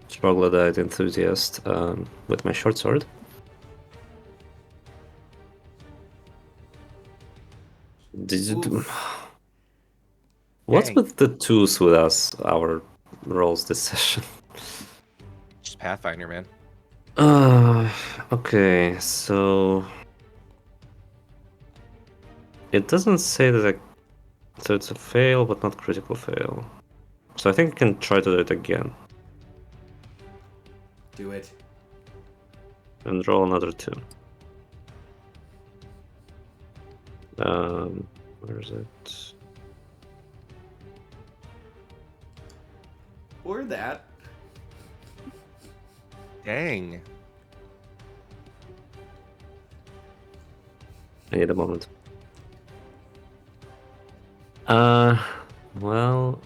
[SPEAKER 6] troglodyte enthusiast with my short sword.
[SPEAKER 1] Oof.
[SPEAKER 6] What's
[SPEAKER 2] Dang.
[SPEAKER 6] with the twos with us, our rolls this session?
[SPEAKER 2] Just Pathfinder, man.
[SPEAKER 6] Okay, so it doesn't say that so it's a fail, but not critical fail. So I think I can try to do it again
[SPEAKER 1] Do it.
[SPEAKER 6] and roll another 2. Where is it?
[SPEAKER 1] Or that.
[SPEAKER 2] Dang.
[SPEAKER 6] I need a moment. Well.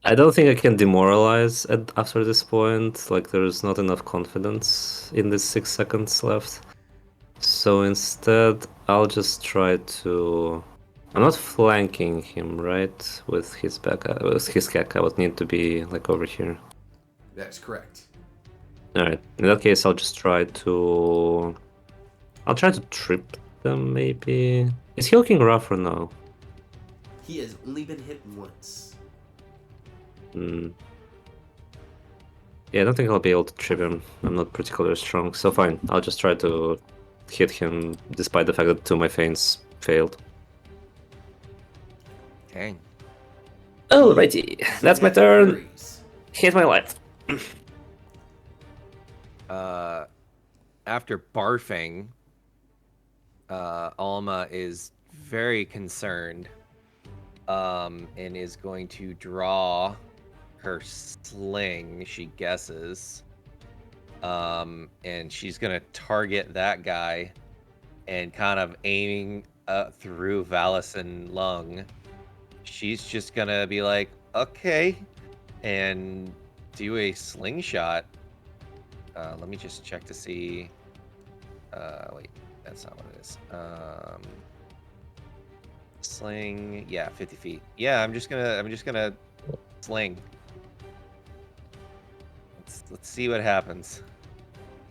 [SPEAKER 6] I don't think I can demoralize after this point. Like, there's not enough confidence in this 6 seconds left. So instead, I'll just try to. I'm not flanking him, right? With his back, with his cack. I would need to be like over here.
[SPEAKER 1] That's correct.
[SPEAKER 6] All right. In that case, I'll just try to. I'll try to trip them, maybe. Is he looking rough or no?
[SPEAKER 1] He has only been hit once.
[SPEAKER 6] Hmm. Yeah, I don't think I'll be able to trip him. I'm not particularly strong, so fine. I'll just try to hit him, despite the fact that 2 of my feints failed.
[SPEAKER 2] Dang.
[SPEAKER 6] Alrighty, that's my turn.
[SPEAKER 1] Parries.
[SPEAKER 6] Hit my life.
[SPEAKER 2] After barfing, Alma is very concerned, and is going to draw her sling, she guesses. And she's gonna target that guy and kind of aiming through Valis and Lung. She's just gonna be like, okay, and do a slingshot. Let me just check to see. Wait, that's not what it is. Sling, yeah, 50 feet. Yeah, I'm just gonna sling. Let's see what happens.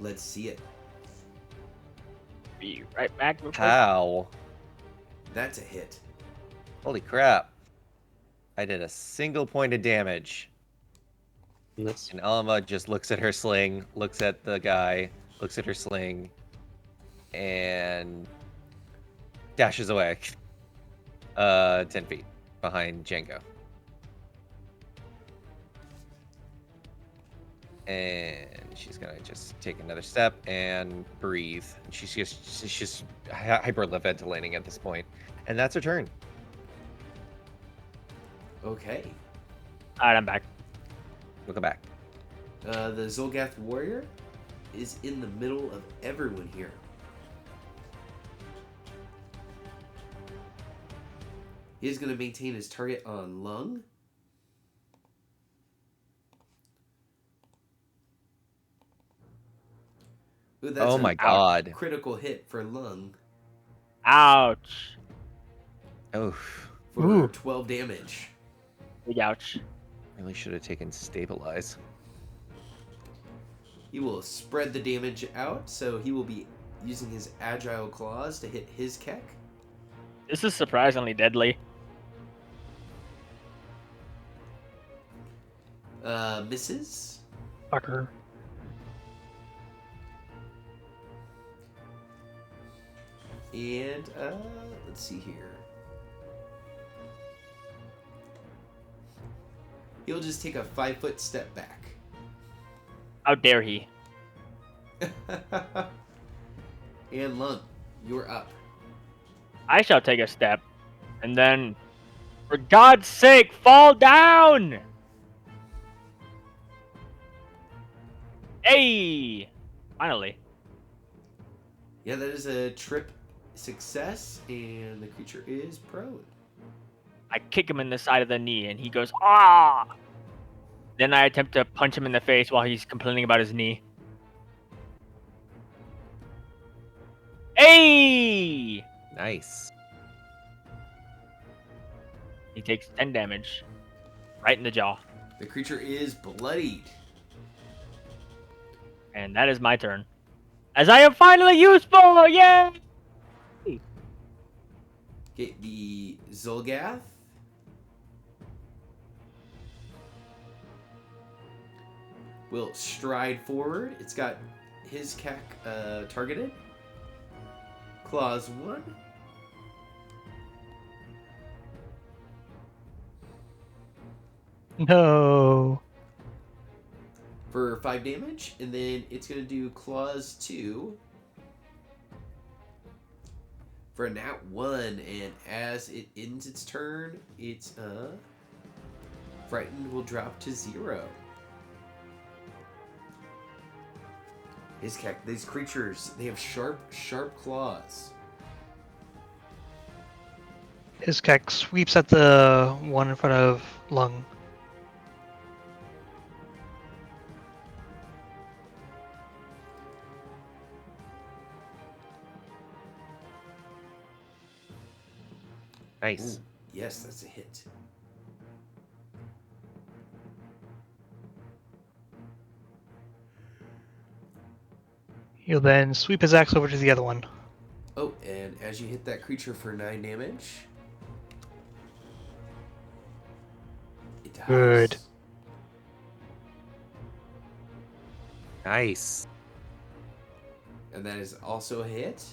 [SPEAKER 1] Let's see it.
[SPEAKER 5] Be right back. real quick.
[SPEAKER 2] How?
[SPEAKER 1] That's a hit.
[SPEAKER 2] Holy crap! I did a single point of damage.
[SPEAKER 6] That's
[SPEAKER 2] And Alma just looks at her sling, looks at the guy, looks at her sling, and dashes away. 10 feet behind Django. And she's gonna just take another step and breathe. And she's just hyperventilating at this point. And that's her turn.
[SPEAKER 1] Okay.
[SPEAKER 5] Alright, I'm back.
[SPEAKER 2] Welcome back.
[SPEAKER 1] The Zolgath warrior is in the middle of everyone here. He is going to maintain his target on Lung. Ooh, that's
[SPEAKER 2] Oh
[SPEAKER 1] a
[SPEAKER 2] my god.
[SPEAKER 1] critical hit for Lung
[SPEAKER 5] Ouch.
[SPEAKER 2] Oof.
[SPEAKER 1] for
[SPEAKER 3] Ooh.
[SPEAKER 1] 12 damage.
[SPEAKER 5] Big ouch.
[SPEAKER 2] Really should have taken stabilize.
[SPEAKER 1] He will spread the damage out, so he will be using his agile claws to hit his Keck.
[SPEAKER 5] This is surprisingly deadly.
[SPEAKER 1] Misses.
[SPEAKER 3] Fucker.
[SPEAKER 1] And let's see here. He'll just take a 5-foot step back.
[SPEAKER 5] How dare he?
[SPEAKER 1] And Lung, you're up.
[SPEAKER 5] I shall take a step and then For God's sake, fall down! Hey! Finally.
[SPEAKER 1] Yeah, that is a trip success, and the creature is prone.
[SPEAKER 5] I kick him in the side of the knee, and he goes, ah! Then I attempt to punch him in the face while he's complaining about his knee. Hey!
[SPEAKER 7] Nice.
[SPEAKER 5] He takes 10 damage. Right in the jaw.
[SPEAKER 1] The creature is bloodied.
[SPEAKER 5] And that is my turn. As I am finally useful! Yay!
[SPEAKER 1] Okay, the Zolgath. Will stride forward. It's got his cack targeted. Claws 1.
[SPEAKER 3] No.
[SPEAKER 1] For 5 damage, and then it's going to do Claws 2 for a nat 1, and as it ends its turn, its Frightened will drop to 0. These creatures, they have sharp claws.
[SPEAKER 3] Iskak sweeps at the one in front of Lung.
[SPEAKER 7] Nice.
[SPEAKER 1] Ooh, yes, that's a hit.
[SPEAKER 3] He'll then sweep his axe over to the other one.
[SPEAKER 1] Oh, and as you hit that creature for 9 damage, it dies.
[SPEAKER 3] Good.
[SPEAKER 7] Nice.
[SPEAKER 1] And that is also a hit.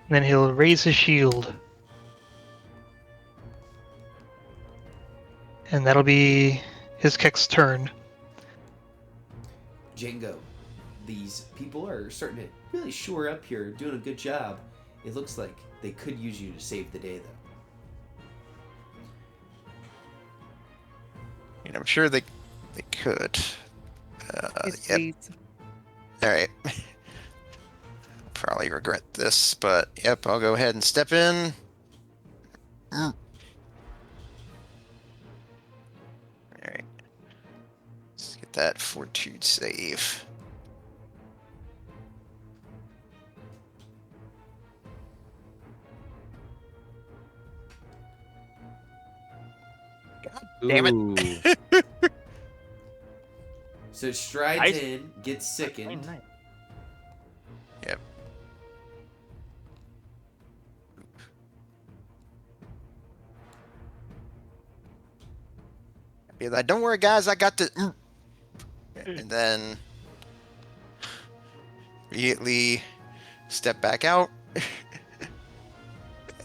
[SPEAKER 3] Then he'll raise his shield. And that'll be his Kek's turn.
[SPEAKER 1] Django, these people are starting to really shore up here, doing a good job. It looks like they could use you to save the day, though.
[SPEAKER 4] And I'm sure they could. Yep. All right. Probably regret this, but yep, I'll go ahead and step in. All right. Let's get that fortitude save. God damn it.
[SPEAKER 7] Ooh.
[SPEAKER 1] So it strides
[SPEAKER 5] Nice.
[SPEAKER 1] in, gets sickened.
[SPEAKER 5] Nice.
[SPEAKER 4] Yep. Be like, don't worry, guys, I got the. And then immediately step back out.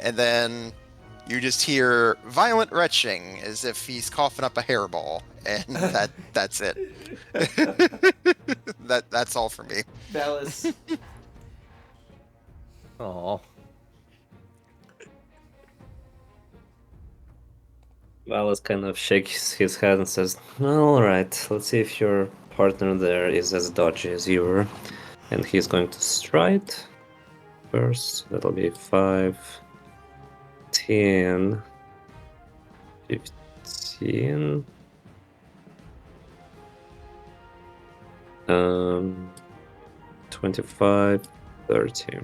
[SPEAKER 4] And then you just hear violent retching as if he's coughing up a hairball. And that's it. That's all for me.
[SPEAKER 1] Valis,
[SPEAKER 7] Aw.
[SPEAKER 6] Valis kind of shakes his head and says, well, alright, let's see if your partner there is as dodgy as you were. And he's going to stride first. That'll be 5, 10, 15. 25, 30.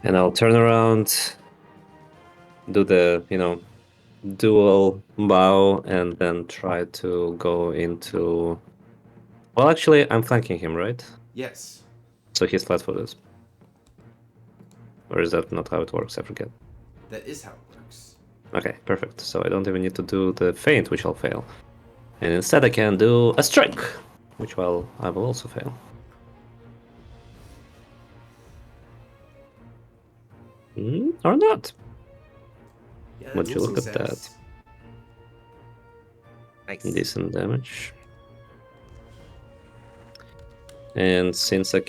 [SPEAKER 6] And I'll turn around, do the, dual bow, and then try to go into... Well, actually, I'm flanking him, right?
[SPEAKER 1] yes.
[SPEAKER 6] So he's flat-footed. Or is that not how it works? I forget.
[SPEAKER 1] That is how it works.
[SPEAKER 6] Okay, perfect. So I don't even need to do the feint, which I'll fail. And instead I can do a strike, which I will also fail. Or not.
[SPEAKER 1] Yeah,
[SPEAKER 6] Would
[SPEAKER 1] that's
[SPEAKER 6] you
[SPEAKER 1] a
[SPEAKER 6] look at
[SPEAKER 1] success.
[SPEAKER 7] Nice.
[SPEAKER 6] Decent damage. And since I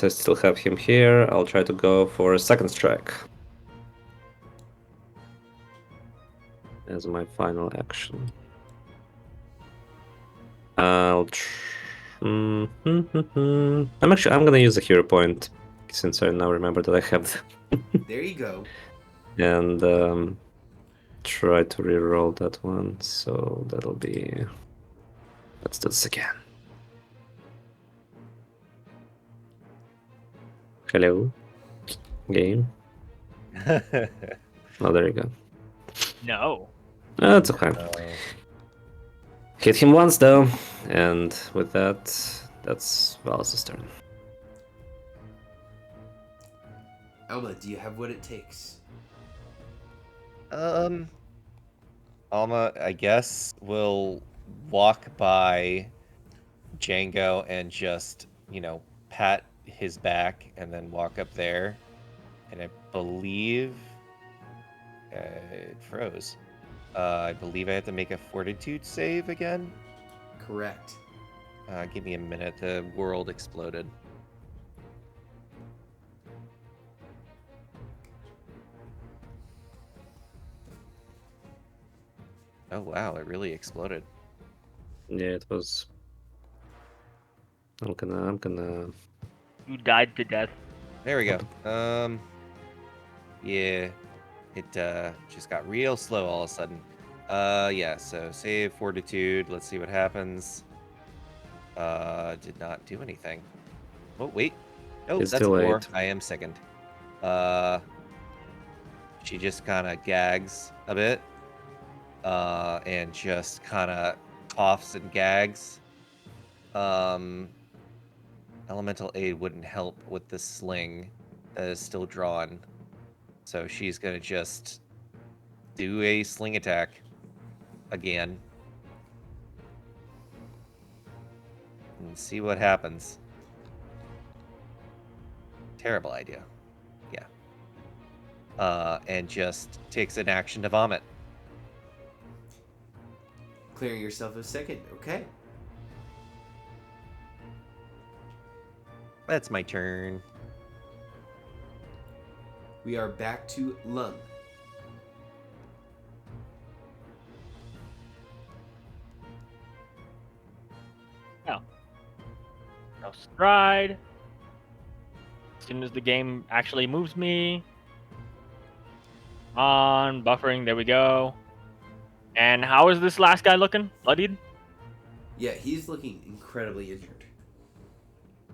[SPEAKER 6] still have him here, I'll try to go for a second strike as my final action. I'm gonna use a hero point since I now remember that I have
[SPEAKER 1] There you go.
[SPEAKER 6] and try to reroll that one. So that'll be. Let's do this again. Hello, game. Oh, there you go.
[SPEAKER 5] No.
[SPEAKER 6] That's okay. Hit him once though, and with that, that's Valis' turn.
[SPEAKER 1] Alma, do you have what it takes?
[SPEAKER 2] Alma, I guess, will walk by Django and just, pat his back and then walk up there. And I believe it froze. I believe I have to make a fortitude save again.
[SPEAKER 1] Correct.
[SPEAKER 2] Give me a minute. The world exploded. Oh wow, it really exploded.
[SPEAKER 6] Yeah, it was. I'm gonna.
[SPEAKER 5] You died to death.
[SPEAKER 2] There we go. Yeah, it just got real slow all of a sudden. Yeah. So save fortitude. Let's see what happens. Did not do anything. Oh wait. Oh,
[SPEAKER 6] It's
[SPEAKER 2] that's
[SPEAKER 6] too
[SPEAKER 2] more.
[SPEAKER 6] late.
[SPEAKER 2] I am second. She just kind of gags a bit. And just kind of coughs and gags. Elemental aid wouldn't help with the sling that is still drawn. So she's gonna just do a sling attack again. And see what happens. Terrible idea. Yeah. And just takes an action to vomit.
[SPEAKER 1] Clearing yourself a second. Okay.
[SPEAKER 2] That's my turn.
[SPEAKER 1] We are back to Lung.
[SPEAKER 5] No. No stride. As soon as the game actually moves me. On buffering, there we go. And how is this last guy looking? Bloodied?
[SPEAKER 1] Yeah, he's looking incredibly injured.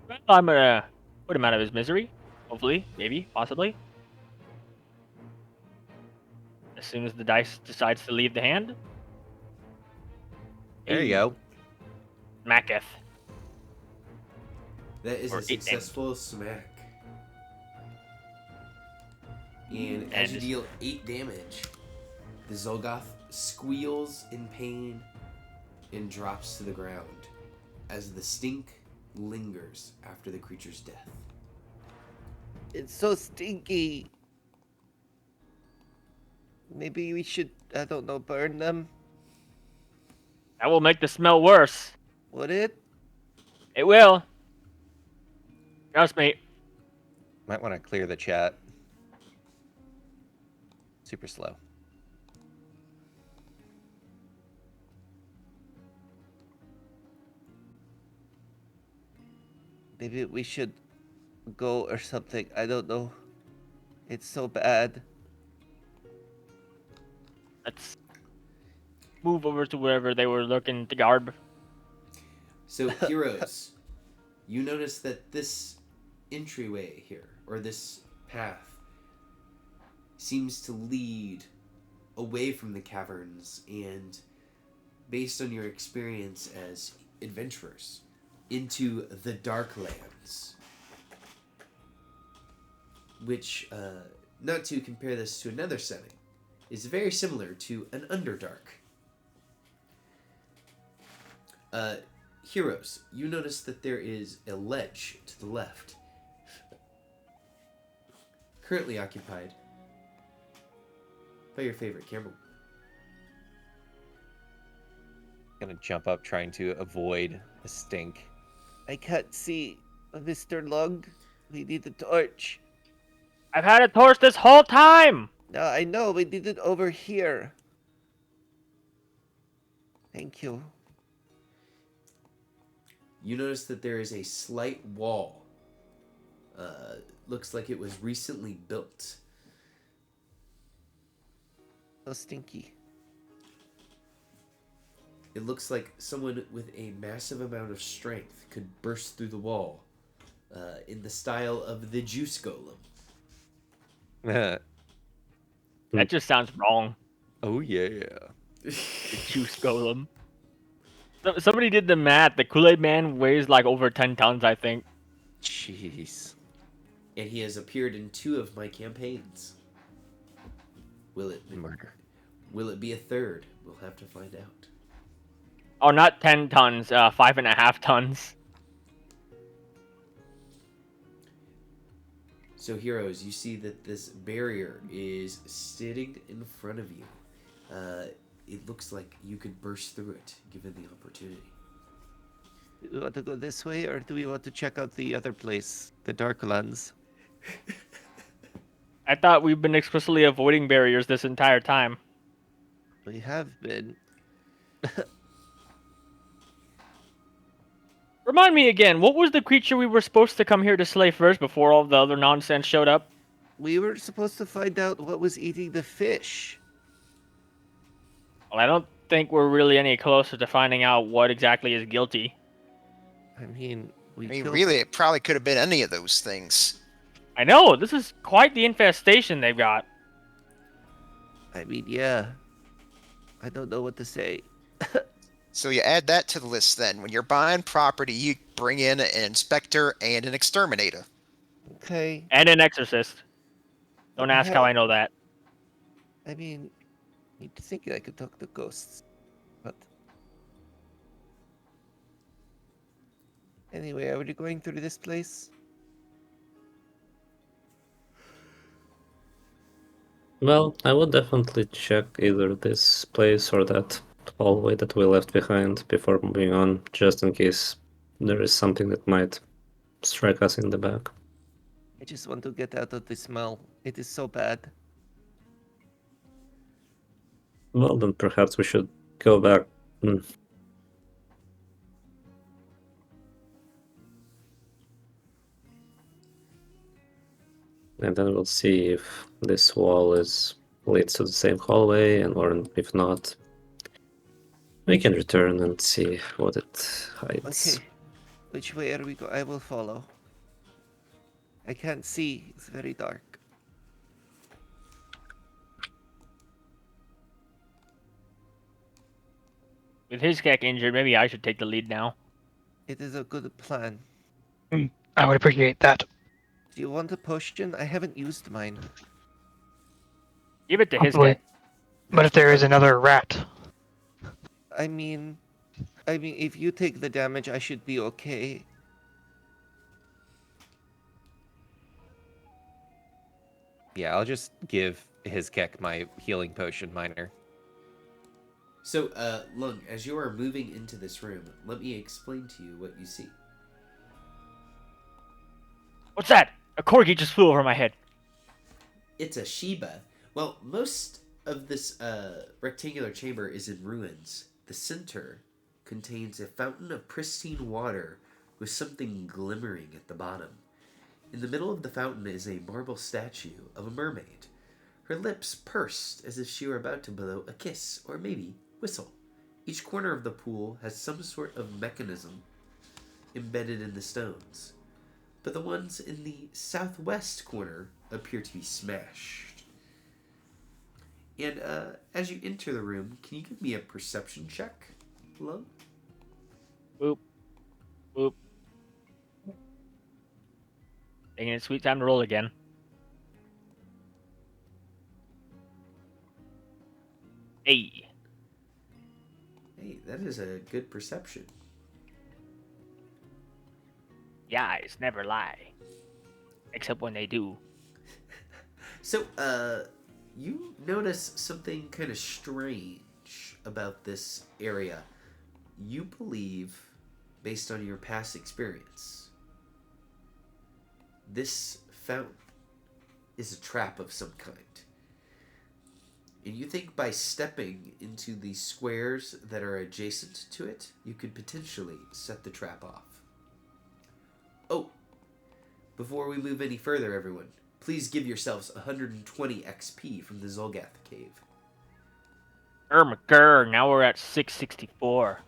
[SPEAKER 5] Well, I'm gonna put him out of his misery. Hopefully, maybe, possibly. As soon as the dice decides to leave the hand.
[SPEAKER 2] There you
[SPEAKER 5] Hey,
[SPEAKER 2] go.
[SPEAKER 5] Smacketh.
[SPEAKER 1] That is
[SPEAKER 5] Or
[SPEAKER 1] a
[SPEAKER 5] 8 damage.
[SPEAKER 1] successful smack. And as you
[SPEAKER 5] And-
[SPEAKER 1] deal 8 damage, the Zolgoth squeals in pain and drops to the ground as the stink lingers after the creature's death.
[SPEAKER 2] It's so stinky. Maybe we should, I don't know, burn them?
[SPEAKER 5] That will make the smell worse.
[SPEAKER 2] Would it?
[SPEAKER 5] It will. Trust me.
[SPEAKER 2] Might want to clear the chat. Super slow. Maybe we should go or something. I don't know. It's so bad.
[SPEAKER 5] Let's move over to wherever they were looking to guard.
[SPEAKER 1] So, heroes, you notice that this entryway here, or this path, seems to lead away from the caverns and, based on your experience as adventurers, into the Darklands. Which, not to compare this to another setting, is very similar to an Underdark. Heroes, you notice that there is a ledge to the left, currently occupied by your favorite camera.
[SPEAKER 2] Gonna jump up trying to avoid the stink. I can't see, Mr. Lung. We need a torch.
[SPEAKER 5] I've had a torch this whole time.
[SPEAKER 2] No, I know. We need it over here. Thank you.
[SPEAKER 1] You notice that there is a slight wall. Looks like it was recently built.
[SPEAKER 2] So stinky.
[SPEAKER 1] It looks like someone with a massive amount of strength could burst through the wall in the style of the juice golem.
[SPEAKER 5] That just sounds wrong.
[SPEAKER 2] Oh, yeah.
[SPEAKER 5] The juice golem. Somebody did the math. The Kool-Aid Man weighs like over 10 tons, I think.
[SPEAKER 2] Jeez.
[SPEAKER 1] And he has appeared in 2 of my campaigns. Will it be a third? We'll have to find out.
[SPEAKER 5] Oh, not 10 tons. 5.5 tons.
[SPEAKER 1] So, heroes, you see that this barrier is sitting in front of you. It looks like you could burst through it, given the opportunity.
[SPEAKER 2] Do we want to go this way, or do we want to check out the other place, the Darklands?
[SPEAKER 5] I thought we've been explicitly avoiding barriers this entire time.
[SPEAKER 2] We have been.
[SPEAKER 5] Remind me again, what was the creature we were supposed to come here to slay first before all the other nonsense showed up?
[SPEAKER 2] We were supposed to find out what was eating the fish.
[SPEAKER 5] Well, I don't think we're really any closer to finding out what exactly is guilty.
[SPEAKER 2] I mean,
[SPEAKER 4] Really, it probably could have been any of those things.
[SPEAKER 5] I know, this is quite the infestation they've got.
[SPEAKER 2] I mean, yeah. I don't know what to say.
[SPEAKER 4] So you add that to the list then. When you're buying property, you bring in an inspector and an exterminator.
[SPEAKER 2] Okay.
[SPEAKER 5] And an exorcist. Don't ask how I know that.
[SPEAKER 2] I mean, you'd think I could talk to ghosts, but anyway, are we going through this place?
[SPEAKER 6] Well, I would definitely check either this place or that hallway that we left behind before moving on, just in case there is something that might strike us in the back.
[SPEAKER 2] I just want to get out of the smell. It is so bad.
[SPEAKER 6] Well, then perhaps we should go back. And then we'll see if this wall leads to the same hallway, or if not, we can return and see what it hides.
[SPEAKER 2] Okay. Which way are we go? I will follow. I can't see. It's very dark.
[SPEAKER 5] With his Kek injured, maybe I should take the lead now.
[SPEAKER 2] It is a good plan.
[SPEAKER 3] I would appreciate that.
[SPEAKER 2] Do you want a potion? I haven't used mine.
[SPEAKER 5] Give it to his
[SPEAKER 3] Hopefully.
[SPEAKER 5] Kek.
[SPEAKER 3] But if there is another rat,
[SPEAKER 2] I mean, if you take the damage, I should be okay.
[SPEAKER 7] Yeah, I'll just give his Kek my healing potion minor.
[SPEAKER 1] So, Lung, as you are moving into this room, let me explain to you what you see.
[SPEAKER 5] What's that? A corgi just flew over my head.
[SPEAKER 1] It's a Sheba. Well, most of this rectangular chamber is in ruins. The center contains a fountain of pristine water with something glimmering at the bottom. In the middle of the fountain is a marble statue of a mermaid, her lips pursed as if she were about to blow a kiss, or maybe whistle. Each corner of the pool has some sort of mechanism embedded in the stones, but the ones in the southwest corner appear to be smashed. And as you enter the room, can you give me a perception check, Lung?
[SPEAKER 5] Boop. Boop. Taking it sweet time to roll again. Hey.
[SPEAKER 1] Hey, that is a good perception.
[SPEAKER 5] Yeah, eyes never lie. Except when they do.
[SPEAKER 1] So, you notice something kind of strange about this area. You believe based on your past experience, this fountain is a trap of some kind. And you think by stepping into the squares that are adjacent to it, you could potentially set the trap off. Oh, before we move any further, everyone, please give yourselves 120 XP from the Zolgath cave.
[SPEAKER 5] McGurr, now we're at 664.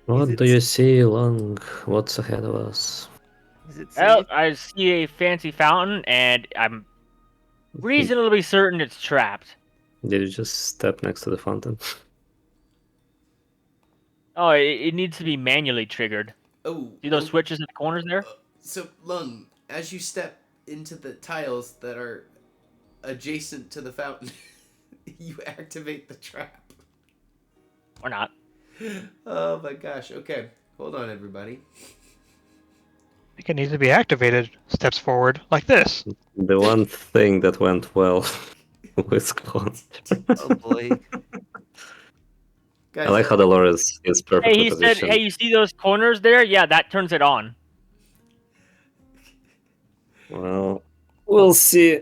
[SPEAKER 6] What do you see, Long? What's ahead of us?
[SPEAKER 7] Is it
[SPEAKER 5] Well,
[SPEAKER 7] safe?
[SPEAKER 5] I see a fancy fountain, and I'm reasonably certain it's trapped.
[SPEAKER 6] Did you just step next to the fountain?
[SPEAKER 5] Oh, it needs to be manually triggered.
[SPEAKER 1] Oh,
[SPEAKER 5] See those
[SPEAKER 1] oh,
[SPEAKER 5] switches in the corners there?
[SPEAKER 1] So, Lung, as you step into the tiles that are adjacent to the fountain, you activate the trap.
[SPEAKER 5] Or not?
[SPEAKER 1] Oh my gosh. Okay, hold on, everybody.
[SPEAKER 3] I think it needs to be activated. Steps forward like this.
[SPEAKER 6] The one thing that went well with Conster.
[SPEAKER 7] Oh boy.
[SPEAKER 6] I
[SPEAKER 1] Guys,
[SPEAKER 6] like how Dolores is
[SPEAKER 5] Hey,
[SPEAKER 6] perfectly
[SPEAKER 5] he said,
[SPEAKER 6] positioned.
[SPEAKER 5] hey, you see those corners there? Yeah, that turns it on.
[SPEAKER 6] Well, we'll see.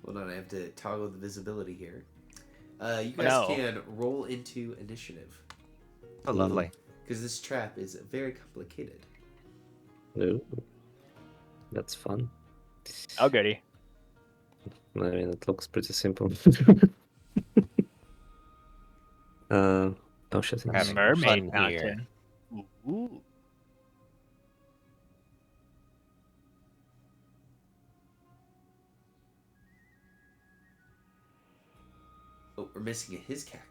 [SPEAKER 1] hold on, I have to toggle the visibility here. You
[SPEAKER 5] Oh,
[SPEAKER 1] guys
[SPEAKER 5] no.
[SPEAKER 1] can roll into initiative
[SPEAKER 7] Oh, lovely.
[SPEAKER 1] because this trap is very complicated.
[SPEAKER 6] Ooh, that's fun.
[SPEAKER 5] Oh, goody.
[SPEAKER 6] I mean, it looks pretty simple. Oh shit.
[SPEAKER 7] We're
[SPEAKER 6] it's-
[SPEAKER 7] having
[SPEAKER 5] Mermaid
[SPEAKER 7] fun here.
[SPEAKER 5] fountain. Ooh.
[SPEAKER 1] Oh, we're missing a his cack.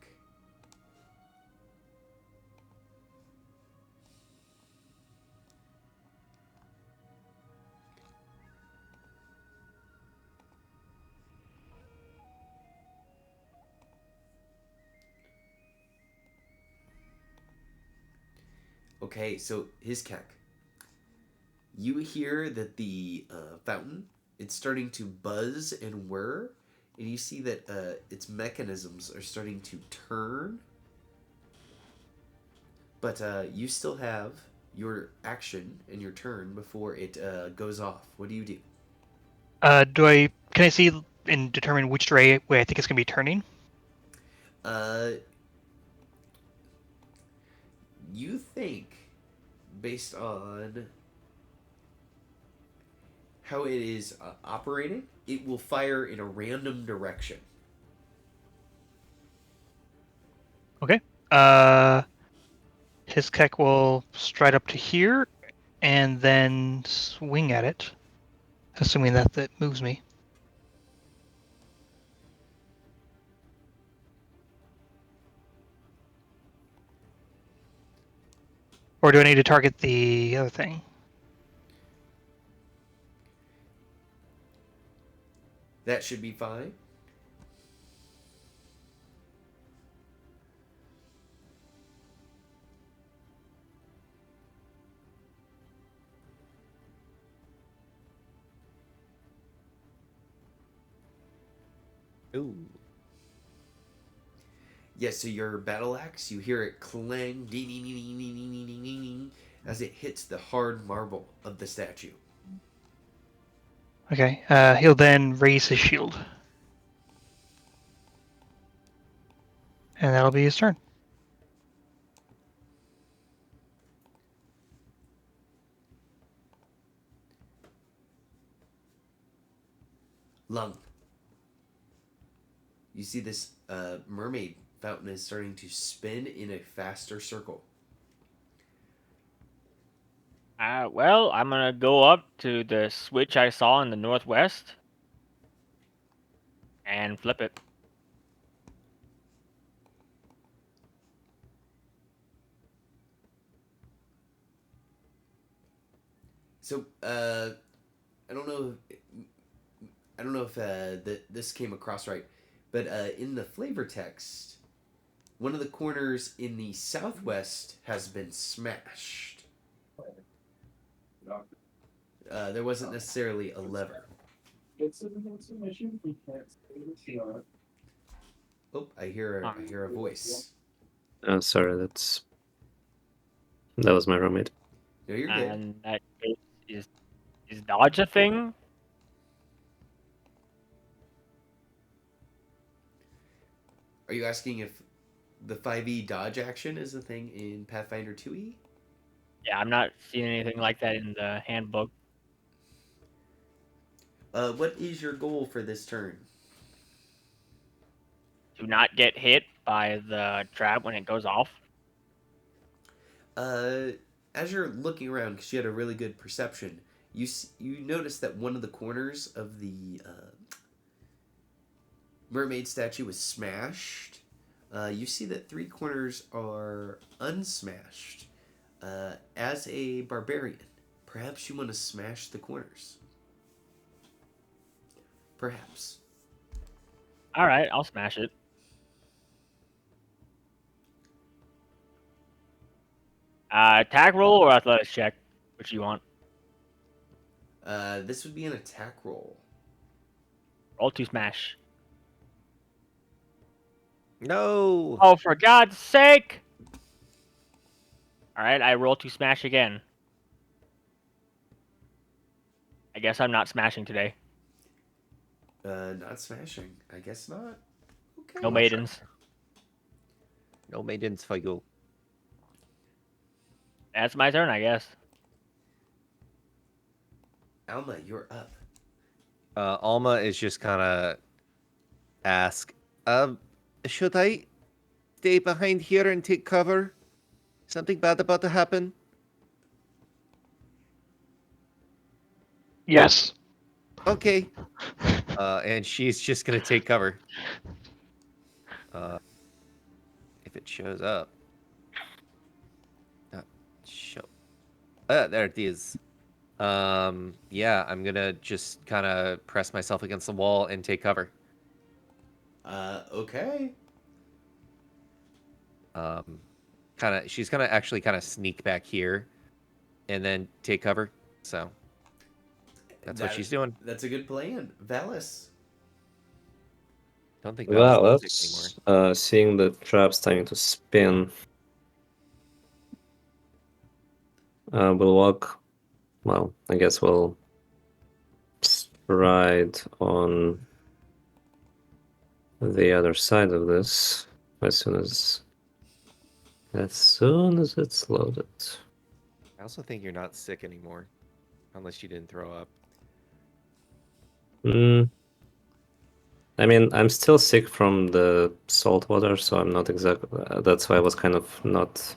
[SPEAKER 1] Okay, so his cack. You hear that the fountain, it's starting to buzz and whir, and you see that its mechanisms are starting to turn. But you still have your action and your turn before it goes off. What do you do?
[SPEAKER 3] Can I see and determine which way I think it's gonna be turning?
[SPEAKER 1] Uh, you think, based on how it is operating, it will fire in a random direction.
[SPEAKER 3] Okay. His Keck will stride up to here and then swing at it, assuming that moves me. Or do I need to target the other thing?
[SPEAKER 1] That should be fine.
[SPEAKER 7] Ooh.
[SPEAKER 1] Yeah, so your battle axe, you hear it clang ding, ding, ding, ding, ding, ding, ding, ding, ding, as it hits the hard marble of the statue.
[SPEAKER 3] Okay. He'll then raise his shield. And that'll be his turn.
[SPEAKER 1] Lung. You see this mermaid fountain is starting to spin in a faster circle.
[SPEAKER 5] Well, I'm gonna go up to the switch I saw in the northwest and flip it.
[SPEAKER 1] So, I don't know. I don't know if this came across right, but in the flavor text, one of the corners in the southwest has been smashed. There wasn't necessarily a lever. Oh, I hear a voice.
[SPEAKER 6] Oh, sorry, that was my roommate.
[SPEAKER 1] No, you're good.
[SPEAKER 5] And that is dodge a thing?
[SPEAKER 1] Are you asking if the 5e dodge action is a thing in Pathfinder 2e?
[SPEAKER 5] Yeah, I'm not seeing anything like that in the handbook.
[SPEAKER 1] What is your goal for this turn?
[SPEAKER 5] Do not get hit by the trap when it goes off.
[SPEAKER 1] As you're looking around, because you had a really good perception, you notice that one of the corners of the mermaid statue was smashed. You see that 3 corners are unsmashed. As a barbarian, perhaps you want to smash the corners. Perhaps.
[SPEAKER 5] All right, I'll smash it. Attack roll or athletics check? Which you want?
[SPEAKER 1] This would be an attack roll.
[SPEAKER 5] Roll to smash.
[SPEAKER 7] No.
[SPEAKER 5] Oh, for God's sake! All right, I roll to smash again. I guess I'm not smashing today.
[SPEAKER 1] Not smashing. I guess not. Okay.
[SPEAKER 5] No maidens.
[SPEAKER 7] No maidens for you.
[SPEAKER 5] That's my turn, I guess.
[SPEAKER 1] Alma, you're up.
[SPEAKER 7] Alma is just kind of ask, should I stay behind here and take cover? Something bad about to happen?
[SPEAKER 3] Yes.
[SPEAKER 7] Okay. And she's just gonna take cover. If it shows up. Show. There it is. Yeah, I'm gonna just kind of press myself against the wall and take cover.
[SPEAKER 1] Okay.
[SPEAKER 7] She's gonna actually kind of sneak back here, and then take cover. So that's what she's doing.
[SPEAKER 1] That's a good plan. Valis.
[SPEAKER 7] Don't think
[SPEAKER 6] Well,
[SPEAKER 7] Val's sick anymore.
[SPEAKER 6] seeing the trap starting to spin, we'll walk. Well, I guess we'll stride on the other side of this as soon as it's loaded.
[SPEAKER 7] I also think you're not sick anymore, unless you didn't throw up.
[SPEAKER 6] I mean, I'm still sick from the salt water, so I'm not exactly. That's why I was kind of not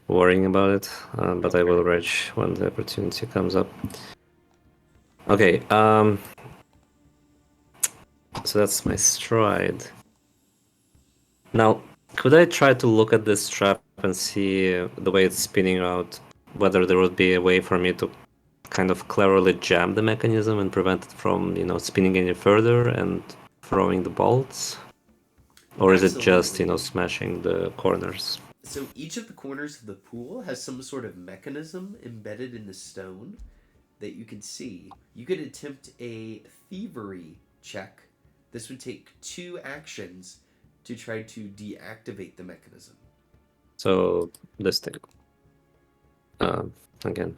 [SPEAKER 6] worrying about it. But I will rage when the opportunity comes up. Okay. So that's my stride. Now, could I try to look at this trap and see the way it's spinning out, whether there would be a way for me to kind of cleverly jam the mechanism and prevent it from, spinning any further and throwing the bolts? Or is it just,
[SPEAKER 1] Absolutely.
[SPEAKER 6] smashing the corners?
[SPEAKER 1] So each of the corners of the pool has some sort of mechanism embedded in the stone that you can see. You could attempt a thievery check. This would take 2 actions to try to deactivate the mechanism.
[SPEAKER 6] So this thing. Again,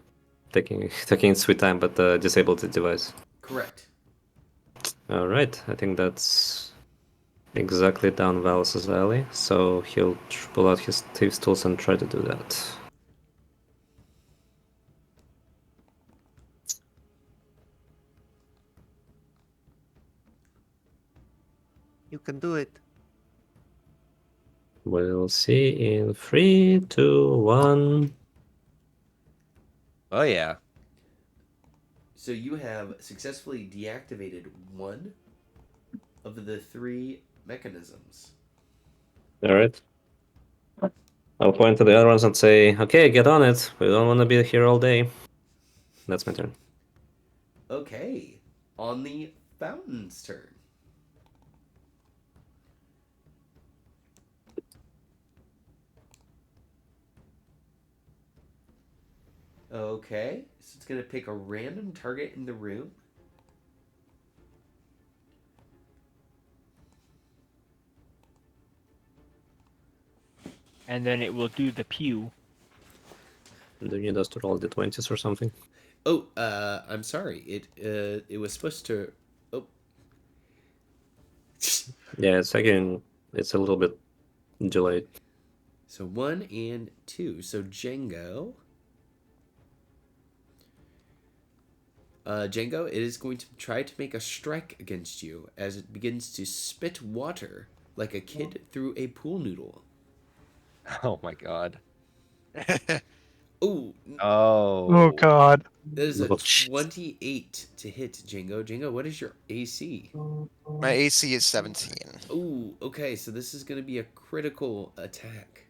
[SPEAKER 6] taking its sweet time, but disable the device.
[SPEAKER 1] Correct.
[SPEAKER 6] All right, I think that's exactly down Valis' alley. So he'll pull out his thieves' tools and try to do that.
[SPEAKER 7] You can do it.
[SPEAKER 6] We'll see in 3, 2, 1.
[SPEAKER 7] Oh yeah.
[SPEAKER 1] So you have successfully deactivated 1 of the 3 mechanisms.
[SPEAKER 6] All right. I'll point to the other ones and say, "Okay, get on it. We don't want to be here all day." That's my turn.
[SPEAKER 1] Okay. On the fountain's turn. Okay, so it's gonna pick a random target in the room.
[SPEAKER 5] And then it will do the pew.
[SPEAKER 6] Do you need us to roll the 20s or something?
[SPEAKER 1] Oh, I'm sorry. It was supposed to. Oh,
[SPEAKER 6] Yeah, it's again, it's a little bit delayed.
[SPEAKER 1] so 1 and 2. So Django. Django, it is going to try to make a strike against you as it begins to spit water like a kid through a pool noodle.
[SPEAKER 7] Oh my god.
[SPEAKER 1] Oh,
[SPEAKER 3] Oh
[SPEAKER 7] Oh.
[SPEAKER 3] God.
[SPEAKER 1] that is a
[SPEAKER 6] Oh,
[SPEAKER 1] 28 to hit, Django. Django, what is your AC?
[SPEAKER 4] My AC is 17.
[SPEAKER 1] Oh, okay, so this is going to be a critical attack.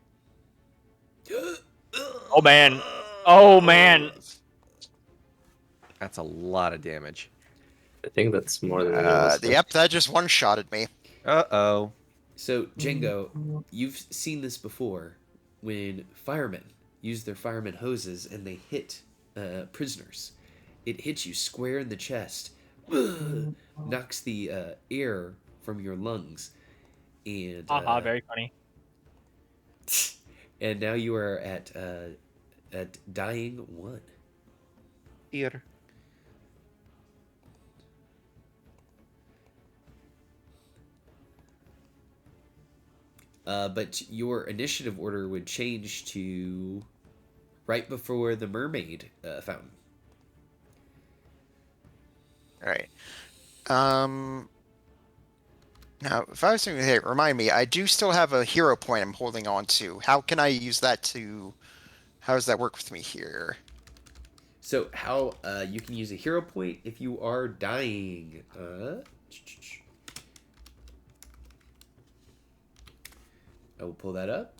[SPEAKER 5] Oh man. Oh man.
[SPEAKER 7] That's a lot of damage.
[SPEAKER 6] I think that's more than anyone else.
[SPEAKER 4] Yep, that just one-shotted me.
[SPEAKER 7] Uh-oh.
[SPEAKER 1] So, Django, you've seen this before when firemen use their fireman hoses and they hit prisoners. It hits you square in the chest, knocks the air from your lungs, and
[SPEAKER 5] Haha, very funny.
[SPEAKER 1] and now you are at dying 1.
[SPEAKER 7] Here.
[SPEAKER 1] But your initiative order would change to right before the mermaid fountain.
[SPEAKER 4] All right. Now, if I was to hey, remind me, I do still have a hero point I'm holding on to. How can I use that to? How does that work with me here?
[SPEAKER 1] So how you can use a hero point if you are dying. I will pull that up.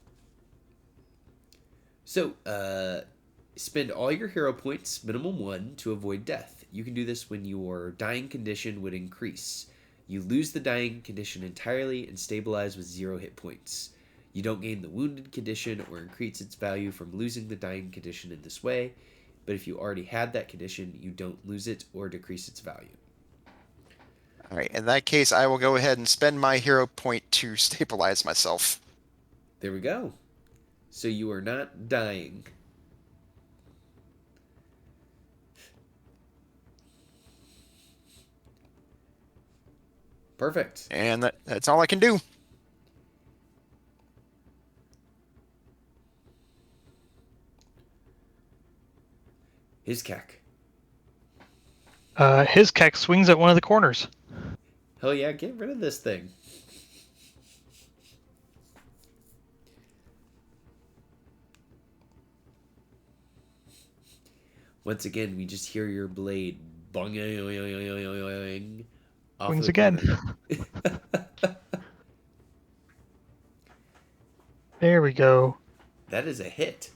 [SPEAKER 1] So spend all your hero points, minimum 1, to avoid death. You can do this when your dying condition would increase. You lose the dying condition entirely and stabilize with 0 hit points. You don't gain the wounded condition or increase its value from losing the dying condition in this way, but if you already had that condition, you don't lose it or decrease its value.
[SPEAKER 4] All right. In that case, I will go ahead and spend my hero point to stabilize myself.
[SPEAKER 1] There we go. So you are not dying. Perfect.
[SPEAKER 4] And that's all I can do.
[SPEAKER 1] His cack.
[SPEAKER 3] His keck swings at one of the corners.
[SPEAKER 1] Hell yeah, get rid of this thing. Once again, we just hear your blade bong off
[SPEAKER 3] Swings
[SPEAKER 1] the
[SPEAKER 3] again.
[SPEAKER 1] corner.
[SPEAKER 3] There we go.
[SPEAKER 1] That is a hit.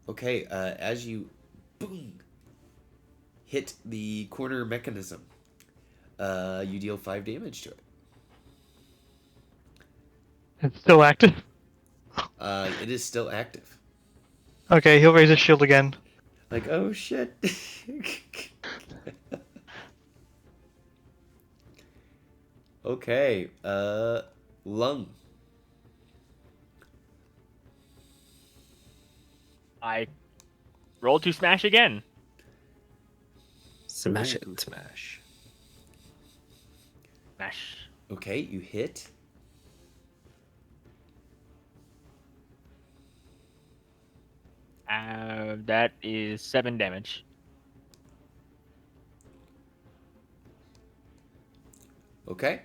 [SPEAKER 1] Okay, as you boom hit the corner mechanism, you deal 5 damage to it.
[SPEAKER 3] It's still active.
[SPEAKER 1] It is still active.
[SPEAKER 3] Okay, he'll raise his shield again.
[SPEAKER 1] Like, oh shit. Okay, lung.
[SPEAKER 5] I roll to smash again.
[SPEAKER 6] Smash
[SPEAKER 7] Ooh,
[SPEAKER 6] it.
[SPEAKER 7] Smash.
[SPEAKER 5] Smash.
[SPEAKER 1] Okay, you hit.
[SPEAKER 5] That is 7 damage.
[SPEAKER 1] Okay.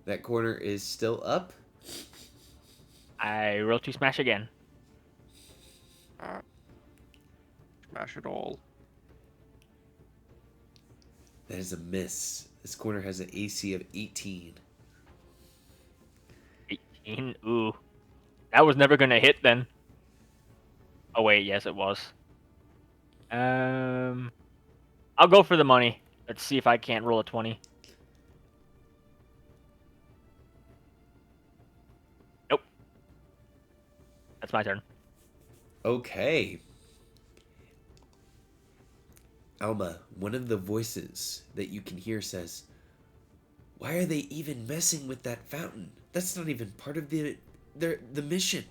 [SPEAKER 1] That corner is still up.
[SPEAKER 5] I roll to smash again.
[SPEAKER 7] Smash it all.
[SPEAKER 1] That is a miss. This corner has an AC of 18.
[SPEAKER 5] 18. Ooh. That was never gonna hit then. Oh wait, yes it was. I'll go for the money. Let's see if I can't roll a 20. Nope. That's my turn.
[SPEAKER 1] Okay. Alma, one of the voices that you can hear says, "Why are they even messing with that fountain? That's not even part of the mission."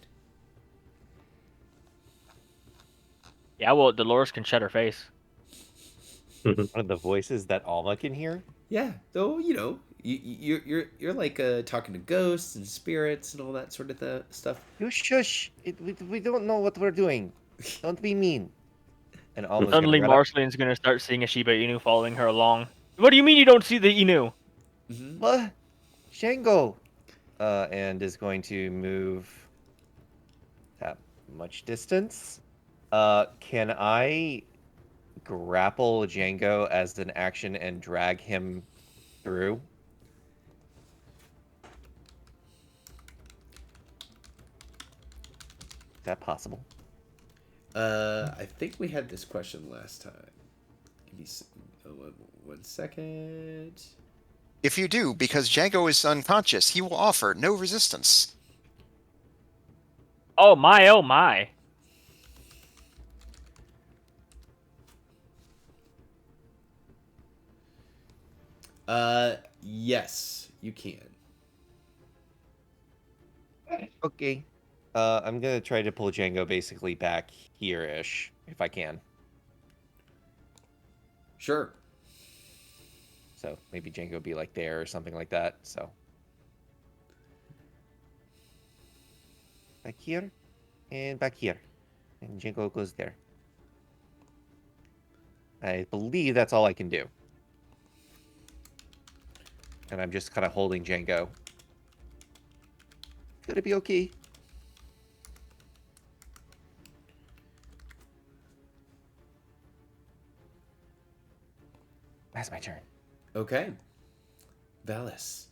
[SPEAKER 5] Yeah, well, Dolores can shut her face.
[SPEAKER 7] One of the voices that Alma can hear.
[SPEAKER 1] Yeah, though you're like talking to ghosts and spirits and all that sort of stuff.
[SPEAKER 7] You shush! We don't know what we're doing. Don't be mean. And Alma's gonna
[SPEAKER 5] Suddenly,
[SPEAKER 7] run up.
[SPEAKER 5] Marcelin's gonna start seeing a Shiba Inu following her along. What do you mean you don't see the Inu?
[SPEAKER 1] Hmm.
[SPEAKER 7] What? Shango! And is going to move that much distance. Can I grapple Django as an action and drag him through? Is that possible?
[SPEAKER 1] I think we had this question last time. Give me one second.
[SPEAKER 4] If you do, because Django is unconscious, he will offer no resistance.
[SPEAKER 5] Oh my, oh my.
[SPEAKER 1] Yes, you can.
[SPEAKER 7] Okay. I'm gonna try to pull Django basically back here-ish, if I can.
[SPEAKER 1] Sure.
[SPEAKER 7] So maybe Django be like there or something like that. So back here and back here, and Django goes there. I believe that's all I can do. And I'm just kind of holding Django. Gonna be okay. That's my turn.
[SPEAKER 1] Okay. Valis.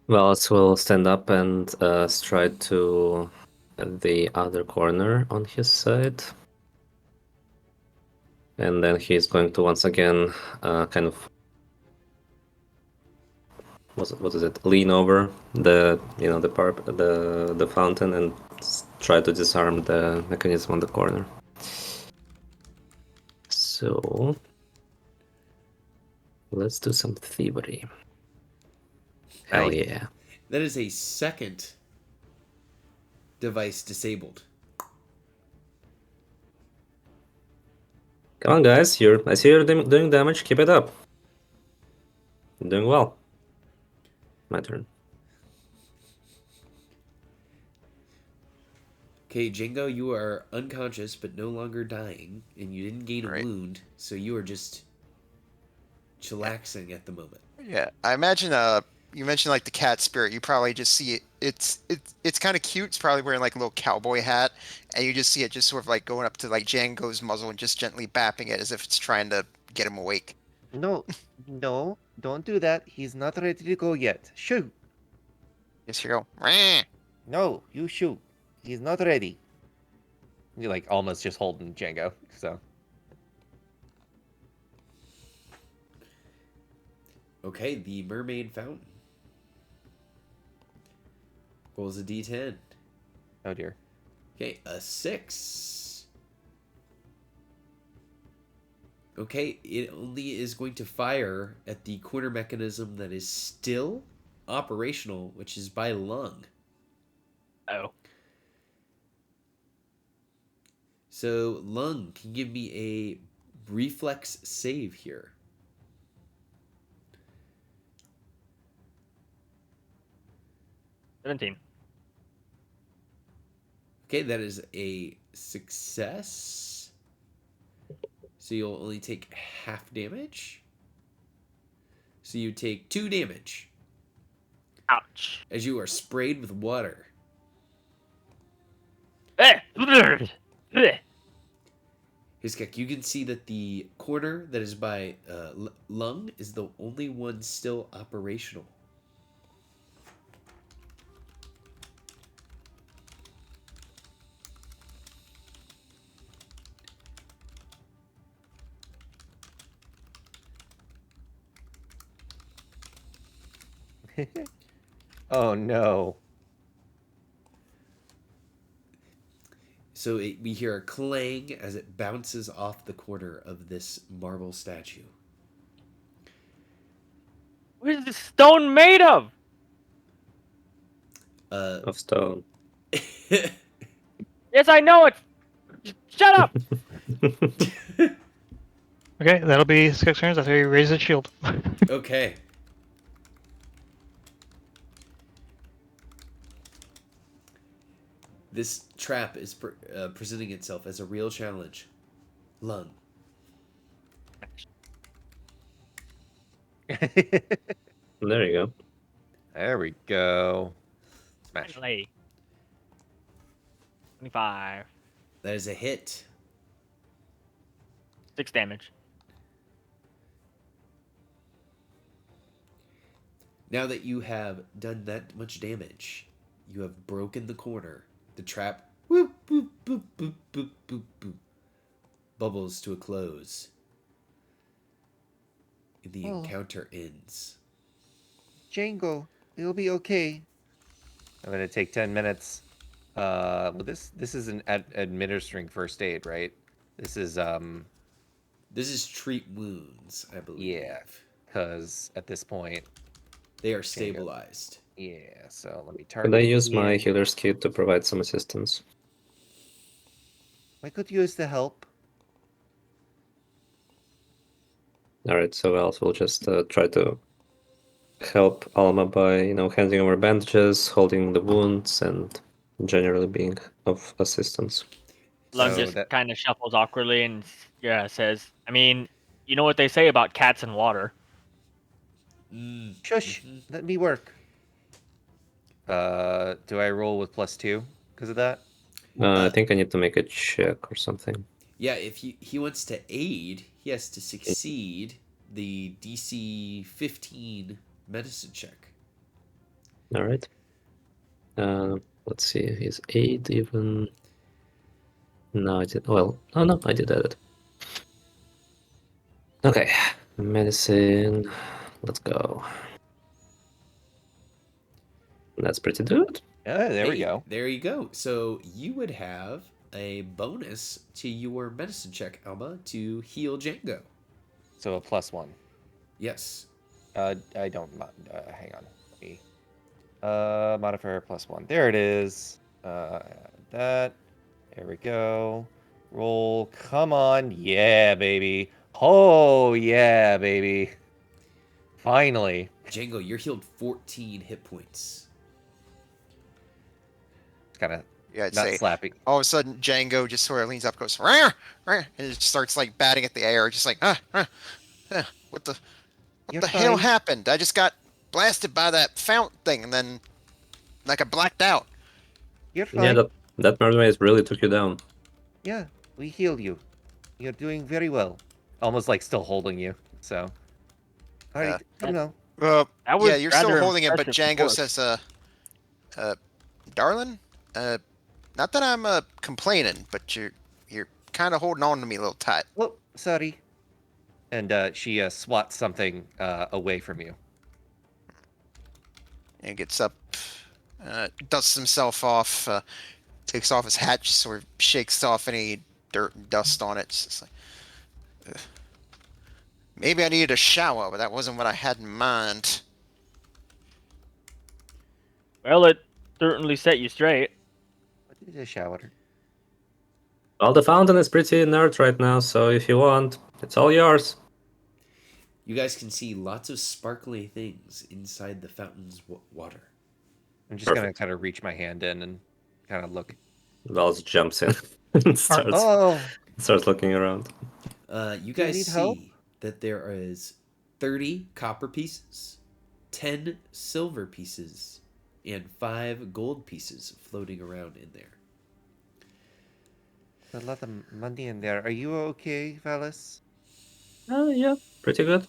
[SPEAKER 6] Wallace will stand up and stride to the other corner on his side. And then he's going to once again kind of what is it? Lean over the the fountain and try to disarm the mechanism on the corner. So let's do some thievery. Hell
[SPEAKER 1] Hey,
[SPEAKER 6] yeah.
[SPEAKER 1] that is a second device disabled.
[SPEAKER 6] Come on, guys! I see you're doing damage. Keep it up. You're doing well. My turn.
[SPEAKER 1] Okay, Jingo, you are unconscious but no longer dying, and you didn't gain a
[SPEAKER 4] Right.
[SPEAKER 1] wound, so you are just chillaxing at the moment.
[SPEAKER 4] Yeah, I imagine. You mentioned like the cat spirit. You probably just see it. It's kind of cute. It's probably wearing like a little cowboy hat, and you just see it just sort of like going up to like Django's muzzle and just gently bapping it as if it's trying to get him awake.
[SPEAKER 7] No, no, don't do that. He's not ready to go yet. Shoot!
[SPEAKER 4] Just you go. "Meh."
[SPEAKER 7] No, you shoot. He's not ready. You're like almost just holding Django. So
[SPEAKER 1] Okay, the mermaid fountain. Rolls a d10.
[SPEAKER 7] oh dear.
[SPEAKER 1] Okay, a 6. Okay, it only is going to fire at the corner mechanism that is still operational, which is by lung.
[SPEAKER 5] Oh.
[SPEAKER 1] So, lung, can you give me a reflex save here?
[SPEAKER 5] $17.
[SPEAKER 1] Okay, that is a success. So you'll only take half damage. So you take 2 damage
[SPEAKER 5] Ouch.
[SPEAKER 1] as you are sprayed with water.
[SPEAKER 5] Eh! Eh.
[SPEAKER 1] Hiskek, you can see that the corner that is by lung is the only one still operational.
[SPEAKER 7] Oh no.
[SPEAKER 1] So we hear a clang as it bounces off the corner of this marble statue.
[SPEAKER 5] What is this stone made of?
[SPEAKER 1] Uh,
[SPEAKER 6] Of stone.
[SPEAKER 5] Yes, I know it. Shut up.
[SPEAKER 3] Okay, that'll be 6 turns after he raises his shield.
[SPEAKER 1] okay. This trap is presenting itself as a real challenge. Lung.
[SPEAKER 6] There you go.
[SPEAKER 7] There we go. Smash.
[SPEAKER 5] Finally. 25.
[SPEAKER 1] That is a hit.
[SPEAKER 5] 6 damage.
[SPEAKER 1] Now that you have done that much damage, you have broken the corner. The trap whoop, boop, boop, boop, boop, boop, boop, bubbles to a close. And the encounter ends.
[SPEAKER 7] Django, it'll be okay. I'm gonna take 10 minutes. Well, this is an administering first aid, right? This is
[SPEAKER 1] This is treat wounds, I believe.
[SPEAKER 7] Yeah. Because at this point,
[SPEAKER 1] They are stabilized.
[SPEAKER 7] yeah. So let me
[SPEAKER 6] Could
[SPEAKER 7] target.
[SPEAKER 6] I use my
[SPEAKER 7] Ian.
[SPEAKER 6] healer's kit to provide some assistance?
[SPEAKER 7] I could use the help.
[SPEAKER 6] Alright, so else we'll just try to help Alma by, handing over bandages, holding the wounds, and generally being of assistance.
[SPEAKER 5] Lung
[SPEAKER 7] So
[SPEAKER 5] just
[SPEAKER 7] that-
[SPEAKER 5] kind of shuffles awkwardly and says, I mean, you know what they say about cats and water.
[SPEAKER 7] Shush. Let me work. Do I roll with +2 because of that?
[SPEAKER 6] I think I need to make a check or something.
[SPEAKER 1] Yeah, if he wants to aid, he has to succeed the DC 15 medicine check.
[SPEAKER 6] Alright. Let's see, is 8 even... No, I did... Well, oh no, I did add it. Okay, medicine... Let's go. That's pretty good.
[SPEAKER 7] Yeah, there we
[SPEAKER 1] Hey,
[SPEAKER 7] go.
[SPEAKER 1] There you go. So you would have a bonus to your medicine check, Alma, to heal Django.
[SPEAKER 7] So a +1.
[SPEAKER 1] Yes.
[SPEAKER 7] I don't. Hang on. Let me. Modifier +1. There it is. That. There we go. Roll. Come on. Yeah, baby. Oh, yeah, baby. Finally.
[SPEAKER 1] Django, you're healed 14 hit points.
[SPEAKER 7] Kind of
[SPEAKER 4] Yeah, I'd
[SPEAKER 7] not
[SPEAKER 4] say
[SPEAKER 7] slapping.
[SPEAKER 4] all of a sudden Django just sort of leans up, goes rah, rah, and it starts like batting at the air, just like what the
[SPEAKER 7] You're
[SPEAKER 4] hell
[SPEAKER 7] fine.
[SPEAKER 4] happened? I just got blasted by that fountain thing, and then like I blacked out.
[SPEAKER 7] You're fine.
[SPEAKER 6] Yeah, that mermaid really took you down.
[SPEAKER 7] Yeah, we healed you. You're doing very well. Almost like still holding you. So. All right. No.
[SPEAKER 5] That was
[SPEAKER 4] Yeah, you're still
[SPEAKER 5] rather
[SPEAKER 4] holding it, but
[SPEAKER 5] impressive
[SPEAKER 4] Django
[SPEAKER 5] support.
[SPEAKER 4] says, darling, not that I'm complaining, but you're kind of holding on to me a little tight.
[SPEAKER 7] Oh, sorry. And she swats something away from you.
[SPEAKER 4] And gets up, dusts himself off, takes off his hat, just sort of shakes off any dirt and dust on it. It's just like, ugh. Maybe I needed a shower, but that wasn't what I had in mind.
[SPEAKER 5] Well, it certainly set you straight.
[SPEAKER 7] What is a shower?
[SPEAKER 6] Well, the fountain is pretty inert right now, so if you want, it's all yours.
[SPEAKER 1] You guys can see lots of sparkly things inside the fountain's water.
[SPEAKER 7] I'm just gonna
[SPEAKER 6] Perfect.
[SPEAKER 7] kind of reach my hand in and kind of look.
[SPEAKER 6] Vals jumps in and starts looking around.
[SPEAKER 1] You
[SPEAKER 7] Do you
[SPEAKER 1] guys
[SPEAKER 7] need help?
[SPEAKER 1] see that there is 30 copper pieces, 10 silver pieces, and 5 gold pieces floating around in there.
[SPEAKER 7] A lot of money in there. Are you okay, Valis?
[SPEAKER 6] Yeah, pretty good.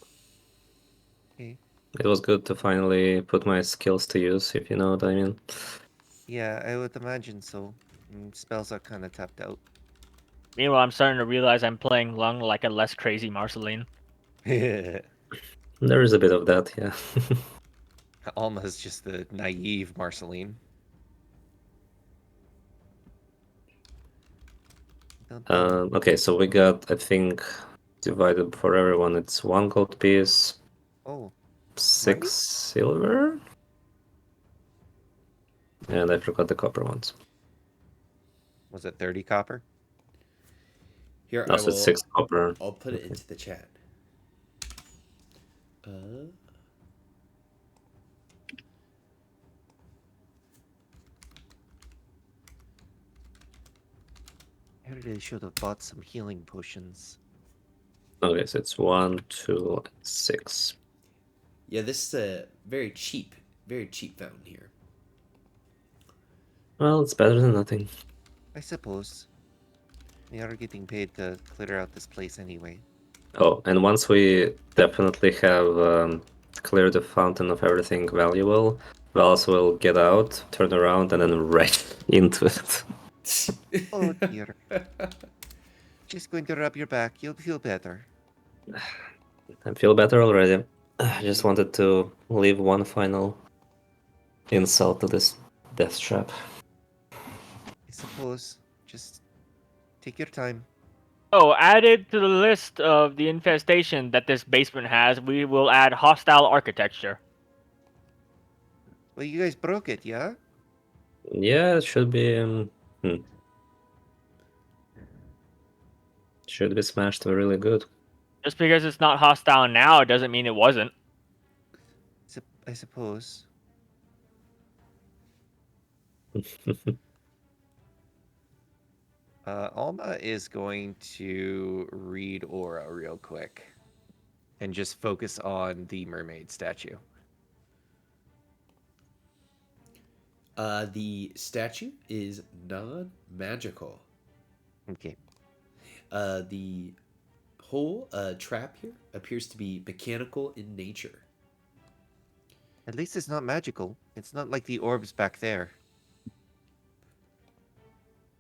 [SPEAKER 7] Okay.
[SPEAKER 6] It was good to finally put my skills to use, if you know what I mean.
[SPEAKER 7] Yeah, I would imagine so. Spells are kind of tapped out.
[SPEAKER 5] Meanwhile, I'm starting to realize I'm playing Lung like a less crazy Marceline.
[SPEAKER 6] There is a bit of that, yeah.
[SPEAKER 7] Alma's just the naive Marceline. Don't know.
[SPEAKER 6] Okay, so we got, I think, divided for everyone, it's 1 gold piece,
[SPEAKER 7] Oh,
[SPEAKER 6] 6
[SPEAKER 7] money?
[SPEAKER 6] silver, and I forgot the copper ones.
[SPEAKER 7] Was it 30 copper?
[SPEAKER 1] Here,
[SPEAKER 6] No, so it's 6 copper.
[SPEAKER 1] I'll put it
[SPEAKER 6] Okay.
[SPEAKER 1] into the chat.
[SPEAKER 7] I really should have bought some healing potions.
[SPEAKER 6] Okay, so it's 1, 2, and 6.
[SPEAKER 1] Yeah, this is a very cheap fountain here.
[SPEAKER 6] Well, it's better than nothing.
[SPEAKER 7] I suppose. We are getting paid to clear out this place anyway.
[SPEAKER 6] Oh, and once we definitely have cleared the fountain of everything valuable, Vals will get out, turn around, and then right into it.
[SPEAKER 7] Oh dear. Just going to rub your back. You'll feel better.
[SPEAKER 6] I feel better already. I just wanted to leave one final insult to this death trap.
[SPEAKER 7] I suppose. Just take your time.
[SPEAKER 5] Oh, added to the list of the infestation that this basement has, we will add hostile architecture.
[SPEAKER 7] Well, you guys broke it, yeah?
[SPEAKER 6] Yeah, it should be. Should be smashed really good.
[SPEAKER 5] Just because it's not hostile now doesn't mean it wasn't.
[SPEAKER 7] I suppose. Alma is going to read Aura real quick and just focus on the mermaid statue.
[SPEAKER 1] The statue is non-magical.
[SPEAKER 7] Okay.
[SPEAKER 1] The whole trap here appears to be mechanical in nature.
[SPEAKER 7] At least it's not magical. It's not like the orbs back there.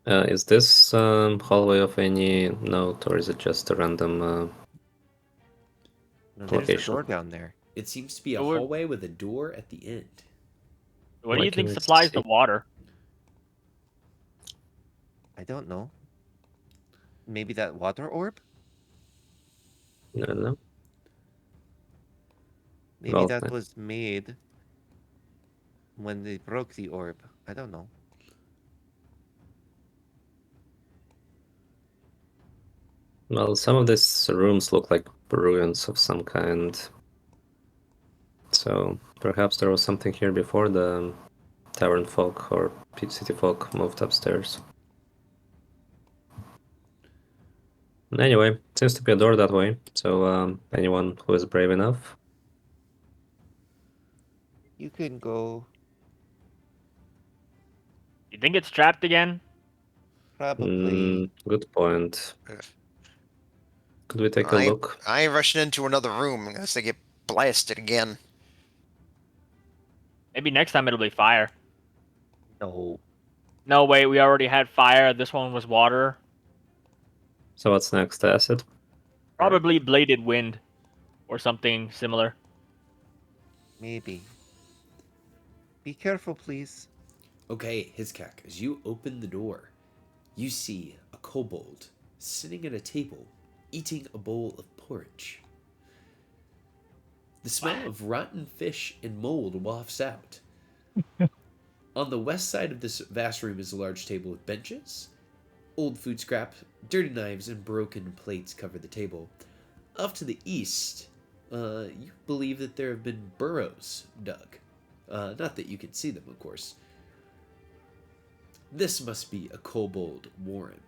[SPEAKER 6] Is this hallway of any note, or is it just a random
[SPEAKER 7] No, there's a
[SPEAKER 6] location?
[SPEAKER 7] door down there.
[SPEAKER 1] It seems to be a
[SPEAKER 5] It would-
[SPEAKER 1] hallway with a door at the end.
[SPEAKER 5] What do
[SPEAKER 6] Why
[SPEAKER 5] you think
[SPEAKER 6] can't I
[SPEAKER 5] supplies
[SPEAKER 6] see?
[SPEAKER 5] the water?
[SPEAKER 7] I don't know. Maybe that water orb?
[SPEAKER 6] No.
[SPEAKER 7] Maybe
[SPEAKER 6] Well,
[SPEAKER 7] that was made when they broke the orb. I don't know.
[SPEAKER 6] Well, some of these rooms look like ruins of some kind. So perhaps there was something here before the tavern folk or Pit City folk moved upstairs. Anyway, seems to be a door that way. So anyone who is brave enough.
[SPEAKER 7] You can go.
[SPEAKER 5] You think it's trapped again?
[SPEAKER 7] Probably.
[SPEAKER 6] Good point. Could we take a
[SPEAKER 4] I
[SPEAKER 6] look?
[SPEAKER 4] I ain't rushing into another room unless they get blasted again.
[SPEAKER 5] Maybe next time it'll be fire.
[SPEAKER 7] No.
[SPEAKER 5] No, wait, we already had fire. This one was water.
[SPEAKER 6] So what's next? Acid?
[SPEAKER 5] Probably bladed wind or something similar.
[SPEAKER 7] Maybe. Be careful, please.
[SPEAKER 1] Okay, Hizkak, as you open the door, you see a kobold sitting at a table eating a bowl of porridge. The smell of rotten fish and mold wafts out. On the west side of this vast room is a large table with benches. Old food scrap, dirty knives, and broken plates cover the table. Off to the east, you believe that there have been burrows dug. Not that you can see them, of course. This must be a kobold warren.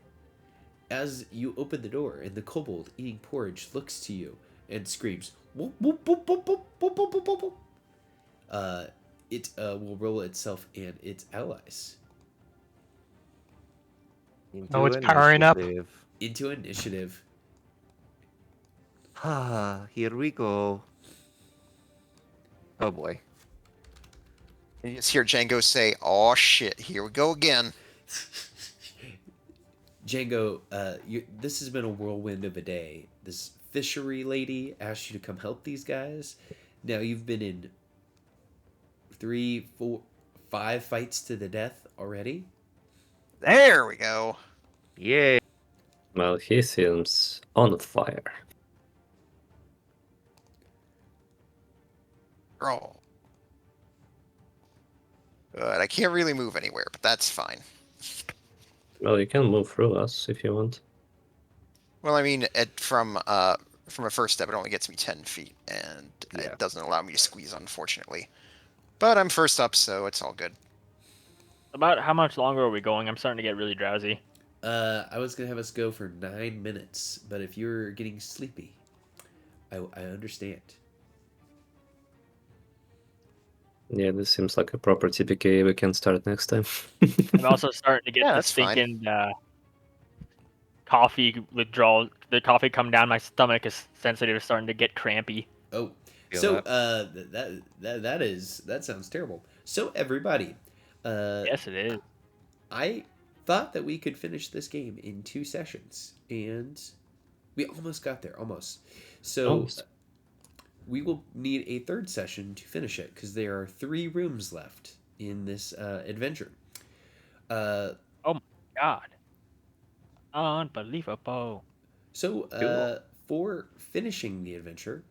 [SPEAKER 1] As you open the door, and the kobold eating porridge looks to you and screams, "Whoop, whoop, whoop, whoop, whoop, whoop, whoop, whoop, whoop," it will roll itself and its allies
[SPEAKER 3] Oh, it's powering up.
[SPEAKER 1] into initiative.
[SPEAKER 7] Ah, here we go. Oh boy.
[SPEAKER 4] And you just hear Django say, "Oh shit, here we go again."
[SPEAKER 1] Django, this has been a whirlwind of a day. This fishery lady asked you to come help these guys. Now you've been in 3, 4, 5 fights to the death already.
[SPEAKER 4] There we go.
[SPEAKER 7] Yay.
[SPEAKER 6] Well, he seems on fire.
[SPEAKER 4] Roll. Good. I can't really move anywhere, but that's fine.
[SPEAKER 6] Well, you can move through us if you want.
[SPEAKER 4] Well, I mean, from a first step, it only gets me 10 feet, and
[SPEAKER 7] Yeah.
[SPEAKER 4] it doesn't allow me to squeeze, unfortunately. But I'm first up, so it's all good.
[SPEAKER 5] About how much longer are we going? I'm starting to get really drowsy.
[SPEAKER 1] I was gonna have us go for 9 minutes, but if you're getting sleepy, I understand.
[SPEAKER 6] Yeah, this seems like a proper TPK. We can start next time.
[SPEAKER 5] I'm also starting to get
[SPEAKER 4] Yeah,
[SPEAKER 5] the
[SPEAKER 4] that's fine.
[SPEAKER 5] stinking coffee withdrawal. The coffee come down my stomach is sensitive, starting to get crampy.
[SPEAKER 1] Oh,
[SPEAKER 7] Feel
[SPEAKER 1] so
[SPEAKER 7] that.
[SPEAKER 1] that sounds terrible. So everybody,
[SPEAKER 5] Yes, it is.
[SPEAKER 1] I thought that we could finish this game in 2 sessions, and we almost got there, almost. So
[SPEAKER 6] Almost.
[SPEAKER 1] we will need a third session to finish it because there are 3 rooms left in this adventure.
[SPEAKER 5] Oh my god. Unbelievable.
[SPEAKER 1] So
[SPEAKER 7] Cool.
[SPEAKER 1] for finishing the adventure,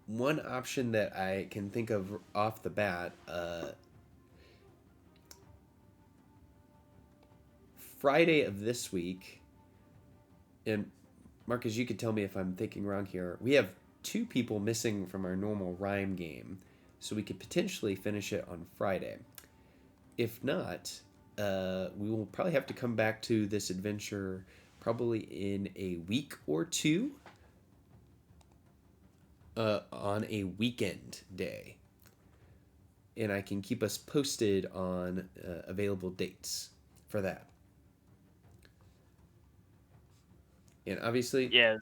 [SPEAKER 1] one option that I can think of off the bat, Friday of this week, and Marcus, you could tell me if I'm thinking wrong here. We have 2 people missing from our normal rhyme game, so we could potentially finish it on Friday. If not, we will probably have to come back to this adventure probably in a week or 2, on a weekend day. And I can keep us posted on available dates for that. And obviously,
[SPEAKER 5] Yeah.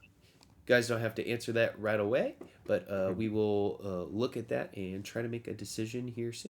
[SPEAKER 1] guys don't have to answer that right away, but we will look at that and try to make a decision here soon.